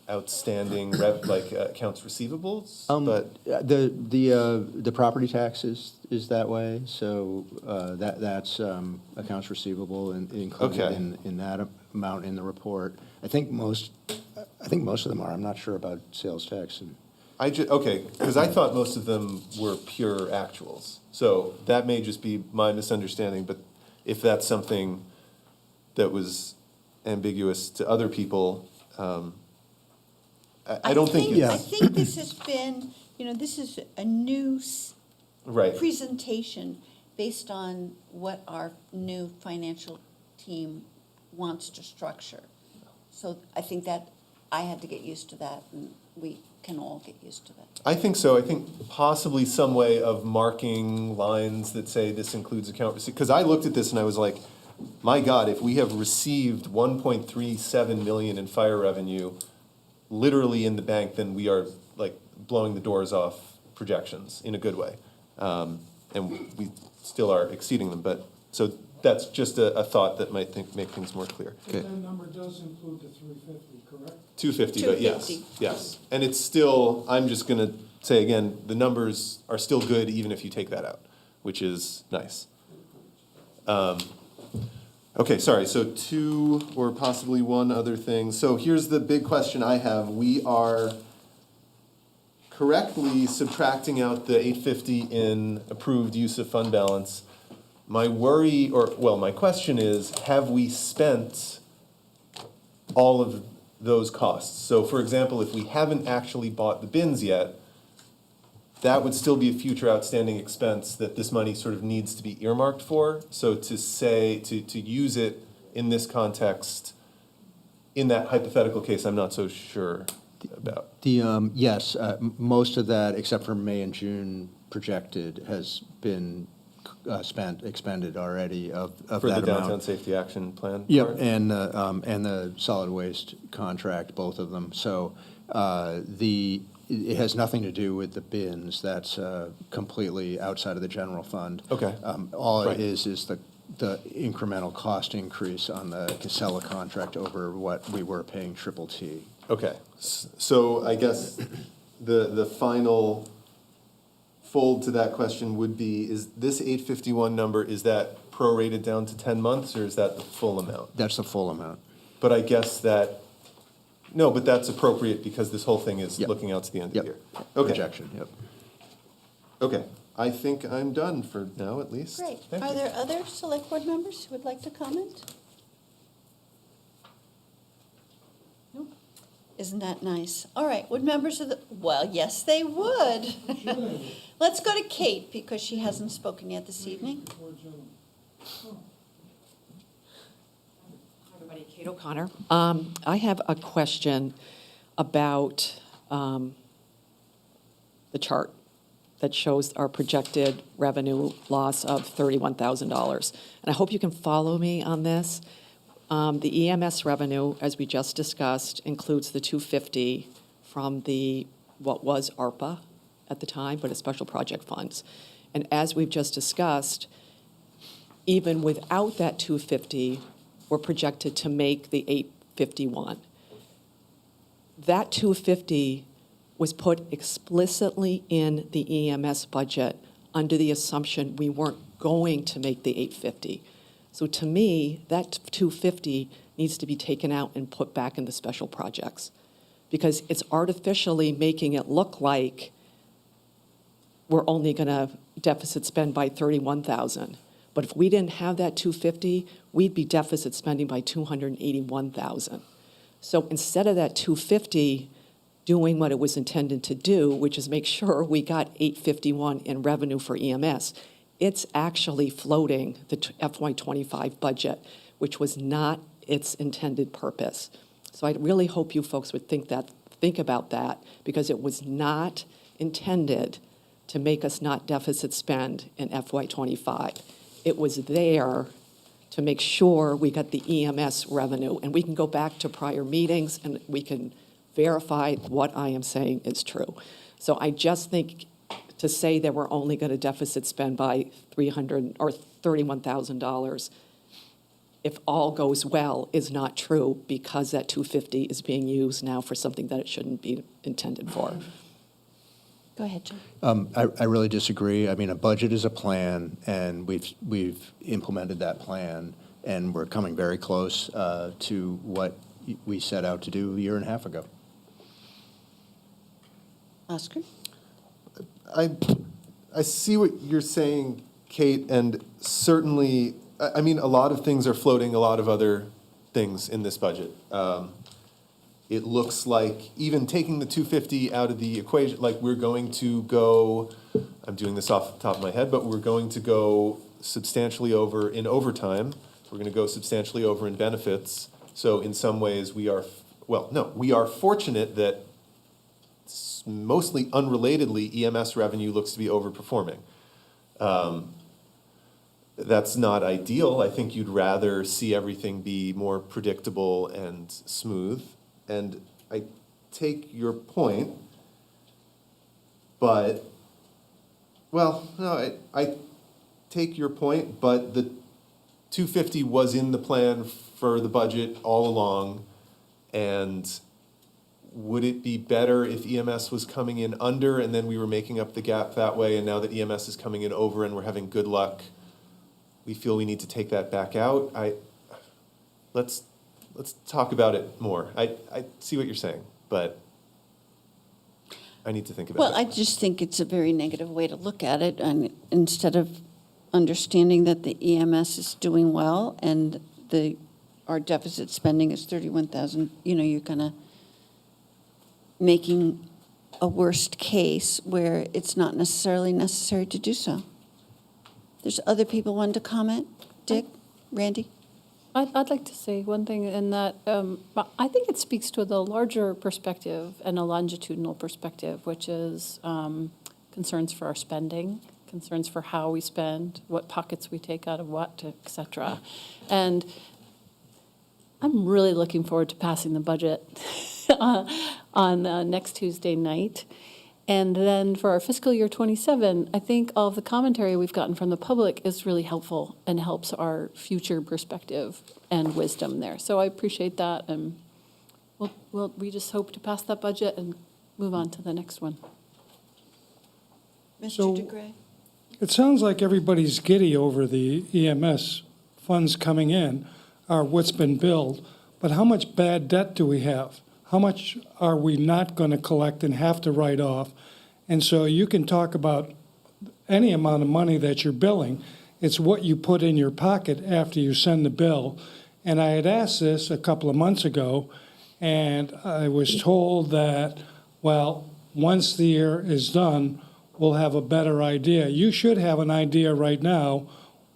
Speaker 4: outstanding accounts receivables, but.
Speaker 2: The property tax is that way, so that's accounts receivable and included
Speaker 4: Okay.
Speaker 2: in that amount in the report. I think most of them are. I'm not sure about sales tax and.
Speaker 4: Okay, because I thought most of them were pure actuals. So that may just be my misunderstanding, but if that's something that was ambiguous to other people, I don't think
Speaker 1: I
Speaker 4: it's.
Speaker 1: think this has been, this is a new
Speaker 4: Right.
Speaker 1: presentation based on what our new financial team wants to structure. So I think that I had to get used to that, and we can all get used to that.
Speaker 4: I think so. I think possibly some way of marking lines that say this includes account receipt. Because I looked at this and I was like, my God, if we have received 1.37 million in fire revenue literally in the bank, then we are like blowing the doors off projections in a good way. And we still are exceeding them. But so that's just a thought that might make things more clear.
Speaker 7: But that number does include the 350, correct?
Speaker 4: 250, but yes,
Speaker 1: 250.
Speaker 4: yes. And it's still, I'm just gonna say again, the numbers are still good even if you take that out, which is nice. Okay, sorry, so two or possibly one other thing. So here's the big question I have. We are correctly subtracting out the 850 in approved use of fund balance. My worry, my question is, have we spent all of those costs? So for example, if we haven't actually bought the bins yet, that would still be a future outstanding expense that this money sort of needs to be earmarked for. So to say, to use it in this context, in that hypothetical case, I'm not so sure about.
Speaker 2: Yes, most of that, except for May and June projected, has been expended already of that amount.
Speaker 4: For the downtown safety action plan?
Speaker 2: Yep,
Speaker 4: part?
Speaker 2: and the solid waste contract, both of them. So it has nothing to do with the bins. That's completely outside of the general fund.
Speaker 4: Okay.
Speaker 2: All
Speaker 4: Right.
Speaker 2: it is the incremental cost increase on the Casella contract over what we were paying Triple T.
Speaker 4: Okay, so I guess the final fold to that question would be, is this 851 number, is that prorated down to 10 months, or is that the full amount?
Speaker 2: That's the full amount.
Speaker 4: But I guess no, but that's appropriate because this whole thing is
Speaker 2: Yep.
Speaker 4: looking out to the end of
Speaker 2: Yep.
Speaker 4: the year. Okay.
Speaker 2: Projection, yep.
Speaker 4: Okay, I think I'm done for now, at least.
Speaker 1: Great.
Speaker 4: Thank
Speaker 1: Are
Speaker 4: you.
Speaker 1: there other select board members who would like to comment? Nope. Isn't that nice? All right, would members of well, yes, they would. Let's go to Kate, because she hasn't spoken yet this evening.
Speaker 18: Everybody, Kate O'Connor. I have a question about the chart that shows our projected revenue loss of $31,000. And I hope you can follow me on this. The EMS revenue, as we just discussed, includes the $250 from what was ARPA at the time, but it's special project funds. And as we've just discussed, even without that $250, we're projected to make the $851. That $250 was put explicitly in the EMS budget under the assumption we weren't going to make the $850. So to me, that $250 needs to be taken out and put back in the special projects, because it's artificially making it look like we're only going to deficit spend by $31,000. But if we didn't have that $250, we'd be deficit spending by $281,000. So instead of that $250 doing what it was intended to do, which is make sure we got $851 in revenue for EMS, it's actually floating the FY25 budget, which was not its intended purpose. So I really hope you folks would think about that, because it was not intended to make us not deficit spend in FY25. It was there to make sure we got the EMS revenue. And we can go back to prior meetings and we can verify what I am saying is true. So I just think to say that we're only going to deficit spend by $300 or $31,000, if all goes well, is not true because that 250 is being used now for something that it shouldn't be intended for.
Speaker 1: Go ahead, John.
Speaker 2: I really disagree. I mean, a budget is a plan, and we've implemented that plan, and we're coming very close to what we set out to do a year and a half ago.
Speaker 1: Oscar?
Speaker 4: I see what you're saying, Kate, and certainly, I mean, a lot of things are floating, a lot of other things in this budget. It looks like even taking the 250 out of the equation, like we're going to go, I'm doing this off the top of my head, but we're going to go substantially over in overtime. We're going to go substantially over in benefits. So in some ways we are, well, no, we are fortunate that mostly unrelatedly, EMS revenue looks to be overperforming. That's not ideal. I think you'd rather see everything be more predictable and smooth. And I take your point, but, well, no, I take your point, but the 250 was in the plan for the budget all along, and would it be better if EMS was coming in under and then we were making up the gap that way, and now that EMS is coming in over and we're having good luck, we feel we need to take that back out? Let's talk about it more. I see what you're saying, but I need to think about it.
Speaker 1: Well, I just think it's a very negative way to look at it, and instead of understanding that the EMS is doing well and our deficit spending is 31,000, you're kind of making a worst case where it's not necessarily necessary to do so. There's other people wanting to comment? Dick? Randy?
Speaker 5: I'd like to say one thing in that I think it speaks to the larger perspective and a longitudinal perspective, which is concerns for our spending, concerns for how we spend, what pockets we take out of what, et cetera. And I'm really looking forward to passing the budget on next Tuesday night. And then for our fiscal year 27, I think all of the commentary we've gotten from the public is really helpful and helps our future perspective and wisdom there. So I appreciate that, and we just hope to pass that budget and move on to the next one.
Speaker 1: Mr. DeGray?
Speaker 7: It sounds like everybody's giddy over the EMS funds coming in, or what's been billed, but how much bad debt do we have? How much are we not going to collect and have to write off? And so you can talk about any amount of money that you're billing. It's what you put in your pocket after you send the bill. And I had asked this a couple of months ago, and I was told that, well, once the year is done, we'll have a better idea. You should have an idea right now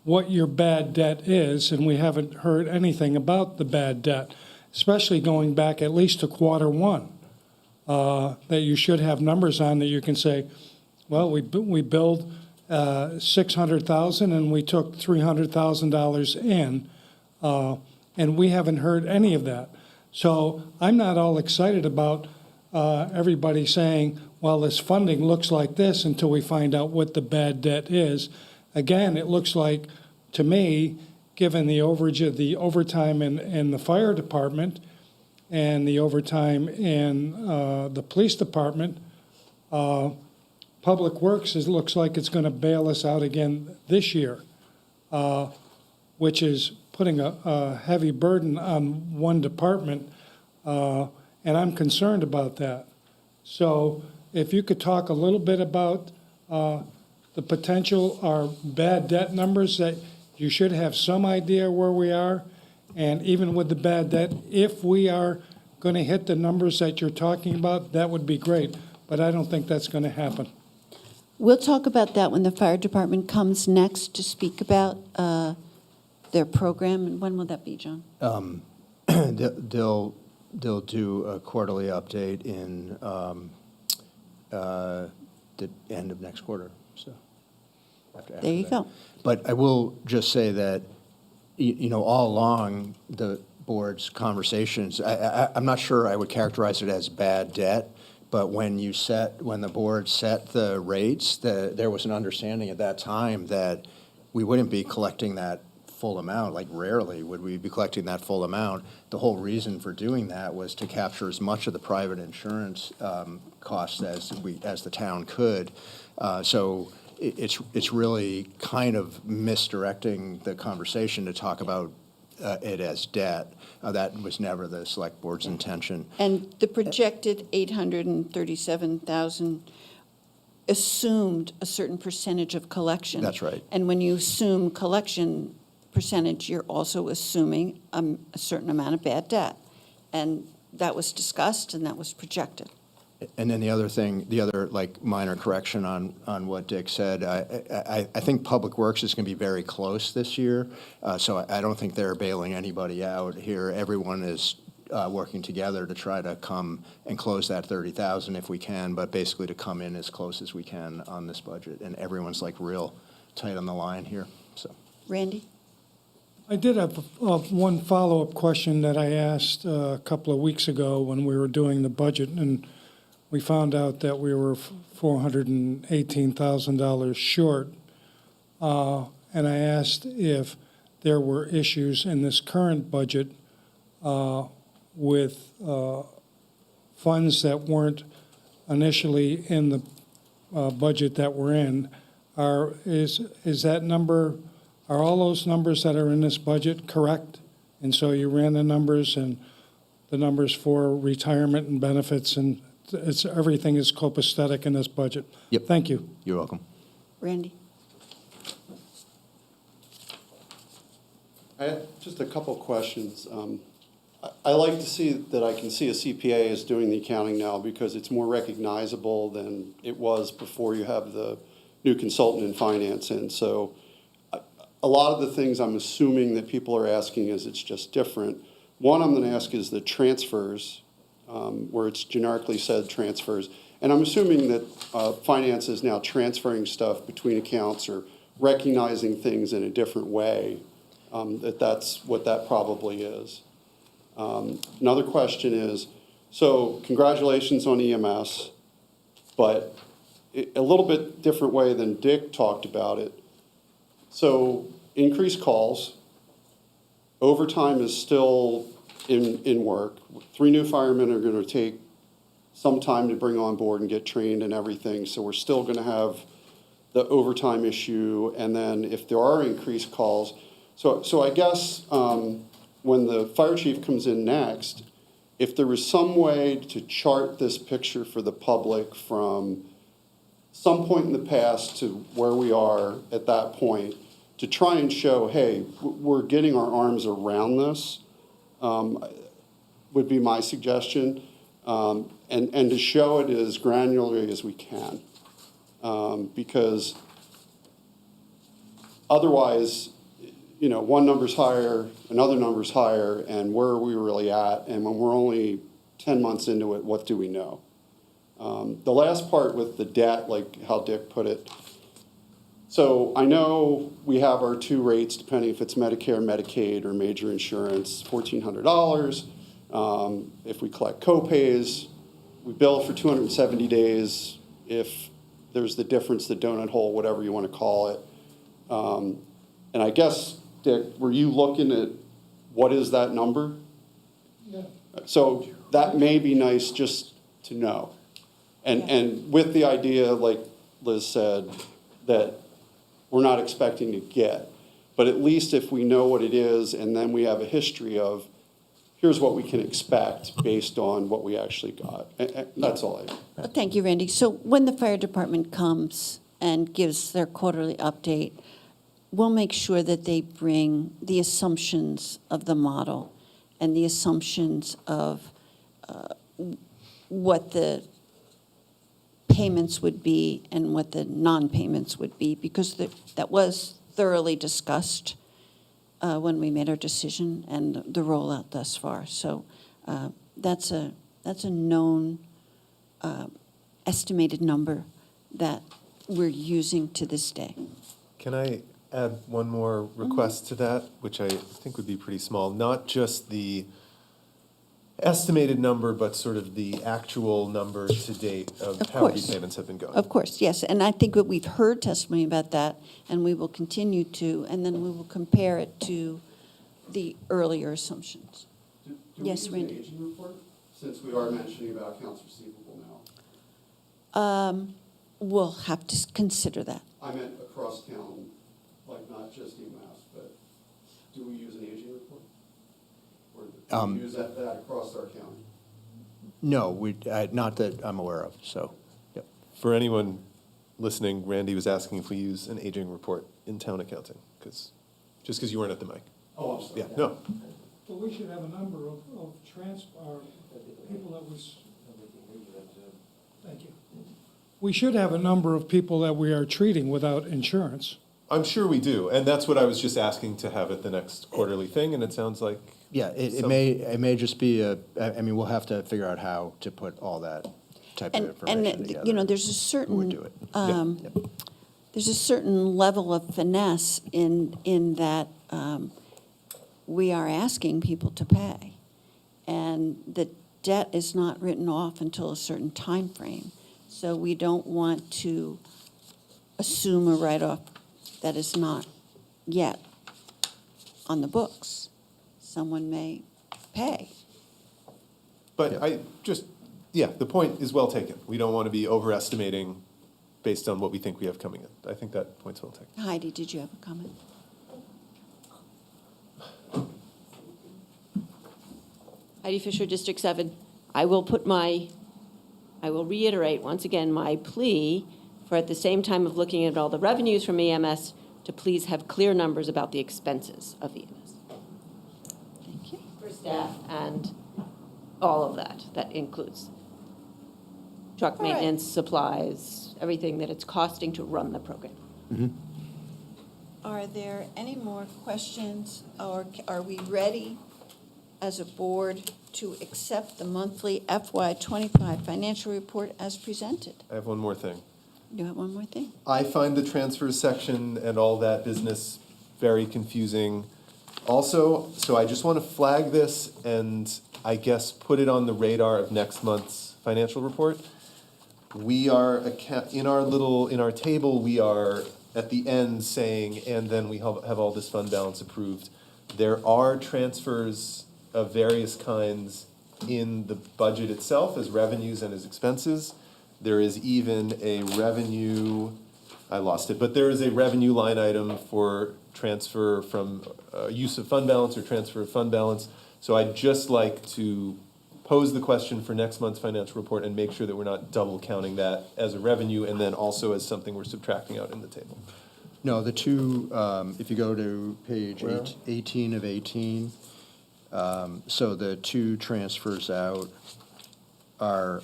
Speaker 7: what your bad debt is, and we haven't heard anything about the bad debt, especially going back at least to quarter one, that you should have numbers on that you can say, well, we billed $600,000 and we took $300,000 in, and we haven't heard any of that. So I'm not all excited about everybody saying, well, this funding looks like this until we find out what the bad debt is. Again, it looks like, to me, given the overage of the overtime in the fire department and the overtime in the police department, Public Works looks like it's going to bail us out again this year, which is putting a heavy burden on one department, and I'm concerned about that. So if you could talk a little bit about the potential or bad debt numbers, that you should have some idea where we are, and even with the bad debt, if we are going to hit the numbers that you're talking about, that would be great, but I don't think that's going to happen.
Speaker 1: We'll talk about that when the fire department comes next to speak about their program. And when will that be, John?
Speaker 2: They'll do a quarterly update in the end of next quarter, so. After
Speaker 1: There you
Speaker 2: that.
Speaker 1: go.
Speaker 2: But I will just say that, all along the board's conversations, I'm not sure I would characterize it as bad debt, But when the board set the rates, there was an understanding at that time that we wouldn't be collecting that full amount, like rarely would we be collecting that full amount. The whole reason for doing that was to capture as much of the private insurance costs as the town could. So it's really kind of misdirecting the conversation to talk about it as debt. That was never the select board's intention.
Speaker 1: And the projected 837,000 assumed a certain percentage of collection.
Speaker 2: That's right.
Speaker 1: And when you assume collection percentage, you're also assuming a certain amount of bad debt. And that was discussed and that was projected.
Speaker 2: And then the other like minor correction on what Dick said, I think Public Works is going to be very close this year, so I don't think they're bailing anybody out here. Everyone is working together to try to come and close that 30,000 if we can, but basically to come in as close as we can on this budget, and everyone's like real tight on the line here. So,
Speaker 1: Randy?
Speaker 7: I did have one follow-up question that I asked a couple of weeks ago when we were doing the budget, and we found out that we were $418,000 short. And I asked if there were issues in this current budget with funds that weren't initially in the budget that we're in. Is that number, are all those numbers that are in this budget correct? And so you ran the numbers and the numbers for retirement and benefits, and everything is copacetic in this budget.
Speaker 2: Yep.
Speaker 7: Thank you.
Speaker 2: You're welcome.
Speaker 1: Randy?
Speaker 13: I have just a couple questions. I like to see that I can see a CPA as doing the accounting now because it's more recognizable than it was before you have the new consultant in finance in. So a lot of the things I'm assuming that people are asking is it's just different. One I'm going to ask is the transfers, where it's generically said transfers. And I'm assuming that finance is now transferring stuff between accounts or recognizing things in a different way, that's what that probably is. Another question is, so congratulations on EMS, but a little bit different way than Dick talked about it. So increased calls, overtime is still in work. 3 new firemen are going to take some time to bring on board and get trained and everything. So we're still going to have the overtime issue. And then if there are increased calls, so I guess when the fire chief comes in next, if there was some way to chart this picture for the public from some point in the past to where we are at that point, to try and show, hey, we're getting our arms around this, would be my suggestion, and to show it as granularly as we can. Because otherwise, you know, one number's higher, another number's higher, and where are we really at? And when we're only 10 months into it, what do we know? The last part with the debt, like how Dick put it, so I know we have our 2 rates, depending if it's Medicare, Medicaid, or major insurance, $1,400. If we collect co-pays, we bill for 270 days. If there's the difference, the donut hole, whatever you want to call it. And I guess, Dick, were you looking at what is that number?
Speaker 7: Yeah.
Speaker 13: So that may be nice just to know. And with the idea, like Liz said, that we're not expecting to get. But at least if we know what it is and then we have a history of, here's what we can expect based on what we actually got. And that's all I have.
Speaker 1: Thank you, Randy. So when the fire department comes and gives their quarterly update, we'll make sure that they bring the assumptions of the model and the assumptions of what the payments would be and what the non-payments would be, because that was thoroughly discussed when we made our decision and the rollout thus far. So that's a known estimated number that we're using to this day.
Speaker 4: Can I add one more request to that, which I think would be pretty small? Not just the estimated number, but sort of the actual number to date of
Speaker 1: Of
Speaker 4: how
Speaker 1: course.
Speaker 4: repayments have been going.
Speaker 1: Of course, yes, and I think that we've heard testimony about that, and we will continue to, and then we will compare it to the earlier assumptions. Yes, Randy?
Speaker 13: aging report, since we are mentioning about accounts receivable now?
Speaker 1: We'll have to consider that.
Speaker 13: I meant across town, like not just EMAS, but do we use an aging report? Or do we use that across our county?
Speaker 2: No, not that I'm aware of, so, yep.
Speaker 4: For anyone listening, Randy was asking if we use an aging report in town accounting, just because you weren't at the mic.
Speaker 13: Oh, I'm sorry.
Speaker 4: Yeah, no.
Speaker 7: Well, we should have a number of people that thank you. We should have a number of people that we are treating without insurance.
Speaker 4: I'm sure we do, and that's what I was just asking to have at the next quarterly thing, and it sounds like.
Speaker 2: Yeah, it may just be we'll have to figure out how to put all that type of information
Speaker 1: And,
Speaker 2: together.
Speaker 1: you know, there's a
Speaker 2: Who would do
Speaker 1: certain,
Speaker 2: it?
Speaker 1: there's a certain level of finesse in that we are asking people to pay. And the debt is not written off until a certain time frame. So we don't want to assume a write-off that is not yet on the books. Someone may pay.
Speaker 4: But the point is well taken. We don't want to be overestimating based on what we think we have coming in. I think that point's well taken.
Speaker 1: Heidi, did you have a comment?
Speaker 19: Heidi Fisher, District 7. I will reiterate once again my plea for, at the same time of looking at all the revenues from EMS, to please have clear numbers about the expenses of EMS.
Speaker 1: Thank you.
Speaker 19: For staff and all of that. That includes truck maintenance, supplies, everything that it's costing to run the program.
Speaker 1: Are there any more questions, or are we ready as a board to accept the monthly FY25 financial report as presented?
Speaker 4: I have one more thing.
Speaker 1: You have one more thing?
Speaker 4: I find the transfers section and all that business very confusing also, so I just want to flag this and I guess put it on the radar of next month's financial report. We are, in our table, we are at the end saying, and then we have all this fund balance approved. There are transfers of various kinds in the budget itself as revenues and as expenses. There is even a revenue, I lost it, but there is a revenue line item for transfer from use of fund balance or transfer of fund balance. So I'd just like to pose the question for next month's financial report and make sure that we're not double counting that as a revenue and then also as something we're subtracting out in the table.
Speaker 2: No, the two, if you go to page 18 of 18, so the two transfers out are,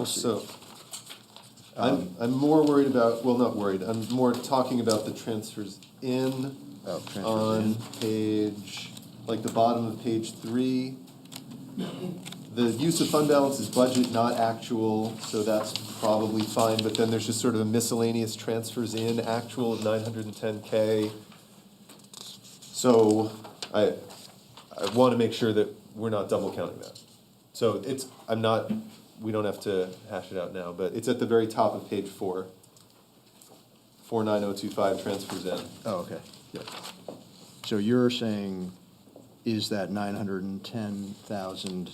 Speaker 4: So I'm more worried about, well, not worried, I'm more talking about the transfers in on page, like the bottom of page 3. The use of fund balance is budget, not actual, so that's probably fine, but then there's just sort of a miscellaneous transfers in actual of 910K. So I want to make sure that we're not double counting that. So we don't have to hash it out now, but it's at the very top of page 4. 49025 transfers in.
Speaker 2: oh, okay. Yep. So you're saying, is that 910,000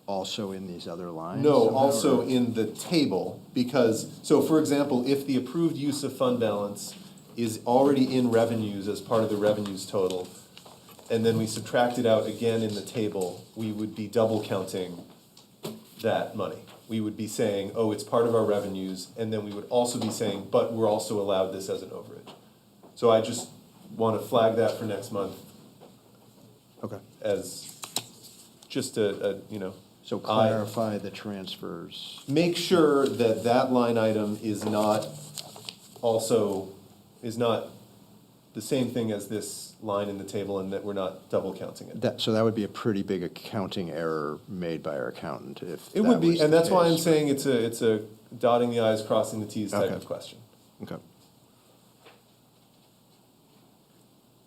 Speaker 2: also in these other lines?
Speaker 4: No,
Speaker 2: somehow,
Speaker 4: also
Speaker 2: or-
Speaker 4: in the table, because, so for example, if the approved use of fund balance is already in revenues as part of the revenues total, and then we subtract it out again in the table, we would be double counting that money. We would be saying, oh, it's part of our revenues, and then we would also be saying, but we're also allowed this as an overage. So I just want to flag that for next month.
Speaker 2: Okay.
Speaker 4: As just
Speaker 2: So clarify the transfers.
Speaker 4: make sure that that line item is not the same thing as this line in the table, and that we're not double counting it.
Speaker 2: So that would be a pretty big accounting error made by our accountant if
Speaker 4: It
Speaker 2: that
Speaker 4: would be,
Speaker 2: was
Speaker 4: and
Speaker 2: the
Speaker 4: that's why I'm
Speaker 2: case.
Speaker 4: saying it's a dotting the i's, crossing the t's type
Speaker 2: Okay.
Speaker 4: of question.
Speaker 2: Okay.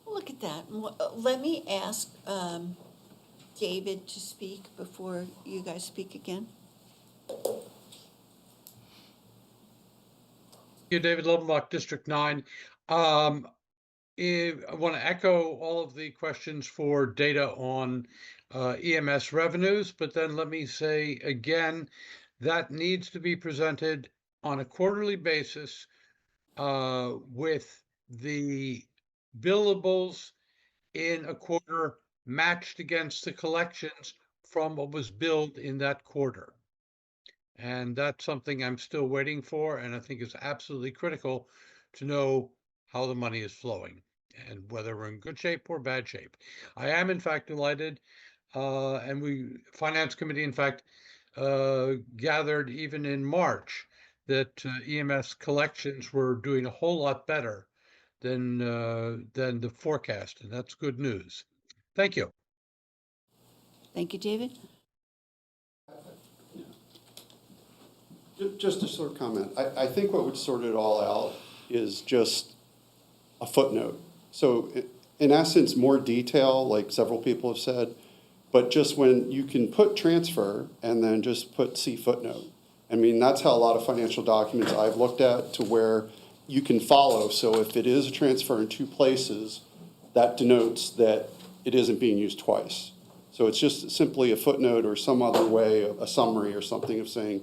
Speaker 1: Look at at that. Let me ask David to speak before you guys speak again.
Speaker 20: You, David Lovenbach, District 9. I want to echo all of the questions for data on EMS revenues, but then let me say again, that needs to be presented on a quarterly basis with the billables in a quarter matched against the collections from what was billed in that quarter. And that's something I'm still waiting for, and I think it's absolutely critical to know how the money is flowing and whether we're in good shape or bad shape. I am in fact delighted, and Finance Committee, in fact, gathered even in March that EMS collections were doing a whole lot better than the forecast, and that's good news. Thank you.
Speaker 1: Thank you, David.
Speaker 13: Just a short comment. I think what would sort it all out is just a footnote. So in essence, more detail, like several people have said, but just when you can put transfer and then just put see footnote. I mean, that's how a lot of financial documents I've looked at to where you can follow. So if it is a transfer in two places, that denotes that it isn't being used twice. So it's just simply a footnote or some other way, a summary or something of saying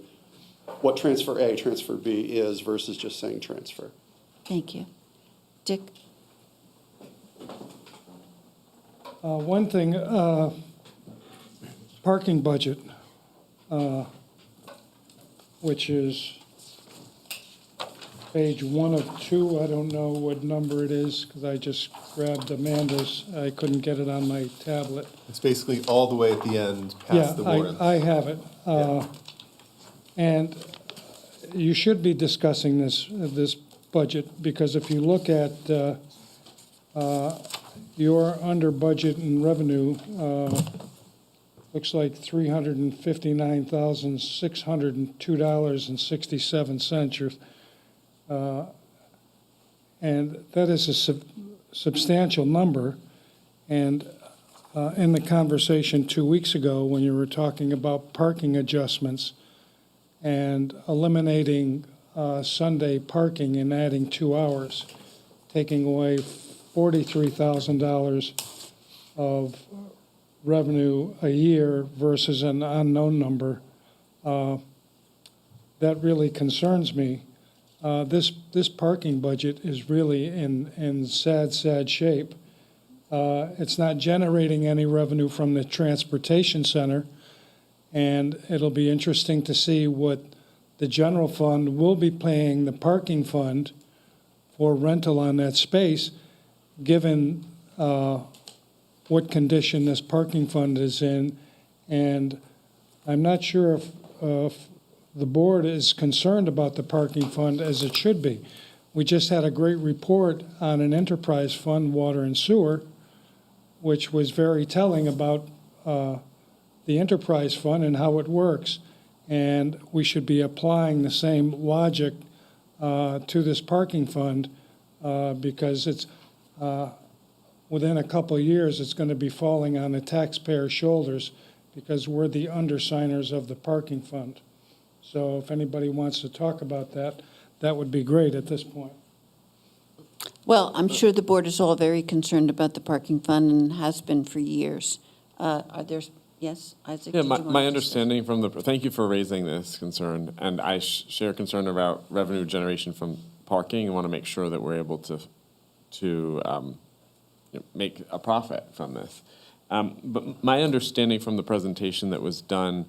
Speaker 13: what transfer A, transfer B is versus just saying transfer.
Speaker 1: Thank you. Dick?
Speaker 7: One thing, parking budget, which is page 1 of 2. I don't know what number it is because I just grabbed Amanda's. I couldn't get it on my tablet.
Speaker 4: It's basically all the way at the end past the warrants.
Speaker 7: I have it. And you should be discussing this budget because if you look at your under budget and revenue, looks like $359,602.67. And that is a substantial number. And in the conversation 2 weeks ago, when you were talking about parking adjustments and eliminating Sunday parking and adding 2 hours, taking away $43,000 of revenue a year versus an unknown number, that really concerns me. This parking budget is really in sad shape. It's not generating any revenue from the transportation center, and it'll be interesting to see what the general fund will be paying the parking fund for rental on that space, given what condition this parking fund is in. And I'm not sure if the board is concerned about the parking fund as it should be. We just had a great report on an enterprise fund, water and sewer, which was very telling about the enterprise fund and how it works. And we should be applying the same logic to this parking fund because it's within a couple of years, it's going to be falling on the taxpayers' shoulders because we're the undersigners of the parking fund. So if anybody wants to talk about that, that would be great at this point.
Speaker 1: Well, I'm sure the board is all very concerned about the parking fund and has been for years. Are there, yes, Isaac?
Speaker 3: Yeah,
Speaker 1: did you want
Speaker 3: my
Speaker 1: to
Speaker 3: understanding from thank you for raising this concern, and I share concern about revenue generation from parking and want to make sure that we're able to make a profit from this. But my understanding from the presentation that was done,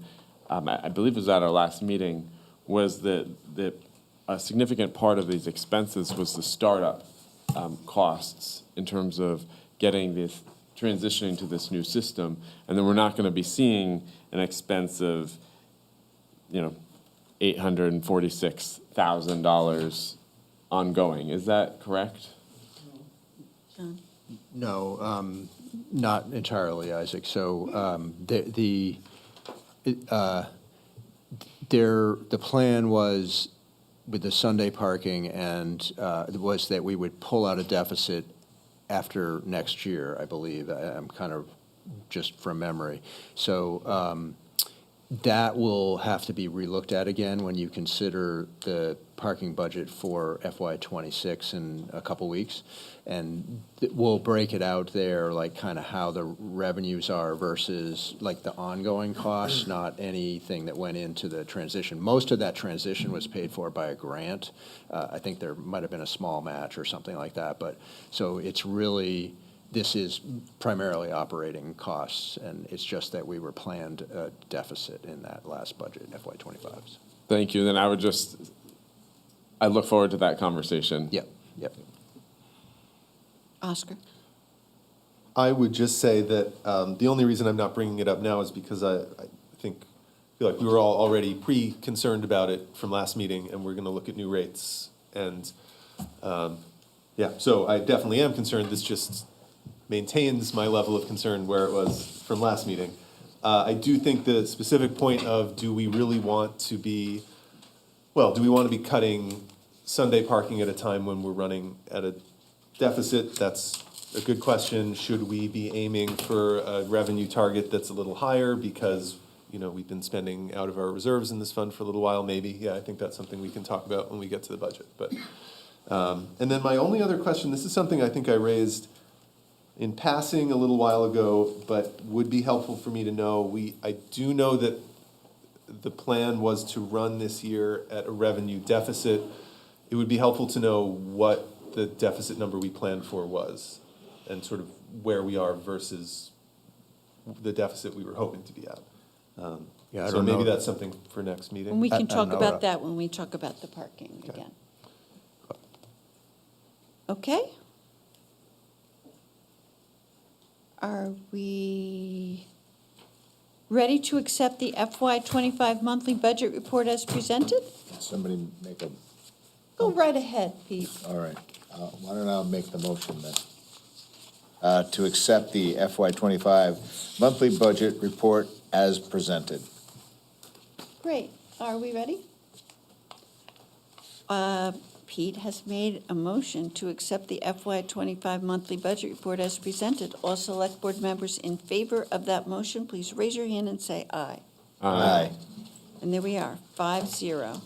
Speaker 3: I believe it was at our last meeting, was that a significant part of these expenses was the startup costs in terms of getting this, transitioning to this new system, and then we're not going to be seeing an expense of, $846,000 ongoing. Is that correct?
Speaker 1: John?
Speaker 2: No, not entirely, Isaac. So the plan was with the Sunday parking and was that we would pull out a deficit after next year, I believe. I'm kind of just from memory. So that will have to be relooked at again when you consider the parking budget for FY '26 in a couple weeks. And we'll break it out there, like kind of how the revenues are versus like the ongoing costs, not anything that went into the transition. Most of that transition was paid for by a grant. I think there might have been a small match or something like that. But so it's really, this is primarily operating costs, and it's just that we were planned a deficit in that last budget in FY '25.
Speaker 3: Thank you. Then I look forward to that conversation.
Speaker 2: Yep.
Speaker 1: Oscar?
Speaker 4: I would just say that the only reason I'm not bringing it up now is because I feel like we were all already pre-concerned about it from last meeting, and we're going to look at new rates. And so I definitely am concerned. This just maintains my level of concern where it was from last meeting. I do think the specific point of do we want to be cutting Sunday parking at a time when we're running at a deficit? That's a good question. Should we be aiming for a revenue target that's a little higher because, we've been spending out of our reserves in this fund for a little while? Maybe. Yeah, I think that's something we can talk about when we get to the budget. But and then my only other question, this is something I think I raised in passing a little while ago, but would be helpful for me to know. I do know that the plan was to run this year at a revenue deficit. It would be helpful to know what the deficit number we planned for was and sort of where we are versus the deficit we were hoping to be at.
Speaker 2: I
Speaker 4: So
Speaker 2: don't
Speaker 4: maybe
Speaker 2: know.
Speaker 4: that's something for next meeting.
Speaker 1: And we
Speaker 2: I
Speaker 1: can
Speaker 2: don't
Speaker 1: talk
Speaker 2: know.
Speaker 1: about that when we talk about the parking again. Okay? Are we ready to accept the FY '25 monthly budget report as presented?
Speaker 9: Somebody make a,
Speaker 1: Go right ahead, Pete.
Speaker 9: all right, why don't I make the motion then? To accept the FY '25 monthly budget report as presented.
Speaker 1: Great. Are we ready? Pete has made a motion to accept the FY '25 monthly budget report as presented. All select board members in favor of that motion, please raise your hand and say aye.
Speaker 9: Aye.
Speaker 1: And there we are, 5-0.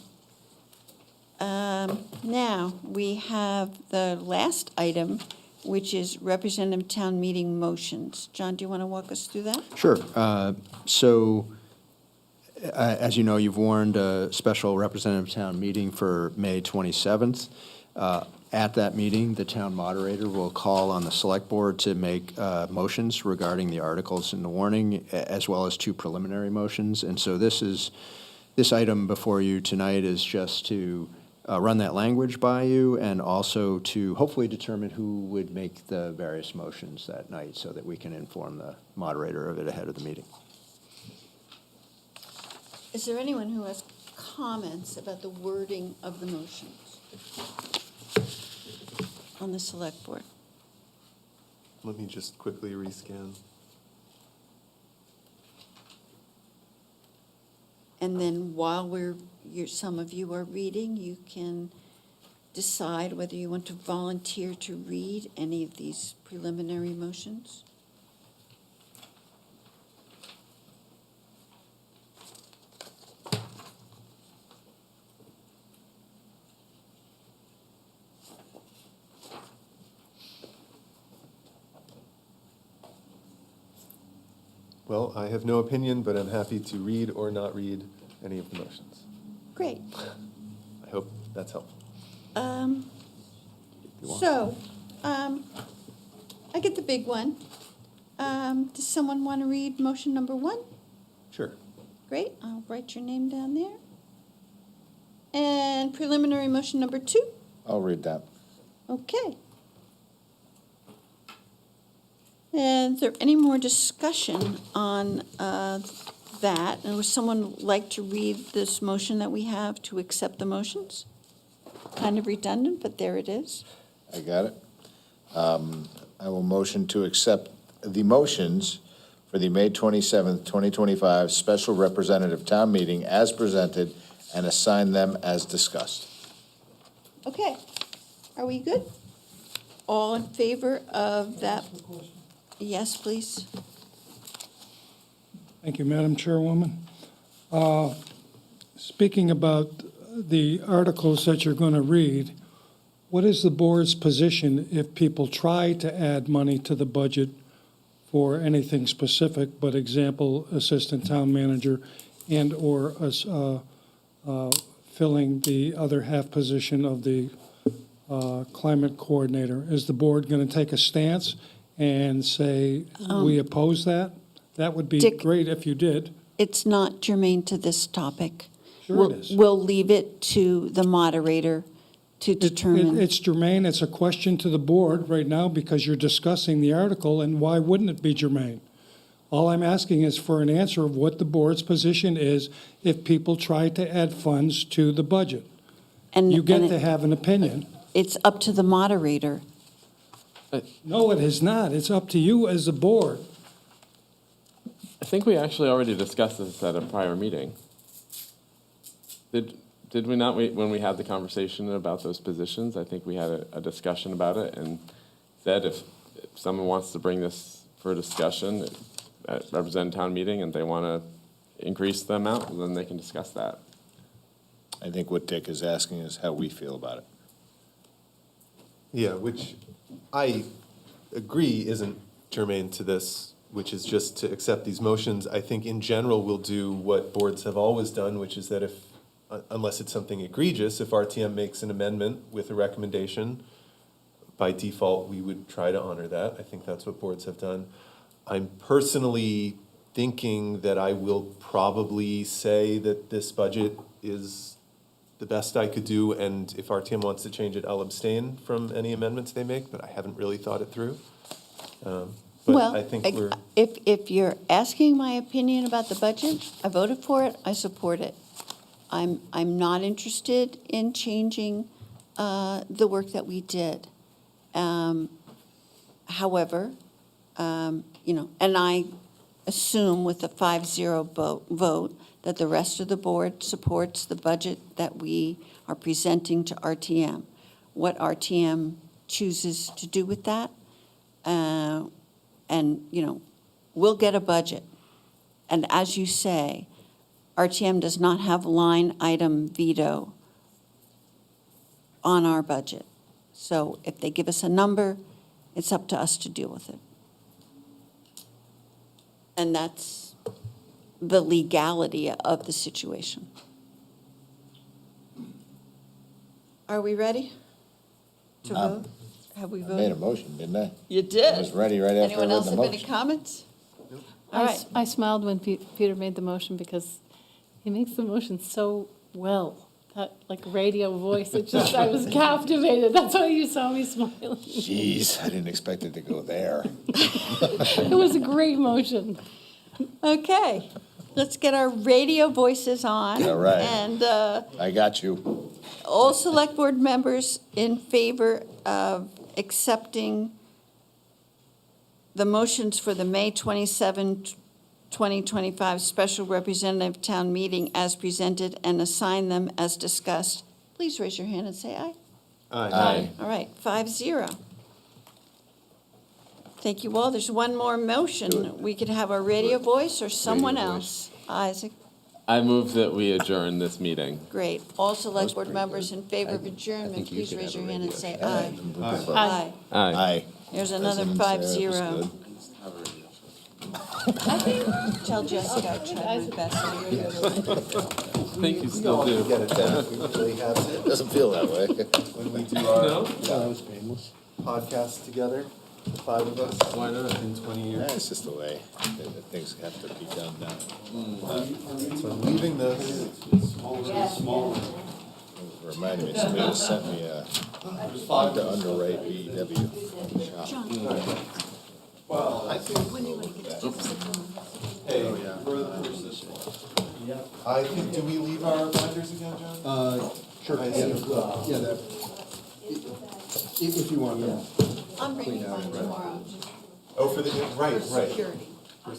Speaker 1: Now, we have the last item, which is representative town meeting motions. John, do you want to walk us through that?
Speaker 2: Sure. As you know, you've warned a special representative town meeting for May 27th. At that meeting, the town moderator will call on the select board to make motions regarding the articles in the warning, as well as 2 preliminary motions. And so this item before you tonight is just to run that language by you and also to hopefully determine who would make the various motions that night so that we can inform the moderator of it ahead of the meeting.
Speaker 1: Is there anyone who has comments about the wording of the motions on the select board?
Speaker 4: Let me just quickly rescan.
Speaker 1: And then while some of you are reading, you can decide whether you want to volunteer to read any of these preliminary motions.
Speaker 4: Well, I have no opinion, but I'm happy to read or not read any of the motions.
Speaker 1: Great.
Speaker 4: I hope that's helpful.
Speaker 1: I get the big one. Does someone want to read motion number 1?
Speaker 4: Sure.
Speaker 1: Great, I'll write your name down there. And preliminary motion number 2?
Speaker 9: I'll read that.
Speaker 1: Okay. And is there any more discussion on that? And would someone like to read this motion that we have to accept the motions? Kind of redundant, but there it is.
Speaker 9: I got it. I will motion to accept the motions for the May 27th, 2025 special representative town meeting as presented and assign them as discussed.
Speaker 1: Okay, are we good? all in favor of that? Yes, please.
Speaker 7: Thank you, Madam Chairwoman. Speaking about the articles that you're going to read, what is the board's position if people try to add money to the budget for anything specific, but example, assistant town manager and/or filling the other half position of the climate coordinator? Is the board going to take a stance and say, we oppose that? That would be
Speaker 1: Dick-
Speaker 7: great if you did.
Speaker 1: It's not germane to this topic.
Speaker 7: Sure it is.
Speaker 1: We'll leave it to the moderator to determine.
Speaker 7: It's germane, it's a question to the board right now because you're discussing the article, and why wouldn't it be germane? All I'm asking is for an answer of what the board's position is if people try to add funds to the budget.
Speaker 1: And
Speaker 7: You get
Speaker 1: and
Speaker 7: to have an opinion.
Speaker 1: It's up to the moderator.
Speaker 7: No, it is not. It's up to you as the board.
Speaker 3: I think we actually already discussed this at a prior meeting. Did we not, when we had the conversation about those positions? I think we had a discussion about it and said if someone wants to bring this for discussion at representative town meeting and they want to increase the amount, then they can discuss that.
Speaker 9: I think what Dick is asking is how we feel about it.
Speaker 4: Yeah, which I agree isn't germane to this, which is just to accept these motions. I think in general, we'll do what boards have always done, which is that if, unless it's something egregious, if RTM makes an amendment with a recommendation, by default, we would try to honor that. I think that's what boards have done. I'm personally thinking that I will probably say that this budget is the best I could do, and if RTM wants to change it, I'll abstain from any amendments they make, but I haven't really thought it through. But
Speaker 1: Well,
Speaker 4: I think we're,
Speaker 1: if you're asking my opinion about the budget, I voted for it, I support it. I'm not interested in changing the work that we did. However, and I assume with a 5-0 vote that the rest of the board supports the budget that we are presenting to RTM. What RTM chooses to do with that, and, we'll get a budget. And as you say, RTM does not have line item veto on our budget. So if they give us a number, it's up to us to deal with it. And that's the legality of the situation. Are we ready to vote? Have we
Speaker 9: I made a
Speaker 1: voted?
Speaker 9: motion, didn't I?
Speaker 1: You did.
Speaker 9: I was ready right after I
Speaker 1: Anyone
Speaker 9: read
Speaker 1: else
Speaker 9: the
Speaker 1: have any
Speaker 9: motion.
Speaker 1: comments? All right.
Speaker 5: I smiled when Peter made the motion because he makes the motion so well. That like radio voice, I was captivated. That's why you saw me smiling.
Speaker 9: Jeez, I didn't expect it to go there.
Speaker 5: It was a great motion.
Speaker 1: Okay, let's get our radio voices on.
Speaker 9: All right.
Speaker 1: And
Speaker 9: I got you.
Speaker 1: all select board members in favor of accepting the motions for the May 27, 2025 special representative town meeting as presented and assign them as discussed. Please raise your hand and say aye.
Speaker 4: Aye.
Speaker 1: All right, 5-0. Thank you all. There's one more motion. We could have a radio voice or someone
Speaker 3: Radio
Speaker 1: else. Isaac,
Speaker 3: I move that we adjourn this meeting.
Speaker 1: great. All select board members in favor of adjournment,
Speaker 2: think you
Speaker 1: please
Speaker 2: could
Speaker 1: raise
Speaker 2: have
Speaker 1: your
Speaker 2: a
Speaker 1: hand and
Speaker 2: radio
Speaker 1: say
Speaker 2: show.
Speaker 1: aye.
Speaker 9: Aye.
Speaker 1: Aye.
Speaker 3: Aye.
Speaker 9: Aye.
Speaker 1: There's another
Speaker 9: President Sarah was
Speaker 1: 5-0.
Speaker 9: good.
Speaker 1: Tell Jessica I tried my best.
Speaker 3: I think you still do.
Speaker 4: get it done. We really have it.
Speaker 9: Doesn't feel that way.
Speaker 4: When we do our podcast together, the five of us.
Speaker 3: Why not?
Speaker 4: In 20
Speaker 9: Yeah,
Speaker 4: years.
Speaker 9: it's just the way that things have to be done now.
Speaker 4: So I'm leaving this.
Speaker 9: Reminded me, somebody just sent me a, to underwrite BEW shop.
Speaker 4: Well, I think. Hey, I think, do we leave our binders again, John?
Speaker 2: Sure, that, if you want, yeah.
Speaker 1: I'm bringing mine tomorrow.
Speaker 4: Oh, for the, right.
Speaker 1: Security.